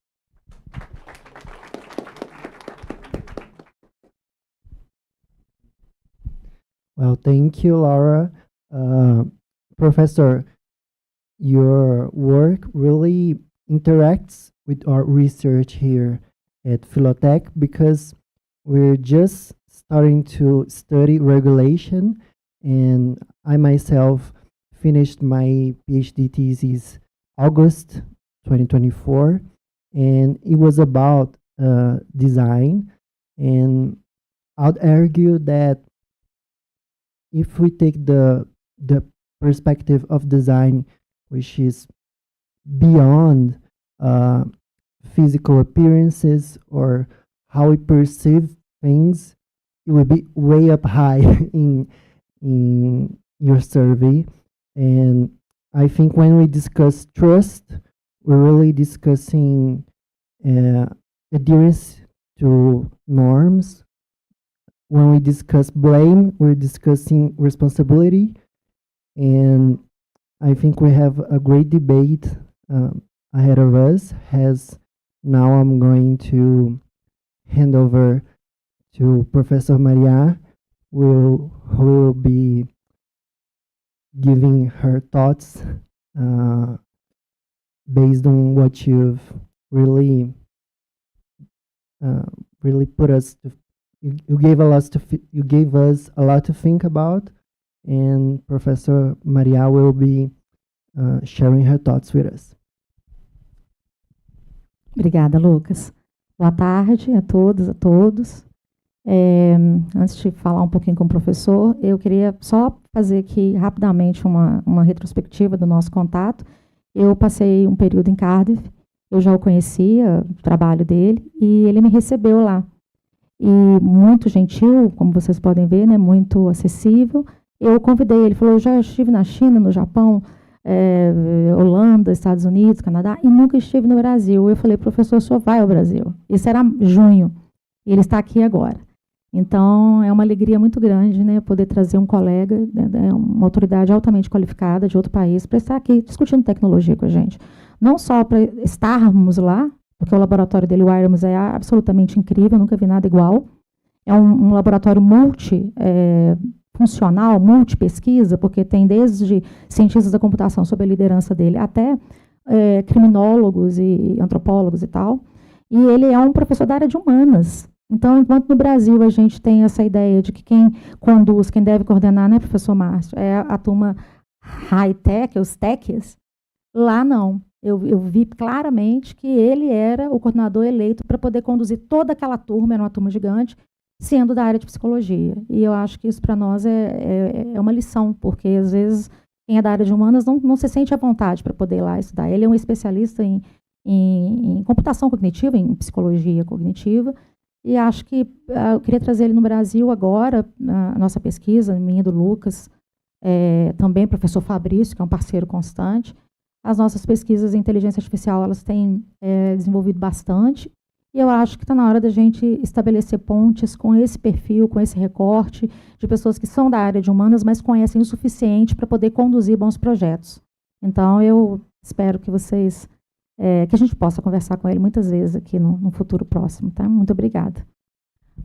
Well, thank you, Laura. Professor, your work really interacts with our research here at Philotech because we're just starting to study regulation, and I myself finished my PhD thesis August 2024, and it was about design. And I'd argue that if we take the perspective of design, which is beyond physical appearances or how we perceive things, it will be way up high in your survey. And I think when we discuss trust, we're really discussing adherence to norms. When we discuss blame, we're discussing responsibility. And I think we have a great debate ahead of us. Now I'm going to hand over to Professor Maria, who will be giving her thoughts based on what you've really put us to. You gave us a lot to think about, and Professor Maria will be sharing her thoughts with us. Obrigada, Lucas. Boa tarde a todas, a todos. Antes de falar um pouquinho com o professor, eu queria só fazer aqui rapidamente uma retrospectiva do nosso contato. Eu passei um período em Cardiff, eu já o conhecia, o trabalho dele, e ele me recebeu lá. E muito gentil, como vocês podem ver, né, muito acessível. Eu o convidei, ele falou, eu já estive na China, no Japão, Holanda, Estados Unidos, Canadá, e nunca estive no Brasil. Eu falei, professor, o senhor vai ao Brasil. Isso era junho, e ele está aqui agora. Então, é uma alegria muito grande, né, poder trazer um colega, né, uma autoridade altamente qualificada de outro país, para estar aqui discutindo tecnologia com a gente. Não só para estarmos lá, porque o laboratório dele, o Irams, é absolutamente incrível, eu nunca vi nada igual. É um laboratório multifuncional, multipesquisa, porque tem desde cientistas da computação sob a liderança dele, até criminólogos e antropólogos e tal. E ele é um professor da área de humanas. Então, enquanto no Brasil a gente tem essa ideia de que quem conduz, quem deve coordenar, né, professor Márcio, é a turma high-tech, os techs, lá não. Eu vi claramente que ele era o coordenador eleito para poder conduzir toda aquela turma, era uma turma gigante, sendo da área de psicologia. E eu acho que isso para nós é uma lição, porque às vezes quem é da área de humanas não se sente à vontade para poder ir lá estudar. Ele é um especialista em computação cognitiva, em psicologia cognitiva, e acho que eu queria trazer ele no Brasil agora, a nossa pesquisa, minha e do Lucas, também o professor Fabrício, que é um parceiro constante. As nossas pesquisas em inteligência artificial, elas têm desenvolvido bastante, e eu acho que está na hora da gente estabelecer pontes com esse perfil, com esse recorte de pessoas que são da área de humanas, mas conhecem o suficiente para poder conduzir bons projetos. Então, eu espero que vocês, que a gente possa conversar com ele muitas vezes aqui no futuro próximo, tá? Muito obrigada.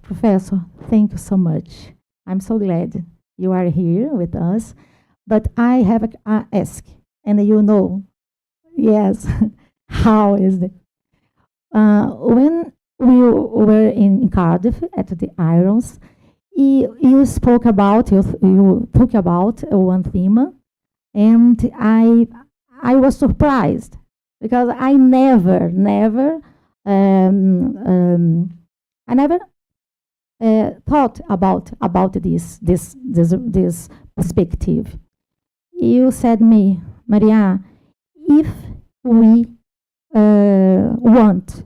Professor, thank you so much. I'm so glad you are here with us, but I have a ask. And you know, yes, how is it? When we were in Cardiff at the Irons, you spoke about, you talked about one theme, and I was surprised because I never thought about this perspective. You said me, Maria, if we want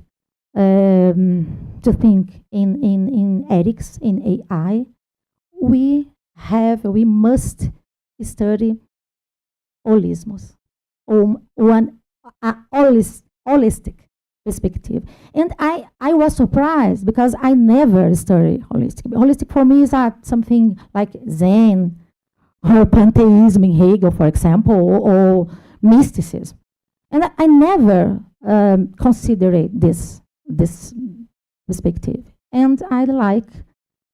to think in ethics, in AI, we must study holismos, holistic perspective. And I was surprised because I never studied holistic. Holistic for me is something like Zen or pantheism in Hegel, for example, or mysticism. And I never considered this perspective. And I like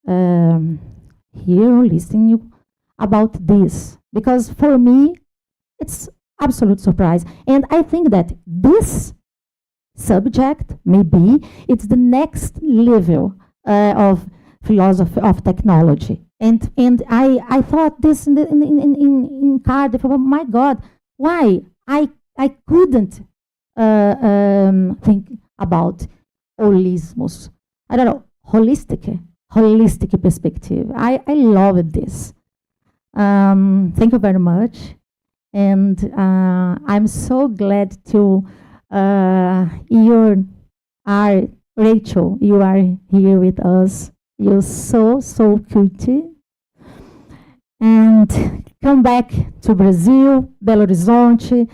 hear or listen you about this, because for me, it's absolute surprise. And I think that this subject, maybe, it's the next level of philosophy of technology. And I thought this in Cardiff, oh my God, why? I couldn't think about holismos. I don't know, holistic perspective. I love this. Thank you very much. And I'm so glad to Rachel, you are here with us. You're so cute. And come back to Brazil, Belo Horizonte,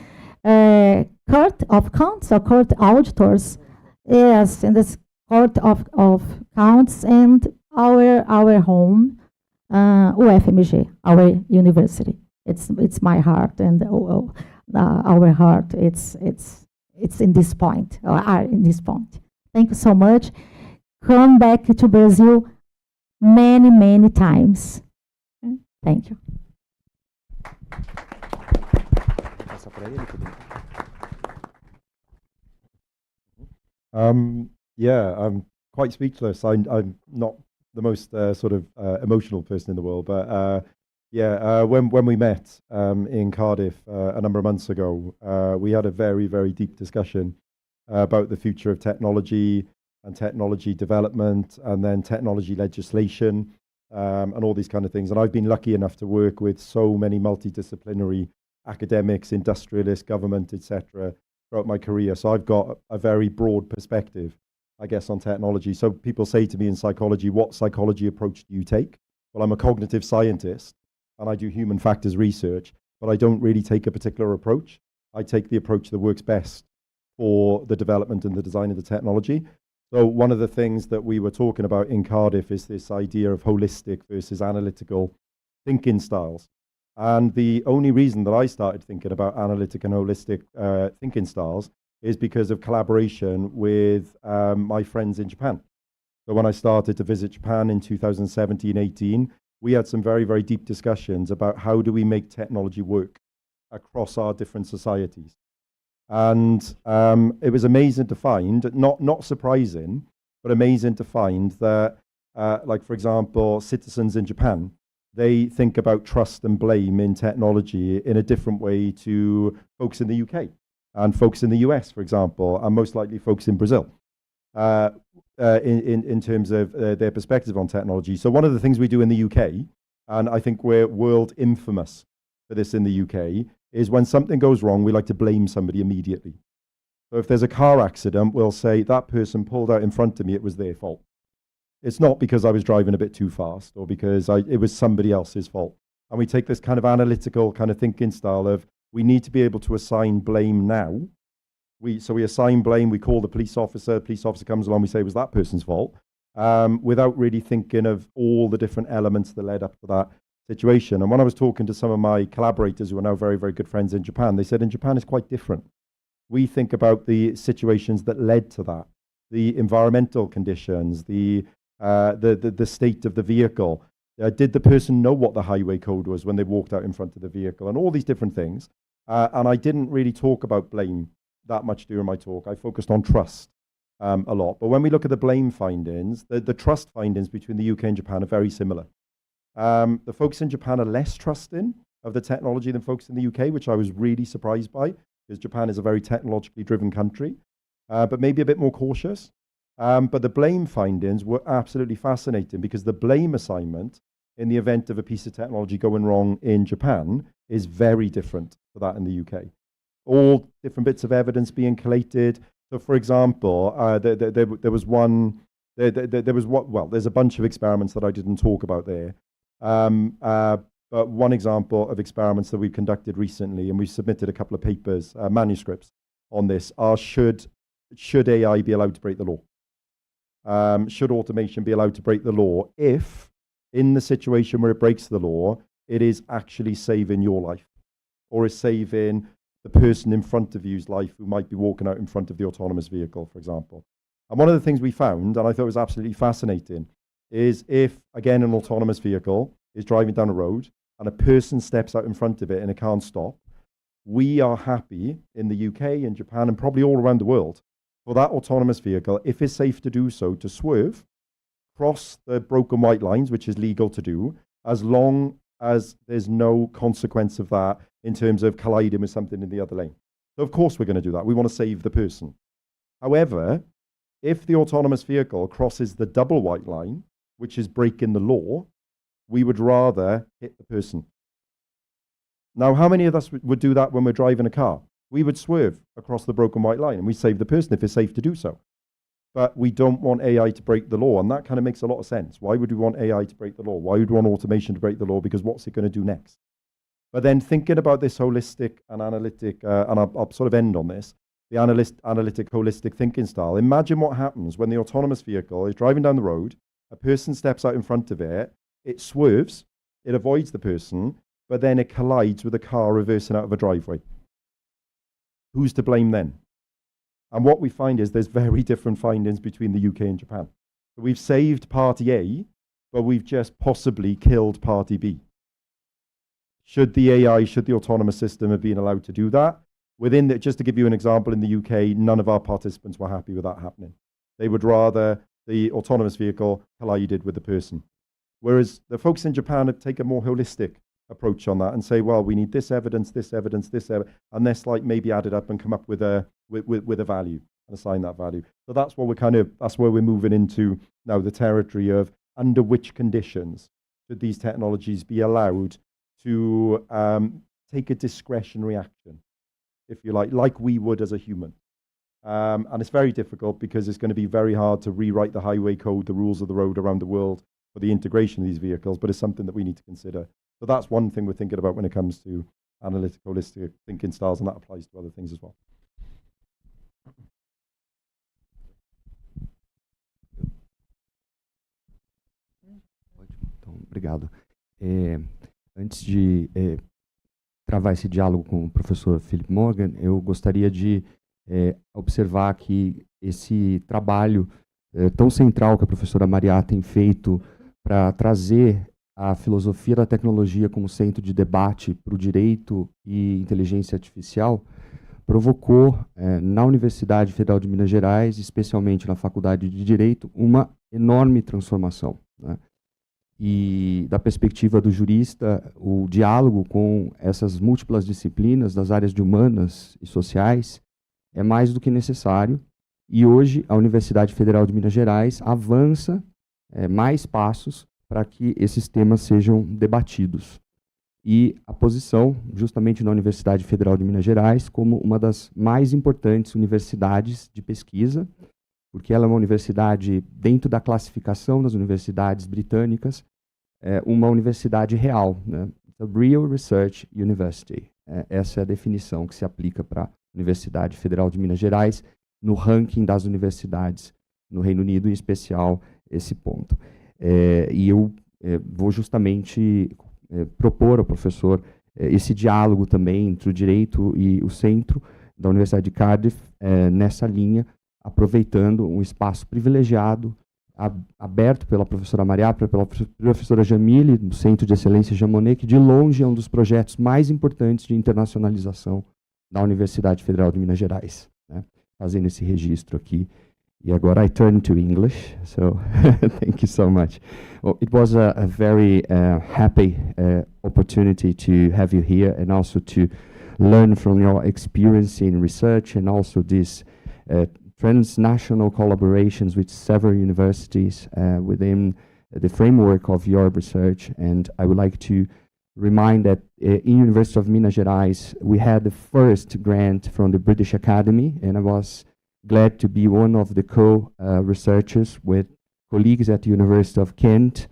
Court of Counts or Court Auditors. Yes, in this Court of Counts and our home, UFMG, our university. It's my heart and our heart. It's in this point, or are in this point. Thank you so much. Come back to Brazil many times. Thank you. Yeah, I'm quite speechless. I'm not the most emotional person in the world, but when we met in Cardiff a number of months ago, we had a very deep discussion about the future of technology and technology development, and then technology legislation, and all these kind of things. And I've been lucky enough to work with so many multidisciplinary academics, industrialists, government, etc., throughout my career. So I've got a very broad perspective, I guess, on technology. So people say to me in psychology, what psychology approach do you take? Well, I'm a cognitive scientist and I do human factors research, but I don't really take a particular approach. I take the approach that works best for the development and the design of the technology. So one of the things that we were talking about in Cardiff is this idea of holistic versus analytical thinking styles. And the only reason that I started thinking about analytic and holistic thinking styles is because of collaboration with my friends in Japan. So when I started to visit Japan in 2017-18, we had some very deep discussions about how do we make technology work across our different societies. And it was amazing to find, not surprising, but amazing to find that, like, for example, citizens in Japan, they think about trust and blame in technology in a different way to folks in the UK and folks in the US, for example, and most likely folks in Brazil, in terms of their perspective on technology. So one of the things we do in the UK, and I think we're world infamous for this in the UK, is when something goes wrong, we like to blame somebody immediately. So if there's a car accident, we'll say, that person pulled out in front of me, it was their fault. It's not because I was driving a bit too fast or because it was somebody else's fault. And we take this kind of analytical kind of thinking style of, we need to be able to assign blame now. So we assign blame, we call the police officer comes along, we say it was that person's fault, without really thinking of all the different elements that led up to that situation. And when I was talking to some of my collaborators who are now very good friends in Japan, they said in Japan it's quite different. We think about the situations that led to that, the environmental conditions, the state of the vehicle. Did the person know what the highway code was when they walked out in front of the vehicle, and all these different things. And I didn't really talk about blame that much during my talk. I focused on trust a lot. But when we look at the blame findings, the trust findings between the UK and Japan are very similar. The folks in Japan are less trusting of the technology than folks in the UK, which I was really surprised by, because Japan is a very technologically driven country, but maybe a bit more cautious. But the blame findings were absolutely fascinating, because the blame assignment in the event of a piece of technology going wrong in Japan is very different to that in the UK. All different bits of evidence being collated. So, for example, there was one. There's a bunch of experiments that I didn't talk about there. But one example of experiments that we conducted recently, and we submitted a couple of papers, manuscripts on this, are should AI be allowed to break the law? Should automation be allowed to break the law if, in the situation where it breaks the law, it is actually saving your life, or is saving the person in front of you's life who might be walking out in front of the autonomous vehicle, for example? And one of the things we found, and I thought was absolutely fascinating, is if, again, an autonomous vehicle is driving down a road and a person steps out in front of it and it can't stop, we are happy in the UK and Japan and probably all around the world for that autonomous vehicle, if it's safe to do so, to swerve, cross the broken white lines, which is legal to do, as long as there's no consequence of that in terms of colliding with something in the other lane. So of course we're going to do that. We want to save the person. However, if the autonomous vehicle crosses the double white line, which is breaking the law, we would rather hit the person. Now, how many of us would do that when we're driving a car? We would swerve across the broken white line and we save the person if it's safe to do so. But we don't want AI to break the law, and that kind of makes a lot of sense. Why would we want AI to break the law? Why would we want automation to break the law? Because what's it going to do next? But then thinking about this holistic and analytic, and I'll sort of end on this, the analytic, holistic thinking style. Imagine what happens when the autonomous vehicle is driving down the road, a person steps out in front of it, it swerves, it avoids the person, but then it collides with a car reversing out of a driveway. Who's to blame then? And what we find is there's very different findings between the UK and Japan. So we've saved party A, but we've just possibly killed party B. Should the AI, should the autonomous system have been allowed to do that? Just to give you an example, in the UK, none of our participants were happy with that happening. They would rather the autonomous vehicle collided with the person. Whereas the folks in Japan have taken a more holistic approach on that and say, well, we need this evidence, and this like maybe add it up and come up with a value and assign that value. So that's what that's where we're moving into now, the territory of under which conditions should these technologies be allowed to take a discretionary action, if you like we would as a human. And it's very difficult because it's going to be very hard to rewrite the highway code, the rules of the road around the world for the integration of these vehicles, but it's something that we need to consider. So that's one thing we're thinking about when it comes to analytic, holistic thinking styles, and that applies to other things as well. Então, obrigado. Antes de travar esse diálogo com o professor Philip Morgan, eu gostaria de observar que esse trabalho tão central que a professora Mariá tem feito para trazer a filosofia da tecnologia como centro de debate para o direito e inteligência artificial provocou na Universidade Federal de Minas Gerais, especialmente na Faculdade de Direito, uma enorme transformação, né? E da perspectiva do jurista, o diálogo com essas múltiplas disciplinas das áreas de humanas e sociais é mais do que necessário. E hoje a Universidade Federal de Minas Gerais avança mais passos para que esses temas sejam debatidos. E a posição, justamente na Universidade Federal de Minas Gerais, como uma das mais importantes universidades de pesquisa, porque ela é uma universidade, dentro da classificação das universidades britânicas, uma universidade real, né? The Real Research University. Essa é a definição que se aplica para a Universidade Federal de Minas Gerais, no ranking das universidades no Reino Unido, em especial esse ponto. E eu vou justamente propor ao professor esse diálogo também entre o direito e o centro da Universidade de Cardiff, nessa linha, aproveitando um espaço privilegiado, aberto pela professora Mariá, pela professora Jamile, do Centro de Excelência Jean Monnet, que de longe é um dos projetos mais importantes de internacionalização da Universidade Federal de Minas Gerais, né? Fazendo esse registro aqui. E agora I turn to English, so thank you so much. Well, it was a very happy opportunity to have you here and also to learn from your experience in research and also this transnational collaborations with several universities within the framework of your research. And I would like to remind that in University of Minas Gerais, we had the first grant from the British Academy, and I was glad to be one of the co-researchers with colleagues at the University of Kent.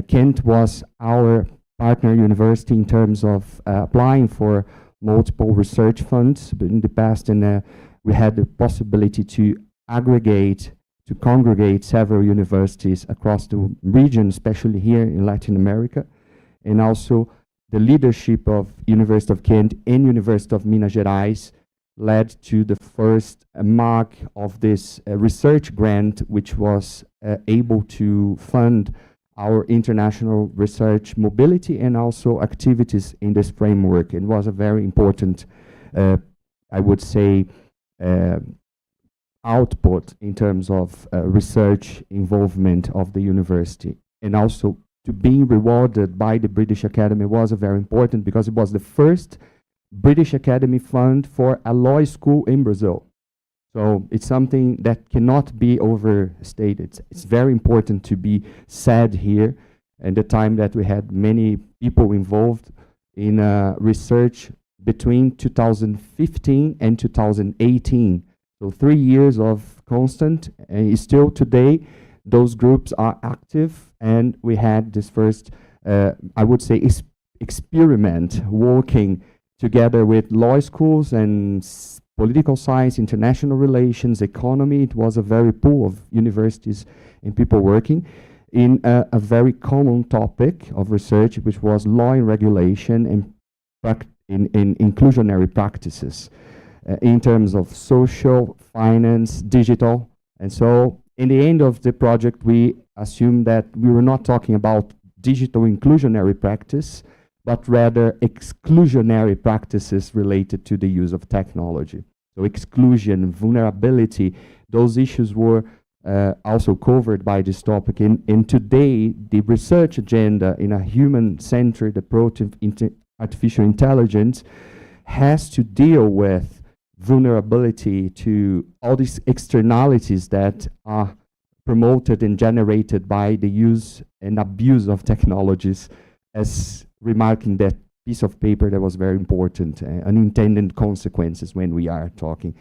Kent was our partner university in terms of applying for multiple research funds in the past, and we had the possibility to congregate several universities across the region, especially here in Latin America. And also the leadership of University of Kent and University of Minas Gerais led to the first mark of this research grant, which was able to fund our international research mobility and also activities in this framework. It was a very important, I would say, output in terms of research involvement of the university. And also to being rewarded by the British Academy was very important, because it was the first British Academy fund for a law school in Brazil. So it's something that cannot be overstated. It's very important to be said here, and the time that we had many people involved in research between 2015 and 2018. So 3 years of constant, and still today those groups are active, and we had this first, I would say, experiment working together with law schools and political science, international relations, economy. It was a very pool of universities and people working in a very common topic of research, which was law and regulation and in inclusionary practices in terms of social, finance, digital. And so in the end of the project, we assumed that we were not talking about digital inclusionary practice, but rather exclusionary practices related to the use of technology. So exclusion, vulnerability, those issues were also covered by this topic. And today, the research agenda in a human-centered approach of artificial intelligence has to deal with vulnerability to all these externalities that are promoted and generated by the use and abuse of technologies, as remarking that piece of paper that was very important, unintended consequences when we are talking.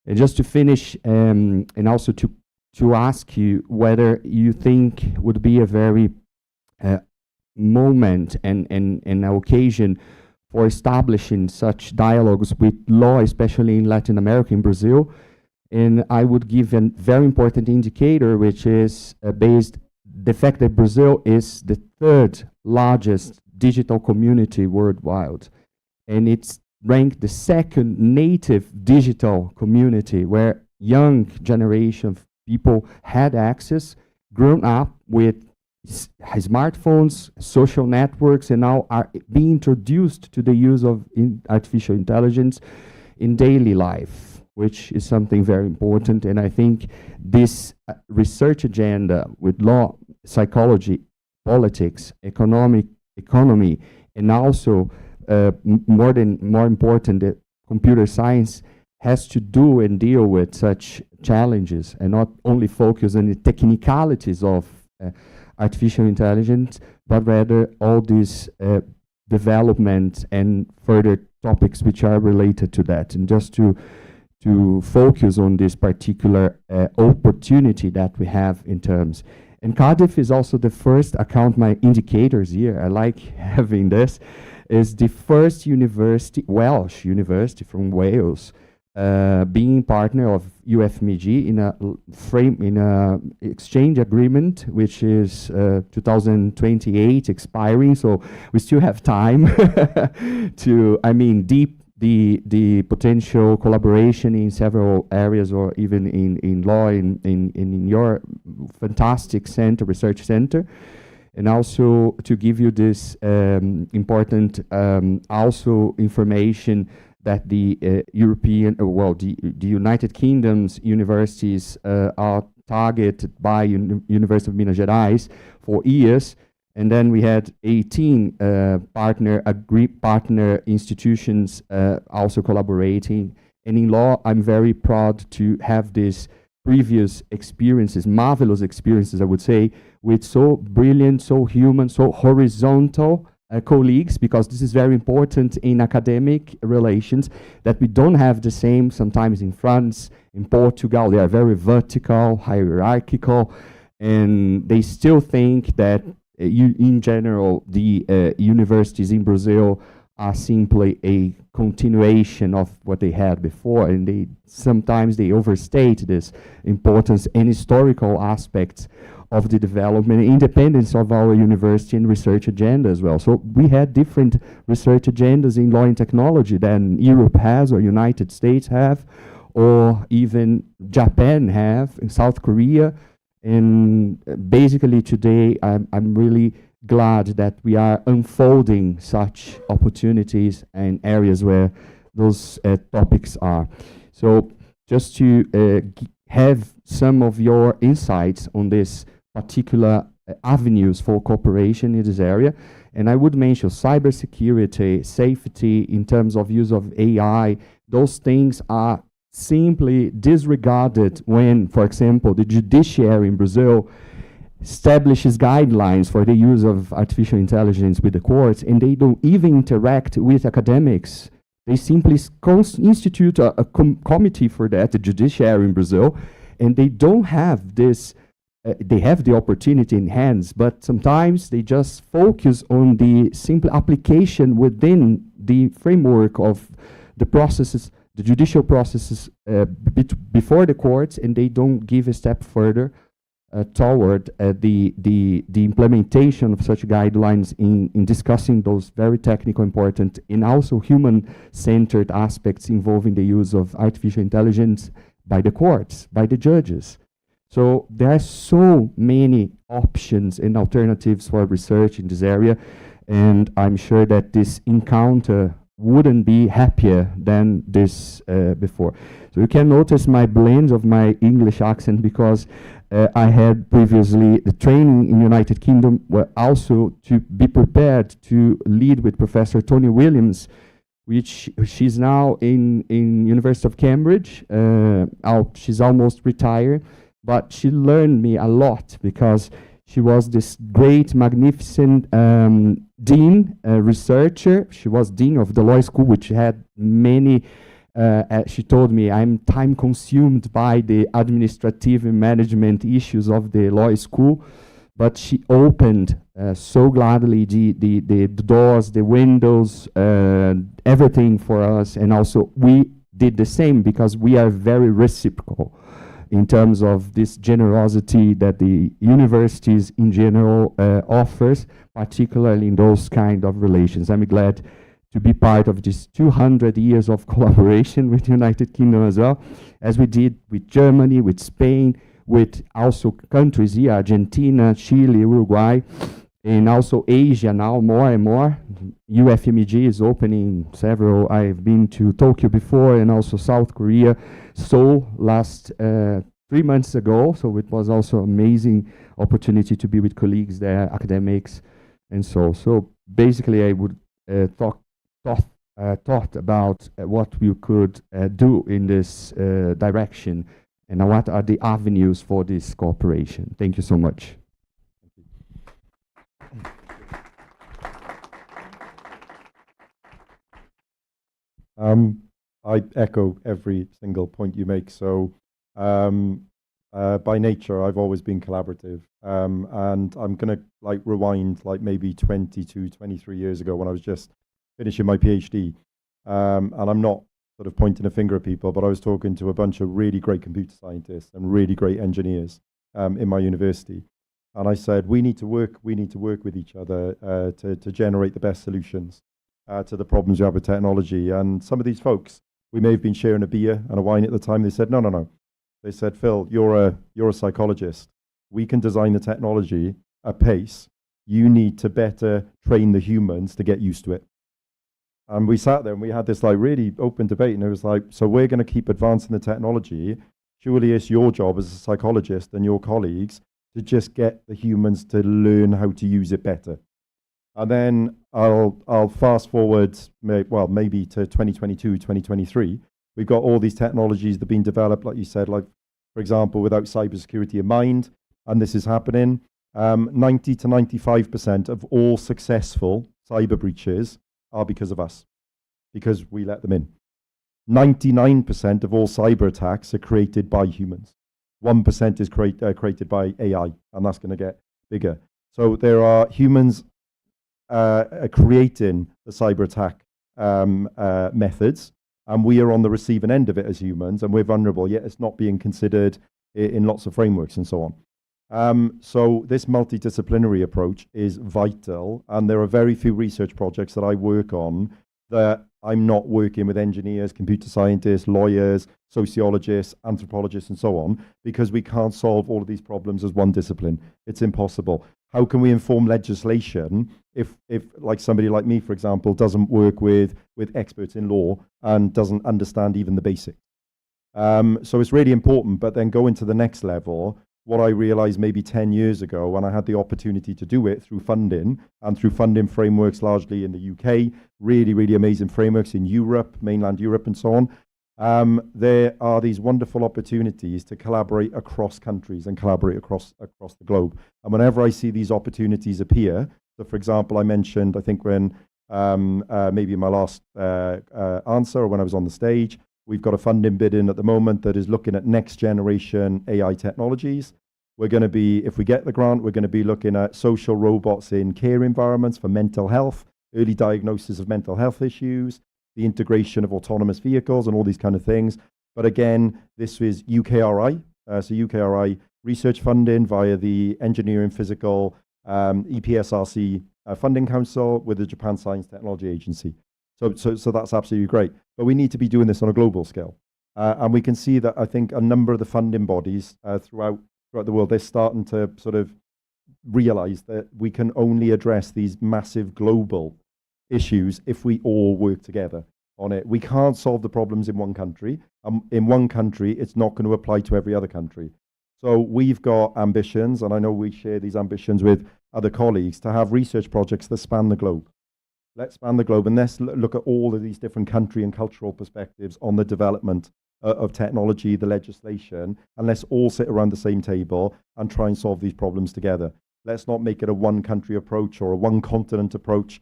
And just to finish, and also to ask you whether you think would be a very moment and an occasion for establishing such dialogues with law, especially in Latin America, in Brazil. And I would give a very important indicator, which is based the fact that Brazil is the third largest digital community worldwide, and it's ranked the second native digital community, where young generation of people had access, grown up with smartphones, social networks, and now are being introduced to the use of artificial intelligence in daily life, which is something very important. And I think this research agenda with law, psychology, politics, economy, and also more important, computer science has to do and deal with such challenges, and not only focus on the technicalities of artificial intelligence, but rather all these development and further topics which are related to that. And just to focus on this particular opportunity that we have in terms. And Cardiff is also the first, I count my indicators here, I like having this, is the first university, Welsh university from Wales, being partner of UFMG in a exchange agreement, which is 2028 expiring. So we still have time to, deep the potential collaboration in several areas, or even in law, in your fantastic center, research center. And also to give you this important also information that the European, the United Kingdom's universities are targeted by University of Minas Gerais for years. And then we had 18 partner institutions also collaborating. And in law, I'm very proud to have this previous experiences, marvelous experiences, I would say, with so brilliant, so human, so horizontal colleagues, because this is very important in academic relations, that we don't have the same sometimes in France, in Portugal. They are very vertical, hierarchical, and they still think that in general, the universities in Brazil are simply a continuation of what they had before, and they sometimes they overstate this importance and historical aspects of the development and independence of our university and research agenda as well. So we had different research agendas in law and technology than Europe has, or United States have, or even Japan have, in South Korea. And basically today I'm really glad that we are unfolding such opportunities and areas where those topics are. So just to have some of your insights on this particular avenues for cooperation in this area, and I would mention cybersecurity, safety in terms of use of AI. Those things are simply disregarded when, for example, the judiciary in Brazil establishes guidelines for the use of artificial intelligence with the courts, and they don't even interact with academics. They simply institute a committee for that, the judiciary in Brazil, and they don't have this, they have the opportunity in hands, but sometimes they just focus on the simple application within the framework of the processes, the judicial processes before the courts, and they don't give a step further toward the implementation of such guidelines in discussing those very technical, important, and also human-centered aspects involving the use of artificial intelligence by the courts, by the judges. So there are so many options and alternatives for research in this area, and I'm sure that this encounter wouldn't be happier than this before. So you can notice my blend of my English accent, because I had previously the training in United Kingdom, were also to be prepared to lead with Professor Tony Williams, which she's now in University of Cambridge. She's almost retired, but she learned me a lot, because she was this great, magnificent dean, researcher. She was dean of the law school, which had many, she told me, I'm time consumed by the administrative and management issues of the law school, but she opened so gladly the doors, the windows, everything for us, and also we did the same, because we are very reciprocal in terms of this generosity that the universities in general offers, particularly in those kind of relations. I'm glad to be part of this 200 years of collaboration with the United Kingdom as well, as we did with Germany, with Spain, with also countries here, Argentina, Chile, Uruguay, and also Asia now more and more. UFMG is opening several. I've been to Tokyo before, and also South Korea, Seoul last 3 months ago. So it was also amazing opportunity to be with colleagues there, academics, and so. So basically, I would thought about what we could do in this direction, and what are the avenues for this cooperation. Thank you so much. I echo every single point you make. So by nature, I've always been collaborative, and I'm gonna rewind maybe 22, 23 years ago when I was just finishing my PhD, and I'm not sort of pointing a finger at people, but I was talking to a bunch of really great computer scientists and really great engineers in my university, and I said, we need to work with each other to generate the best solutions to the problems you have with technology. And some of these folks, we may have been sharing a beer and a wine at the time. They said, no. They said, Phil, you're a psychologist. We can design the technology at pace. You need to better train the humans to get used to it. And we sat there and we had this really open debate, and it was so we're going to keep advancing the technology. Surely it's your job as a psychologist and your colleagues to just get the humans to learn how to use it better. And then I'll fast forward, maybe to 2022, 2023, We've got all these technologies that have been developed, like you said, like, for example, without cybersecurity in mind, and this is happening. 90 to 95% of all successful cyber breaches are because of us, because we let them in. 99% of all cyber attacks are created by humans. 1% is created by AI, and that's going to get bigger. So there are humans creating the cyber attack methods, and we are on the receiving end of it as humans, and we're vulnerable, yet it's not being considered in lots of frameworks and so on. So this multidisciplinary approach is vital, and there are very few research projects that I work on that I'm not working with engineers, computer scientists, lawyers, sociologists, anthropologists, and so on, because we can't solve all of these problems as one discipline. It's impossible. How can we inform legislation if like somebody like me, for example, doesn't work with experts in law and doesn't understand even the basics? So it's really important, but then going to the next level, what I realized maybe 10 years ago when I had the opportunity to do it through funding, and through funding frameworks largely in the UK, really, really amazing frameworks in Europe, mainland Europe and so on. There are these wonderful opportunities to collaborate across countries and collaborate across the globe. And whenever I see these opportunities appear, so for example, I mentioned, I think when maybe in my last answer or when I was on the stage, we've got a funding bid in at the moment that is looking at next generation AI technologies. We're going to be, if we get the grant, we're going to be looking at social robots in care environments for mental health, early diagnosis of mental health issues, the integration of autonomous vehicles and all these kind of things. But again, this is UKRI, so UKRI research funding via the Engineering Physical EPSRC Funding Council with the Japan Science Technology Agency. So that's absolutely great. But we need to be doing this on a global scale. And we can see that I think a number of the funding bodies throughout the world, they're starting to sort of realize that we can only address these massive global issues if we all work together on it. We can't solve the problems in one country. In one country, it's not going to apply to every other country. So we've got ambitions, and I know we share these ambitions with other colleagues, to have research projects that span the globe. Let's span the globe, and let's look at all of these different country and cultural perspectives on the development of technology, the legislation, and let's all sit around the same table and try and solve these problems together. Let's not make it a one country approach or a one continent approach.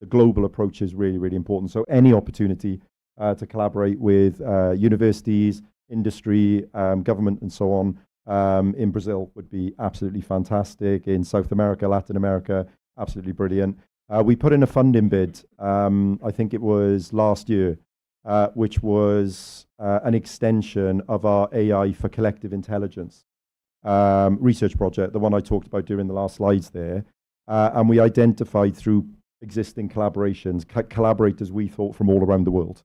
The global approach is really, really important. So any opportunity to collaborate with universities, industry, government, and so on in Brazil would be absolutely fantastic. In South America, Latin America, absolutely brilliant. We put in a funding bid, I think it was last year, which was an extension of our AI for collective intelligence research project, the one I talked about during the last slides there. And we identified through existing collaborations, collaborators we thought from all around the world.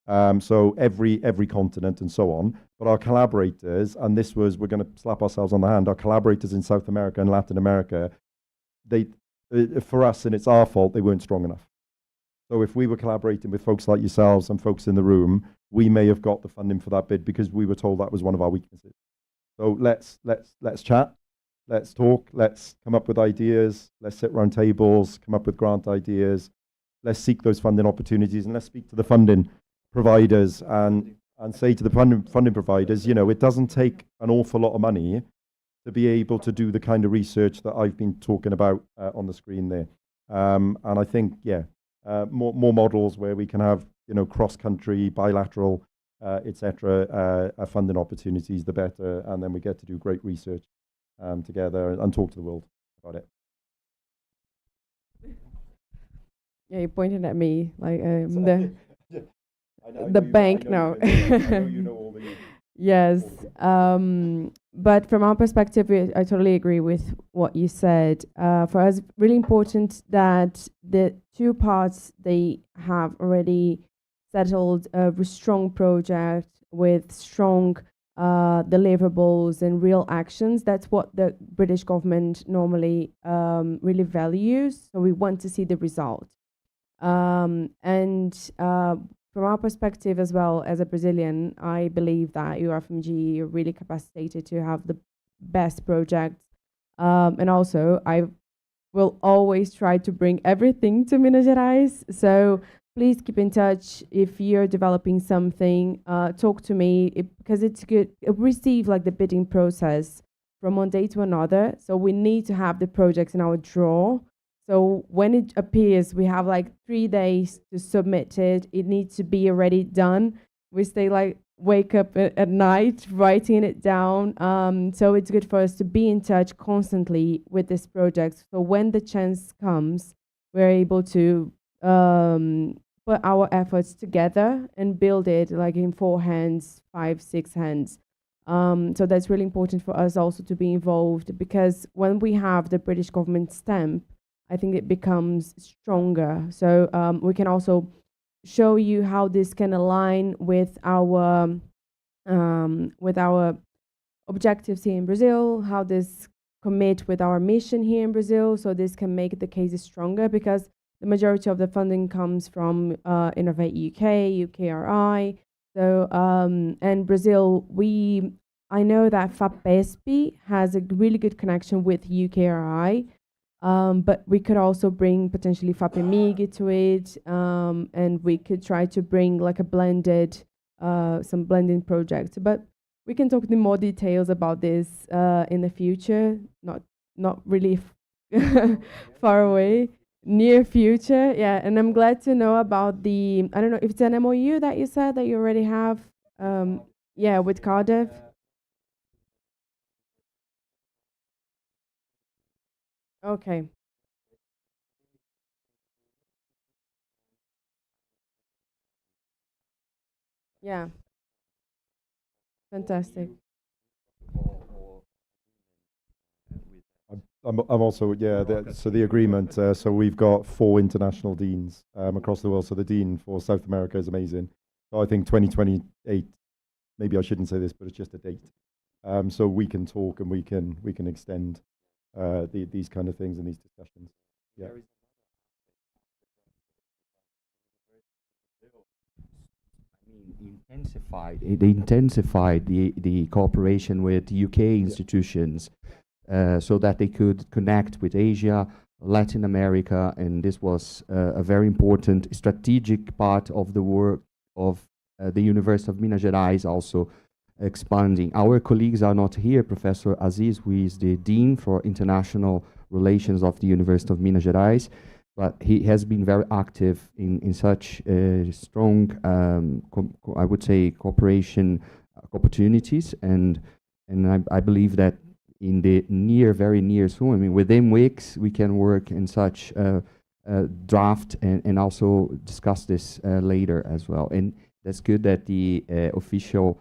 So every continent and so on. But our collaborators, and this was, we're going to slap ourselves on the hand, our collaborators in South America and Latin America, they, for us, and it's our fault, they weren't strong enough. So if we were collaborating with folks like yourselves and folks in the room, we may have got the funding for that bid because we were told that was one of our weaknesses. So let's chat, let's talk, let's come up with ideas, let's sit around tables, come up with grant ideas, let's seek those funding opportunities, and let's speak to the funding providers and say to the funding providers, you know, it doesn't take an awful lot of money to be able to do the kind of research that I've been talking about on the screen there. And I think, yeah, more models where we can have, you know, cross-country, bilateral, etc. Funding opportunities, the better, and then we get to do great research together and talk to the world about it. Yeah, you pointed at me like the bank now. I know you know all the. Yes, but from our perspective, I totally agree with what you said. For us, really important that the two parts, they have already settled a strong project with strong deliverables and real actions. That's what the British government normally really values. So we want to see the result. From our perspective as well, as a Brazilian, I believe that UFMG are really capacitated to have the best projects. And also, I will always try to bring everything to Minas Gerais. So please keep in touch. If you're developing something, talk to me, because it's good. Receive like the bidding process from one day to another. So we need to have the projects in our drawer. So when it appears, we have like 3 days to submit it. It needs to be already done. We stay like, wake up at night writing it down. So it's good for us to be in touch constantly with this project. So when the chance comes, we're able to put our efforts together and build it like in 4 hands, 5, 6 hands. So that's really important for us also to be involved, because when we have the British government stamp, I think it becomes stronger. So we can also show you how this can align with our objectives here in Brazil, how this commit with our mission here in Brazil, so this can make the cases stronger, because the majority of the funding comes from Innovate UK, UKRI. So and Brazil, I know that FAPESP has a really good connection with UKRI. But we could also bring potentially FAPEMIG to it, and we could try to bring like a blended, some blending projects. But we can talk in more details about this in the future, not really far away, near future. Yeah, and I'm glad to know about the, I don't know if it's an MOU that you said that you already have, yeah, with Cardiff. Okay. Yeah. Fantastic. I'm also, yeah, so the agreement, so we've got 4 international deans across the world. So the dean for South America is amazing. So I think 2028, maybe I shouldn't say this, but it's just a date. So we can talk and we can extend these kind of things and these discussions. Yeah. They intensified the cooperation with UK institutions so that they could connect with Asia, Latin America, and this was a very important strategic part of the work of the University of Minas Gerais, also expanding. Our colleagues are not here. Professor Aziz, who is the Dean for International Relations of the University of Minas Gerais, but he has been very active in such strong, I would say, cooperation opportunities, and I believe that in the very near soon, I mean, within weeks, we can work in such draft and also discuss this later as well. And that's good that the official,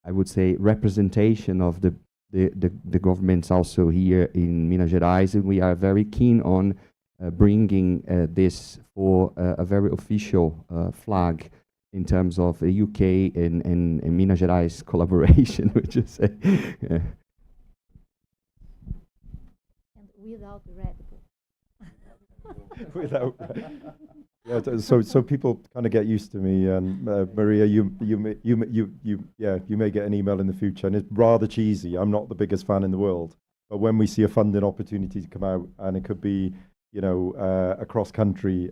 I would say, representation of the governments also here in Minas Gerais, and we are very keen on bringing this for a very official flag in terms of the UK and Minas Gerais collaboration, which is And without Red Bull. Without, yeah. So people kind of get used to me, and Maria, you may get an email in the future, and it's rather cheesy. I'm not the biggest fan in the world, but when we see a funding opportunity to come out, and it could be, you know, a cross-country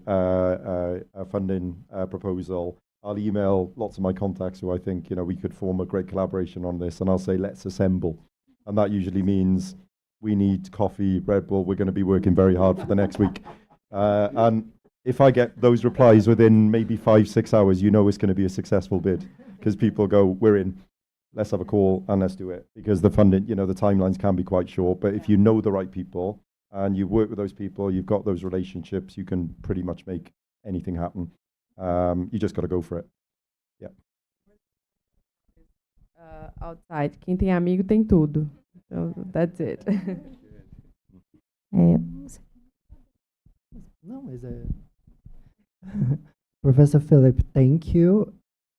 funding proposal, I'll email lots of my contacts who I think, you know, we could form a great collaboration on this, and I'll say, let's assemble. And that usually means we need coffee, Red Bull, we're going to be working very hard for the next week. And if I get those replies within maybe 5-6 hours, you know it's going to be a successful bid, because people go, we're in, let's have a call and let's do it. Because the funding, you know, the timelines can be quite short, but if you know the right people, and you work with those people, you've got those relationships, you can pretty much make anything happen. You just got to go for it. Yeah. Outside, quem tem amigo tem tudo. So that's it. No, is it? Professor Philip, thank you.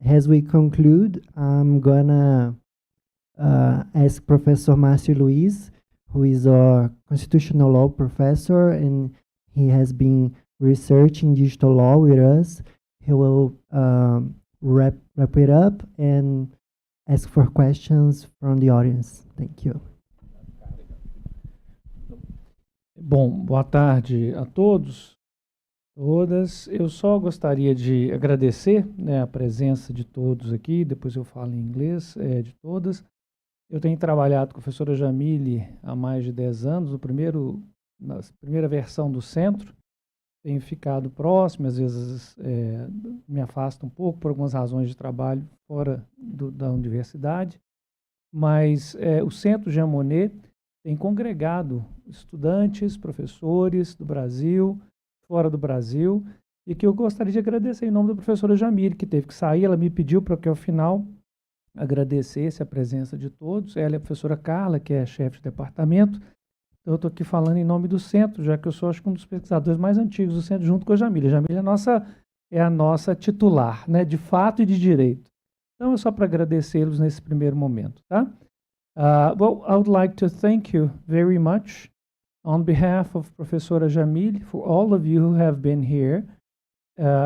As we conclude, I'm gonna ask Professor Márcio Luiz, who is our constitutional law professor, and he has been researching digital law with us. He will wrap it up and ask for questions from the audience. Thank you. Bom, boa tarde a todos. todas. Eu só gostaria de agradecer, né, a presença de todos aqui, depois eu falo em inglês, de todas. Eu tenho trabalhado com a professora Jamile há mais de 10 anos, na primeira versão do centro. Tenho ficado próximo, às vezes me afasto um pouco por algumas razões de trabalho fora da universidade, mas o Centro Jean Monnet tem congregado estudantes, professores do Brasil, fora do Brasil, e que eu gostaria de agradecer em nome da professora Jamile, que teve que sair. Ela me pediu para que ao final agradecesse a presença de todos. Ela é a professora Carla, que é chefe de departamento. Então, eu estou aqui falando em nome do centro, já que eu sou, acho que, um dos pesquisadores mais antigos do centro, junto com a Jamile. A Jamile é a nossa titular, né, de fato e de direito. Então, é só para agradecê-los nesse primeiro momento, tá? Well, I would like to thank you very much on behalf of Professora Jamile, for all of you who have been here.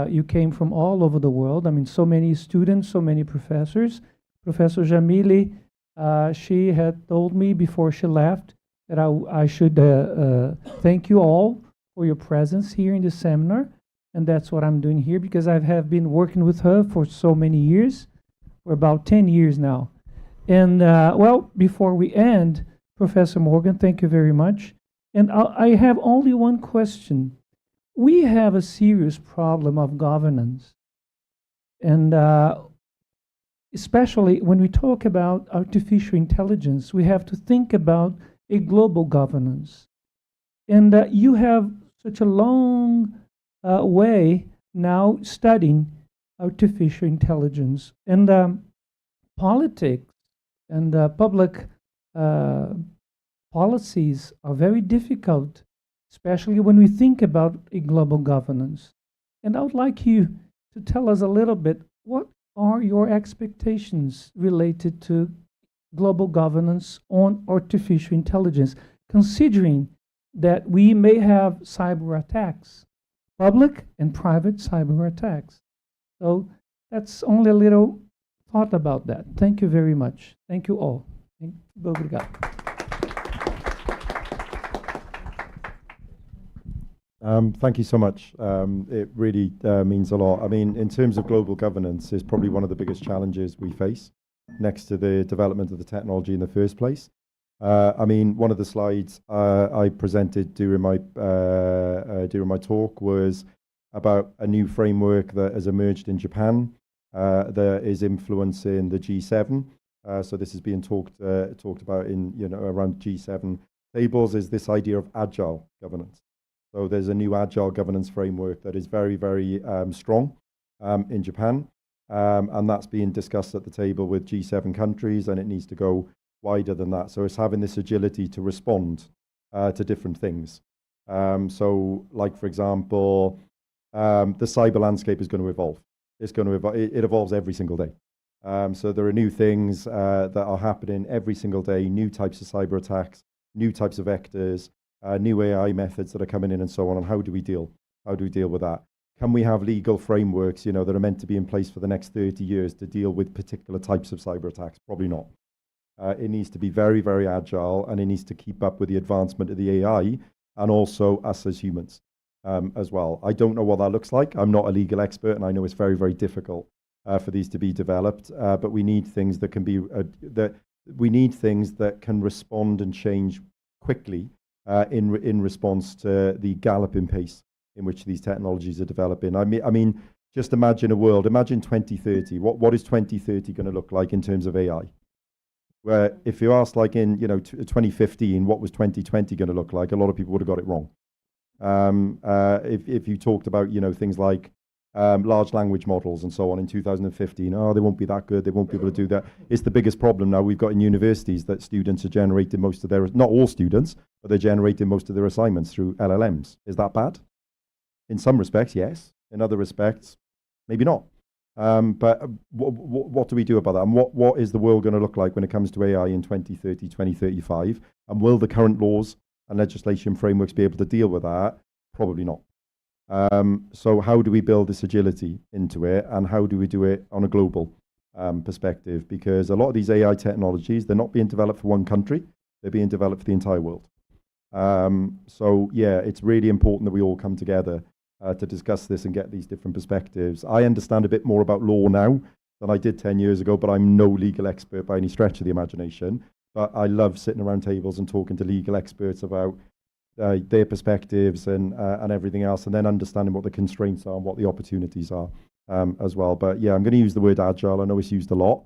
You came from all over the world. I mean, so many students, so many professors. Professor Jamile, she had told me before she left that I should thank you all for your presence here in the seminar. And that's what I'm doing here, because I have been working with her for so many years, for about 10 years now. And well, before we end, Professor Morgan, thank you very much. And I have only one question. We have a serious problem of governance. And especially when we talk about artificial intelligence, we have to think about a global governance. And you have such a long way now studying artificial intelligence. And politics and public policies are very difficult, especially when we think about a global governance. And I would like you to tell us a little bit, what are your expectations related to global governance on artificial intelligence, considering that we may have cyber attacks, public and private cyber attacks? So that's only a little thought about that. Thank you very much. Thank you all. Obrigado. Thank you so much. It really means a lot. I mean, in terms of global governance, it's probably one of the biggest challenges we face, next to the development of the technology in the first place. I mean, one of the slides I presented during my talk was about a new framework that has emerged in Japan that is influencing the G7. So this is being talked about in, around G7 tables, is this idea of agile governance. So there's a new agile governance framework that is very, very strong in Japan, and that's being discussed at the table with G7 countries, and it needs to go wider than that. So it's having this agility to respond to different things. So, like, for example, the cyber landscape is going to evolve. It evolves every single day. So there are new things that are happening every single day, new types of cyber attacks, new types of vectors, new AI methods that are coming in, and so on. And how do we deal with that? Can we have legal frameworks, that are meant to be in place for the next 30 years to deal with particular types of cyber attacks? Probably not. It needs to be very, very agile, and it needs to keep up with the advancement of the AI and also us as humans as well. I don't know what that looks like. I'm not a legal expert, and I know it's very, very difficult for these to be developed. But we need things that can be that can respond and change quickly in response to the galloping pace in which these technologies are developing. I mean, just imagine a world. Imagine 2030. What is 2030 going to look like in terms of AI? Where if you asked, like, in 2015, what was 2020 going to look like? A lot of people would have got it wrong. If you talked about things like large language models and so on in 2015, they won't be that good. They won't be able to do that. It's the biggest problem now we've got in universities, that students are generating most of their, not all students, but they're generating most of their assignments through LLMs. Is that bad? In some respects, yes. In other respects, maybe not. But what do we do about that? And what is the world going to look like when it comes to AI in 2030, 2035? And will the current laws and legislation frameworks be able to deal with that? Probably not. So how do we build this agility into it, and how do we do it on a global perspective? Because a lot of these AI technologies, they're not being developed for one country, they're being developed for the entire world. So yeah, it's really important that we all come together to discuss this and get these different perspectives. I understand a bit more about law now than I did 10 years ago, but I'm no legal expert by any stretch of the imagination. But I love sitting around tables and talking to legal experts about their perspectives and everything else, and then understanding what the constraints are and what the opportunities are as well. But yeah, I'm going to use the word agile. I know it's used a lot.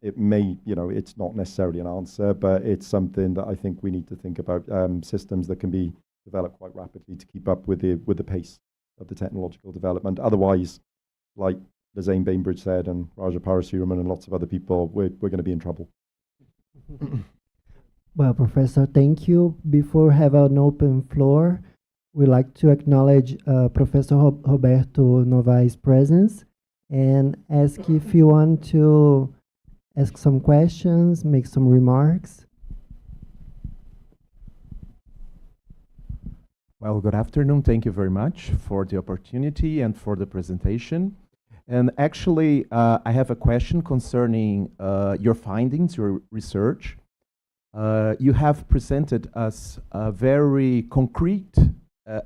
It may, it's not necessarily an answer, but it's something that I think we need to think about, systems that can be developed quite rapidly to keep up with the pace of the technological development. Otherwise, like Zane Bainbridge said, and Raja Parasuman and lots of other people, we're going to be in trouble. Well, Professor, thank you. Before we have an open floor, we'd like to acknowledge Professor Roberto Novais' presence and ask if you want to ask some questions, make some remarks. Well, good afternoon. Thank you very much for the opportunity and for the presentation. And actually, I have a question concerning your findings, your research. You have presented us very concrete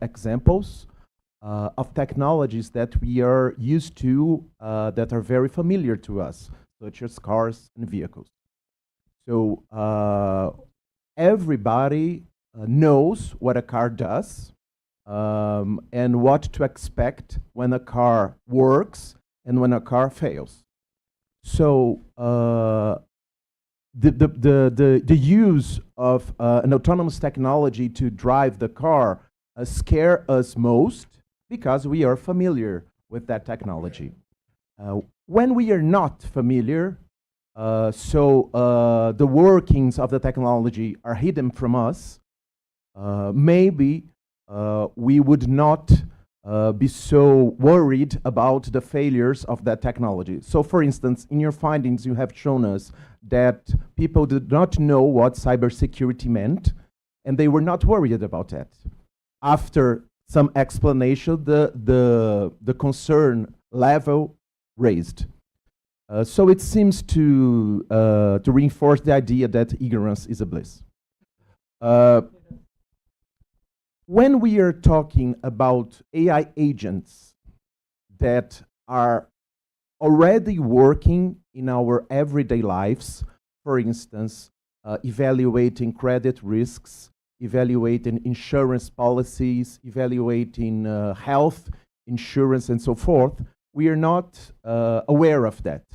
examples of technologies that we are used to, that are very familiar to us, such as cars and vehicles. So everybody knows what a car does and what to expect when a car works and when a car fails. So the use of an autonomous technology to drive the car scare us most because we are familiar with that technology. When we are not familiar, the workings of the technology are hidden from us, maybe we would not be so worried about the failures of that technology. So for instance, in your findings, you have shown us that people did not know what cybersecurity meant, and they were not worried about that. After some explanation, the concern level raised. So it seems to reinforce the idea that ignorance is a bliss. When we are talking about AI agents that are already working in our everyday lives, for instance, evaluating credit risks, evaluating insurance policies, evaluating health insurance, and so forth, we are not aware of that.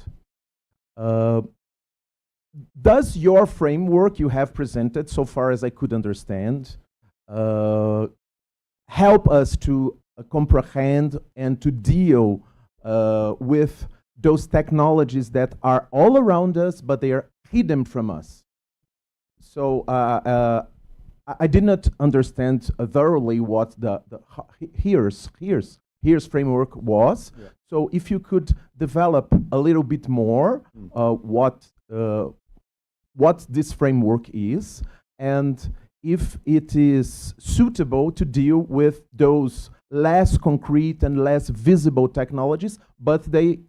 Does your framework you have presented, so far as I could understand, help us to comprehend and to deal with those technologies that are all around us, but they are hidden from us? So I did not understand thoroughly what the HERE's framework was. Yeah. So if you could develop a little bit more what this framework is, and if it is suitable to deal with those less concrete and less visible technologies, but the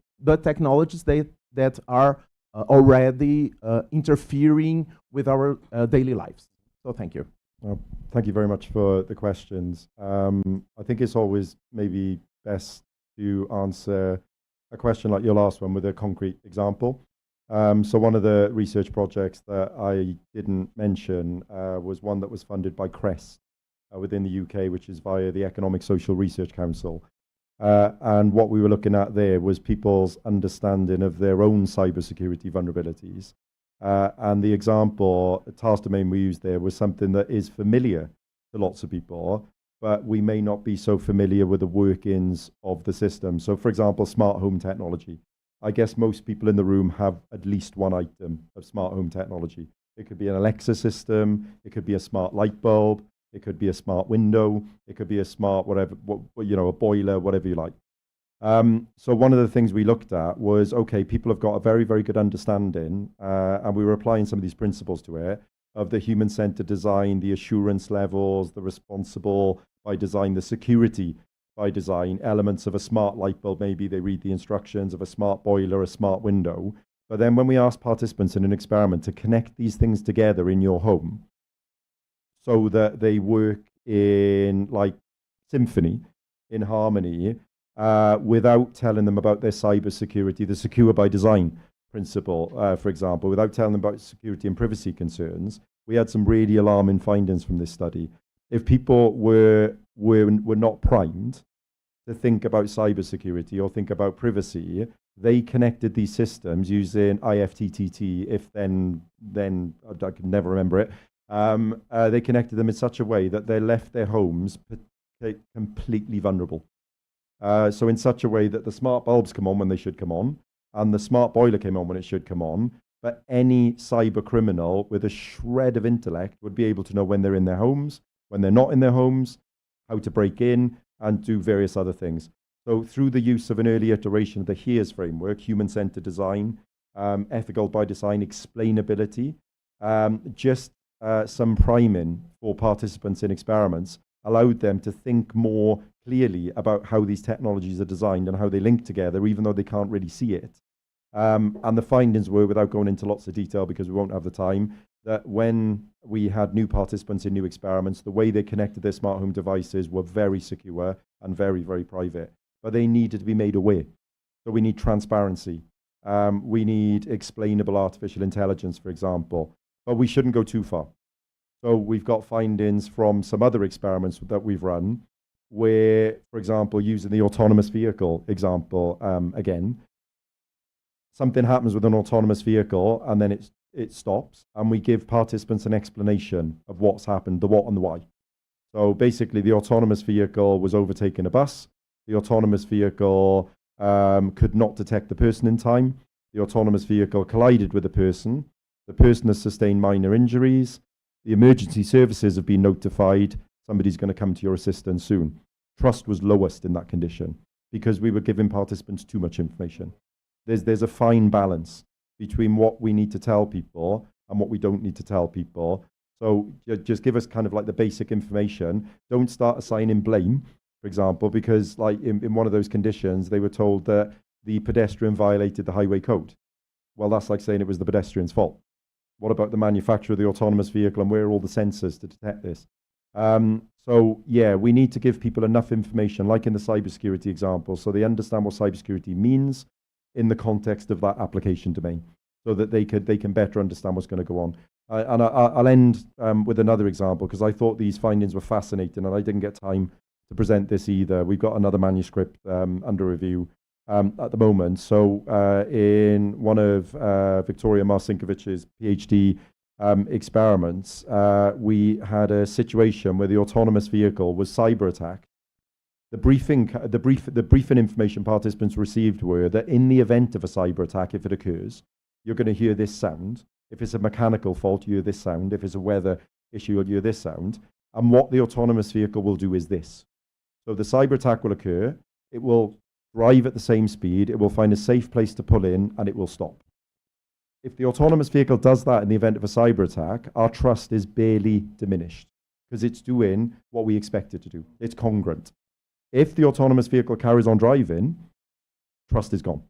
technologies that are already interfering with our daily lives. So thank you. Thank you very much for the questions. I think it's always maybe best to answer a question like your last one with a concrete example. So one of the research projects that I didn't mention was one that was funded by CREST within the UK, which is via the Economic Social Research Council. And what we were looking at there was people's understanding of their own cybersecurity vulnerabilities. And the example, task domain we used there was something that is familiar to lots of people, but we may not be so familiar with the workings of the system. So for example, smart home technology. I guess most people in the room have at least one item of smart home technology. It could be an Alexa system, it could be a smart light bulb, it could be a smart window, it could be a smart whatever, a boiler, whatever you like. So one of the things we looked at was, okay, people have got a very, very good understanding, and we were applying some of these principles to it, of the human-centered design, the assurance levels, the responsible by design, the security by design, elements of a smart light bulb, maybe they read the instructions of a smart boiler, a smart window. But then when we asked participants in an experiment to connect these things together in your home so that they work in like symphony, in harmony without telling them about their cyber security, the secure by design principle, for example, without telling them about security and privacy concerns. We had some really alarming findings from this study. If people were not primed to think about cybersecurity or think about privacy, they connected these systems using IFTTT, if then I can never remember it. They connected them in such a way that they left their homes completely vulnerable. So in such a way that the smart bulbs come on when they should come on, and the smart boiler came on when it should come on, but any cyber criminal with a shred of intellect would be able to know when they're in their homes, when they're not in their homes, how to break in, and do various other things. So through the use of an early iteration of the HERES framework, human-centered design, ethical by design, explainability, just some priming for participants in experiments allowed them to think more clearly about how these technologies are designed and how they link together, even though they can't really see it. And the findings were, without going into lots of detail because we won't have the time, that when we had new participants in new experiments, the way they connected their smart home devices were very secure and very, very private. But they needed to be made aware. So we need transparency. We need explainable artificial intelligence, for example. But we shouldn't go too far. So we've got findings from some other experiments that we've run where, for example, using the autonomous vehicle example again, something happens with an autonomous vehicle and then it stops, and we give participants an explanation of what's happened, the what and the why. So basically, the autonomous vehicle was overtaking a bus. The autonomous vehicle could not detect the person in time. The autonomous vehicle collided with the person. The person has sustained minor injuries. The emergency services have been notified. Somebody's going to come to your assistance soon. Trust was lowest in that condition because we were giving participants too much information. There's a fine balance between what we need to tell people and what we don't need to tell people. So just give us kind of like the basic information. Don't start assigning blame, for example, because like in one of those conditions, they were told that the pedestrian violated the highway code. Well, that's like saying it was the pedestrian's fault. What about the manufacturer of the autonomous vehicle and where are all the sensors to detect this? So yeah, we need to give people enough information, like in the cybersecurity example, so they understand what cybersecurity means in the context of that application domain, so that they can better understand what's going to go on. And I'll end with another example, because I thought these findings were fascinating and I didn't get time to present this either. We've got another manuscript under review at the moment. So in one of Victoria Marcinkovich's PhD experiments, we had a situation where the autonomous vehicle was cyber attacked. The briefing information participants received were that in the event of a cyber attack, if it occurs, you're going to hear this sound. If it's a mechanical fault, you hear this sound. If it's a weather issue, you'll hear this sound. And what the autonomous vehicle will do is this. So the cyber attack will occur. It will drive at the same speed. It will find a safe place to pull in, and it will stop. If the autonomous vehicle does that in the event of a cyber attack, our trust is barely diminished because it's doing what we expect it to do. It's congruent. If the autonomous vehicle carries on driving, trust is gone.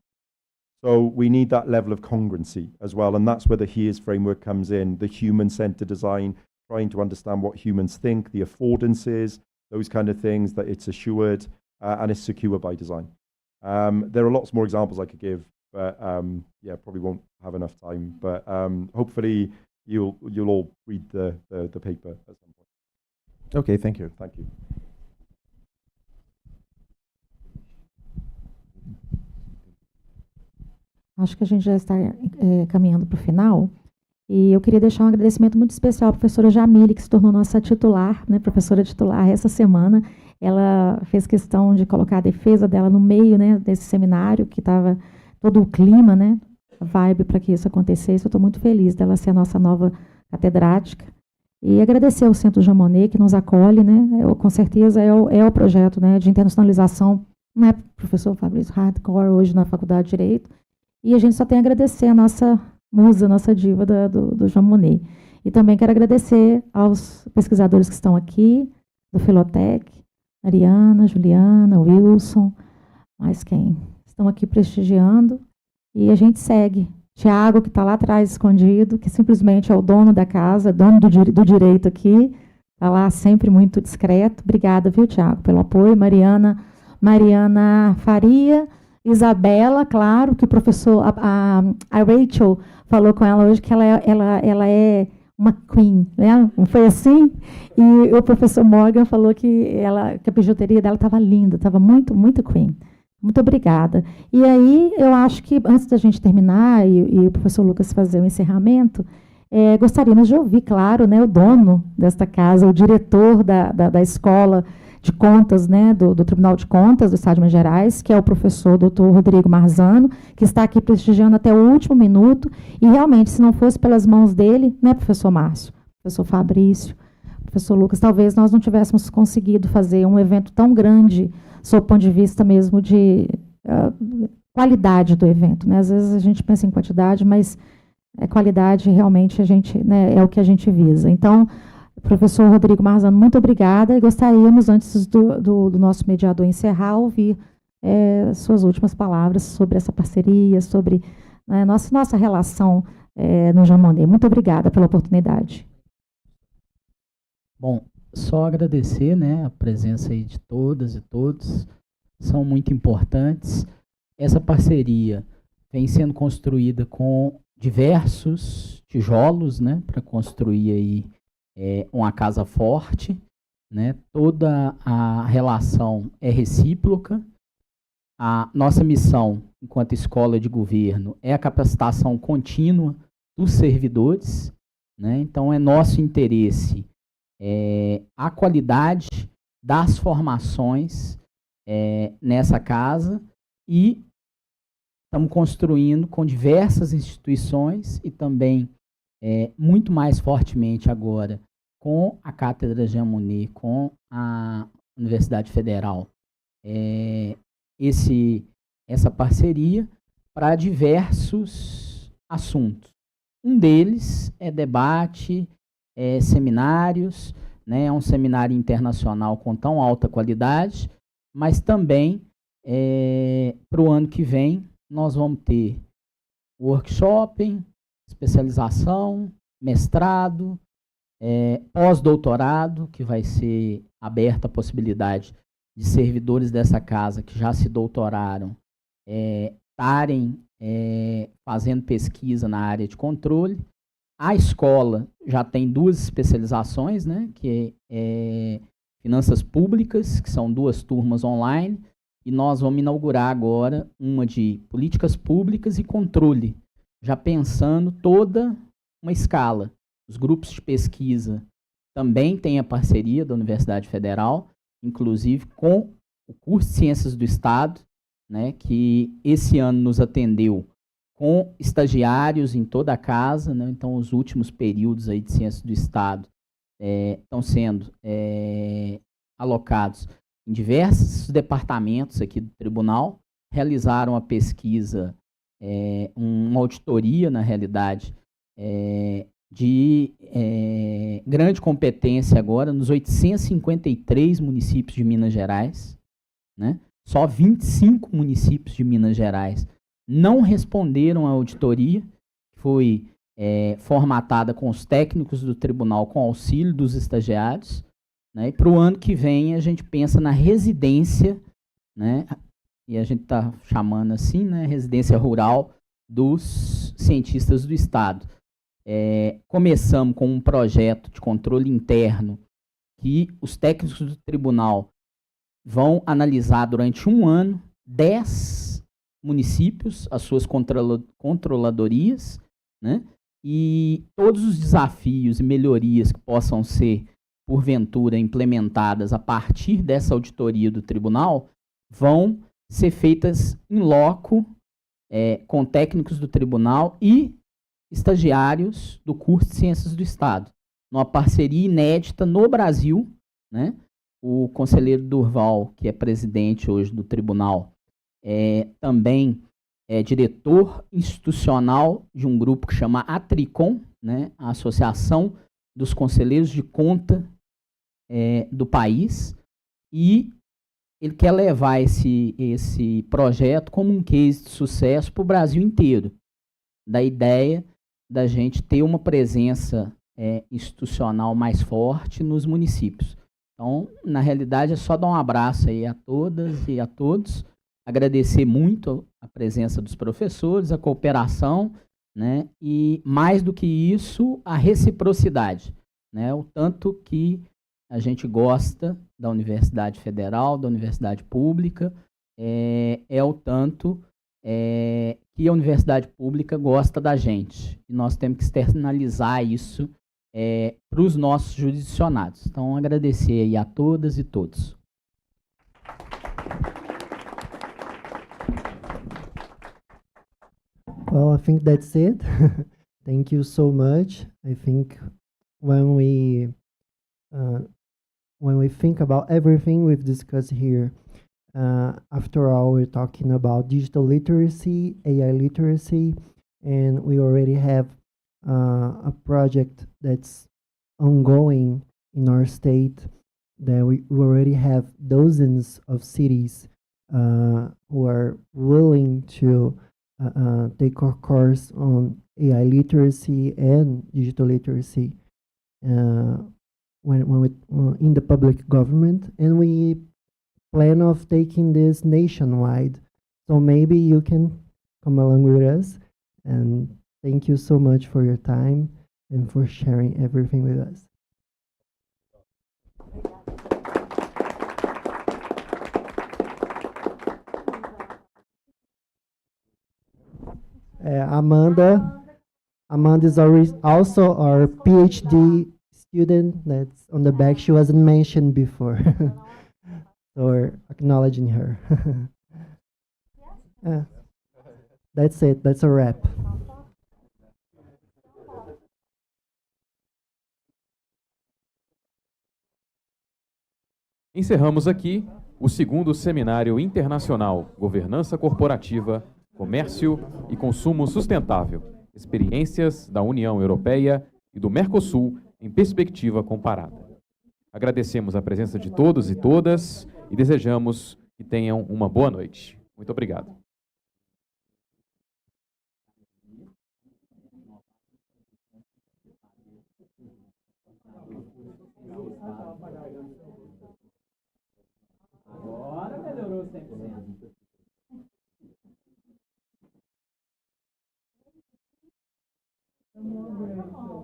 So we need that level of congruency as well, and that's where the HERES framework comes in, the human-centered design, trying to understand what humans think, the affordances, those kind of things, that it's assured and it's secure by design. There are lots more examples I could give, but yeah, probably won't have enough time. But hopefully you'll all read the paper at some point. Okay, thank you. Thank you. Acho que a gente já está caminhando para o final. E eu queria deixar um agradecimento muito especial à professora Jamile, que se tornou nossa titular, né, professora titular essa semana. Ela fez questão de colocar a defesa dela no meio, né, desse seminário, que estava todo o clima, né, a vibe para que isso acontecesse. Eu estou muito feliz dela ser a nossa nova catedrática. E agradecer ao Centro Jean Monnet, que nos acolhe, né, com certeza é o projeto, né, de internacionalização, não é, professor Fabrício, hardcore hoje na Faculdade de Direito. E a gente só tem a agradecer a nossa musa, nossa diva do Jean Monnet. E também quero agradecer aos pesquisadores que estão aqui, do Filotec, Mariana, Juliana, Wilson, mais quem? Estão aqui prestigiando. E a gente segue. Tiago, que está lá atrás escondido, que simplesmente é o dono da casa, dono do direito aqui, Está lá sempre muito discreto. Obrigada, viu, Tiago, pelo apoio. Mariana Faria, Isabela, claro, que o professor, a Rachel falou com ela hoje que ela é uma queen, né? Não foi assim? E o professor Morgan falou que a bijuteria dela estava linda, estava muito, muito queen. Muito obrigada. E aí, eu acho que, antes da gente terminar e o professor Lucas fazer o encerramento, gostaríamos de ouvir, claro, né, o dono desta casa, o diretor da escola de contas, né, do Tribunal de Contas do Estado de Minas Gerais, que é o professor doutor Rodrigo Marzano, que está aqui prestigiando até o último minuto. E, realmente, se não fosse pelas mãos dele, né, professor Márcio, professor Fabrício, professor Lucas, talvez nós não tivéssemos conseguido fazer um evento tão grande, sob o ponto de vista mesmo de qualidade do evento, né? Às vezes a gente pensa em quantidade, mas qualidade realmente né, é o que a gente visa. Então, professor Rodrigo Marzano, muito obrigada, e gostaríamos, antes do nosso mediador encerrar, ouvir suas últimas palavras sobre essa parceria, sobre nossa relação no Jean Monnet. Muito obrigada pela oportunidade. Bom, só agradecer, né, a presença aí de todas e todos, são muito importantes. Essa parceria vem sendo construída com diversos tijolos, né, para construir aí uma casa forte, né? Toda a relação é recíproca. A nossa missão, enquanto escola de governo, é a capacitação contínua dos servidores, né? Então, é nosso interesse a qualidade das formações nessa casa, e estamos construindo com diversas instituições e também muito mais fortemente agora com a Cátedra Jean Monnet, com a Universidade Federal, essa parceria para diversos assuntos. Um deles é debate, seminários, né? É um seminário internacional com tão alta qualidade, mas também para o ano que vem nós vamos ter workshop, especialização, mestrado, pós-doutorado, que vai ser aberta a possibilidade de servidores dessa casa que já se doutoraram estarem fazendo pesquisa na área de controle. A escola já tem 2 especializações, né, que é Finanças Públicas, que são 2 turmas online, e nós vamos inaugurar agora uma de Políticas Públicas e Controle, já pensando toda uma escala. Os grupos de pesquisa também têm a parceria da Universidade Federal, inclusive com o curso de Ciências do Estado, né, que esse ano nos atendeu com estagiários em toda a casa, né? Então, os últimos períodos aí de Ciências do Estado estão sendo alocados em diversos departamentos aqui do tribunal, realizaram a pesquisa, uma auditoria, na realidade, de grande competência agora nos 853 municípios de Minas Gerais, né? Só 25 municípios de Minas Gerais não responderam à auditoria, que foi formatada com os técnicos do tribunal com auxílio dos estagiários, né? E para o ano que vem a gente pensa na residência, né? E a gente está chamando assim, né, residência rural dos cientistas do Estado. Começamos com um projeto de controle interno que os técnicos do tribunal vão analisar durante um ano 10 municípios, as suas controladorias, né? E todos os desafios e melhorias que possam ser, porventura, implementadas a partir dessa auditoria do tribunal vão ser feitas em loco, com técnicos do tribunal e estagiários do curso de Ciências do Estado, numa parceria inédita no Brasil, né? O conselheiro Durval, que é presidente hoje do tribunal, também é diretor institucional de um grupo que chama Atricom, né? A Associação dos Conselheiros de Conta do país, e ele quer levar esse projeto como um case de sucesso para o Brasil inteiro, da ideia da gente ter uma presença institucional mais forte nos municípios. Então, na realidade, é só dar um abraço aí a todas e a todos, agradecer muito a presença dos professores, a cooperação, né, e, mais do que isso, a reciprocidade, né, o tanto que a gente gosta da Universidade Federal, da Universidade Pública, é o tanto que a Universidade Pública gosta da gente. E nós temos que externalizar isso para os nossos jurisdicionados. Então, agradecer aí a todas e todos. Well, I think that's it. Thank you so much. I think when we think about everything we've discussed here, after all, we're talking about digital literacy, AI literacy, and we already have a project that's ongoing in our state, that we already have dozens of cities who are willing to take our course on AI literacy and digital literacy when we in the public government, and we plan of taking this nationwide. So maybe you can come along with us, and thank you so much for your time and for sharing everything with us. Amanda is also our PhD student that's on the back. She wasn't mentioned before. So we're acknowledging her. That's it. That's a wrap. Encerramos aqui o segundo Seminário Internacional Governança Corporativa, Comércio e Consumo Sustentável, Experiências da União Europeia e do Mercosul em Perspectiva Comparada. Agradecemos a presença de todos e todas e desejamos que tenham uma boa noite. Muito obrigado. Agora melhorou 100%.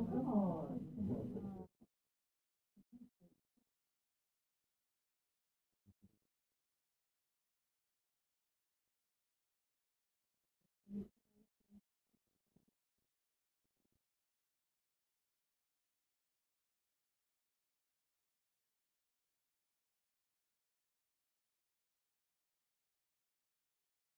Tá bom.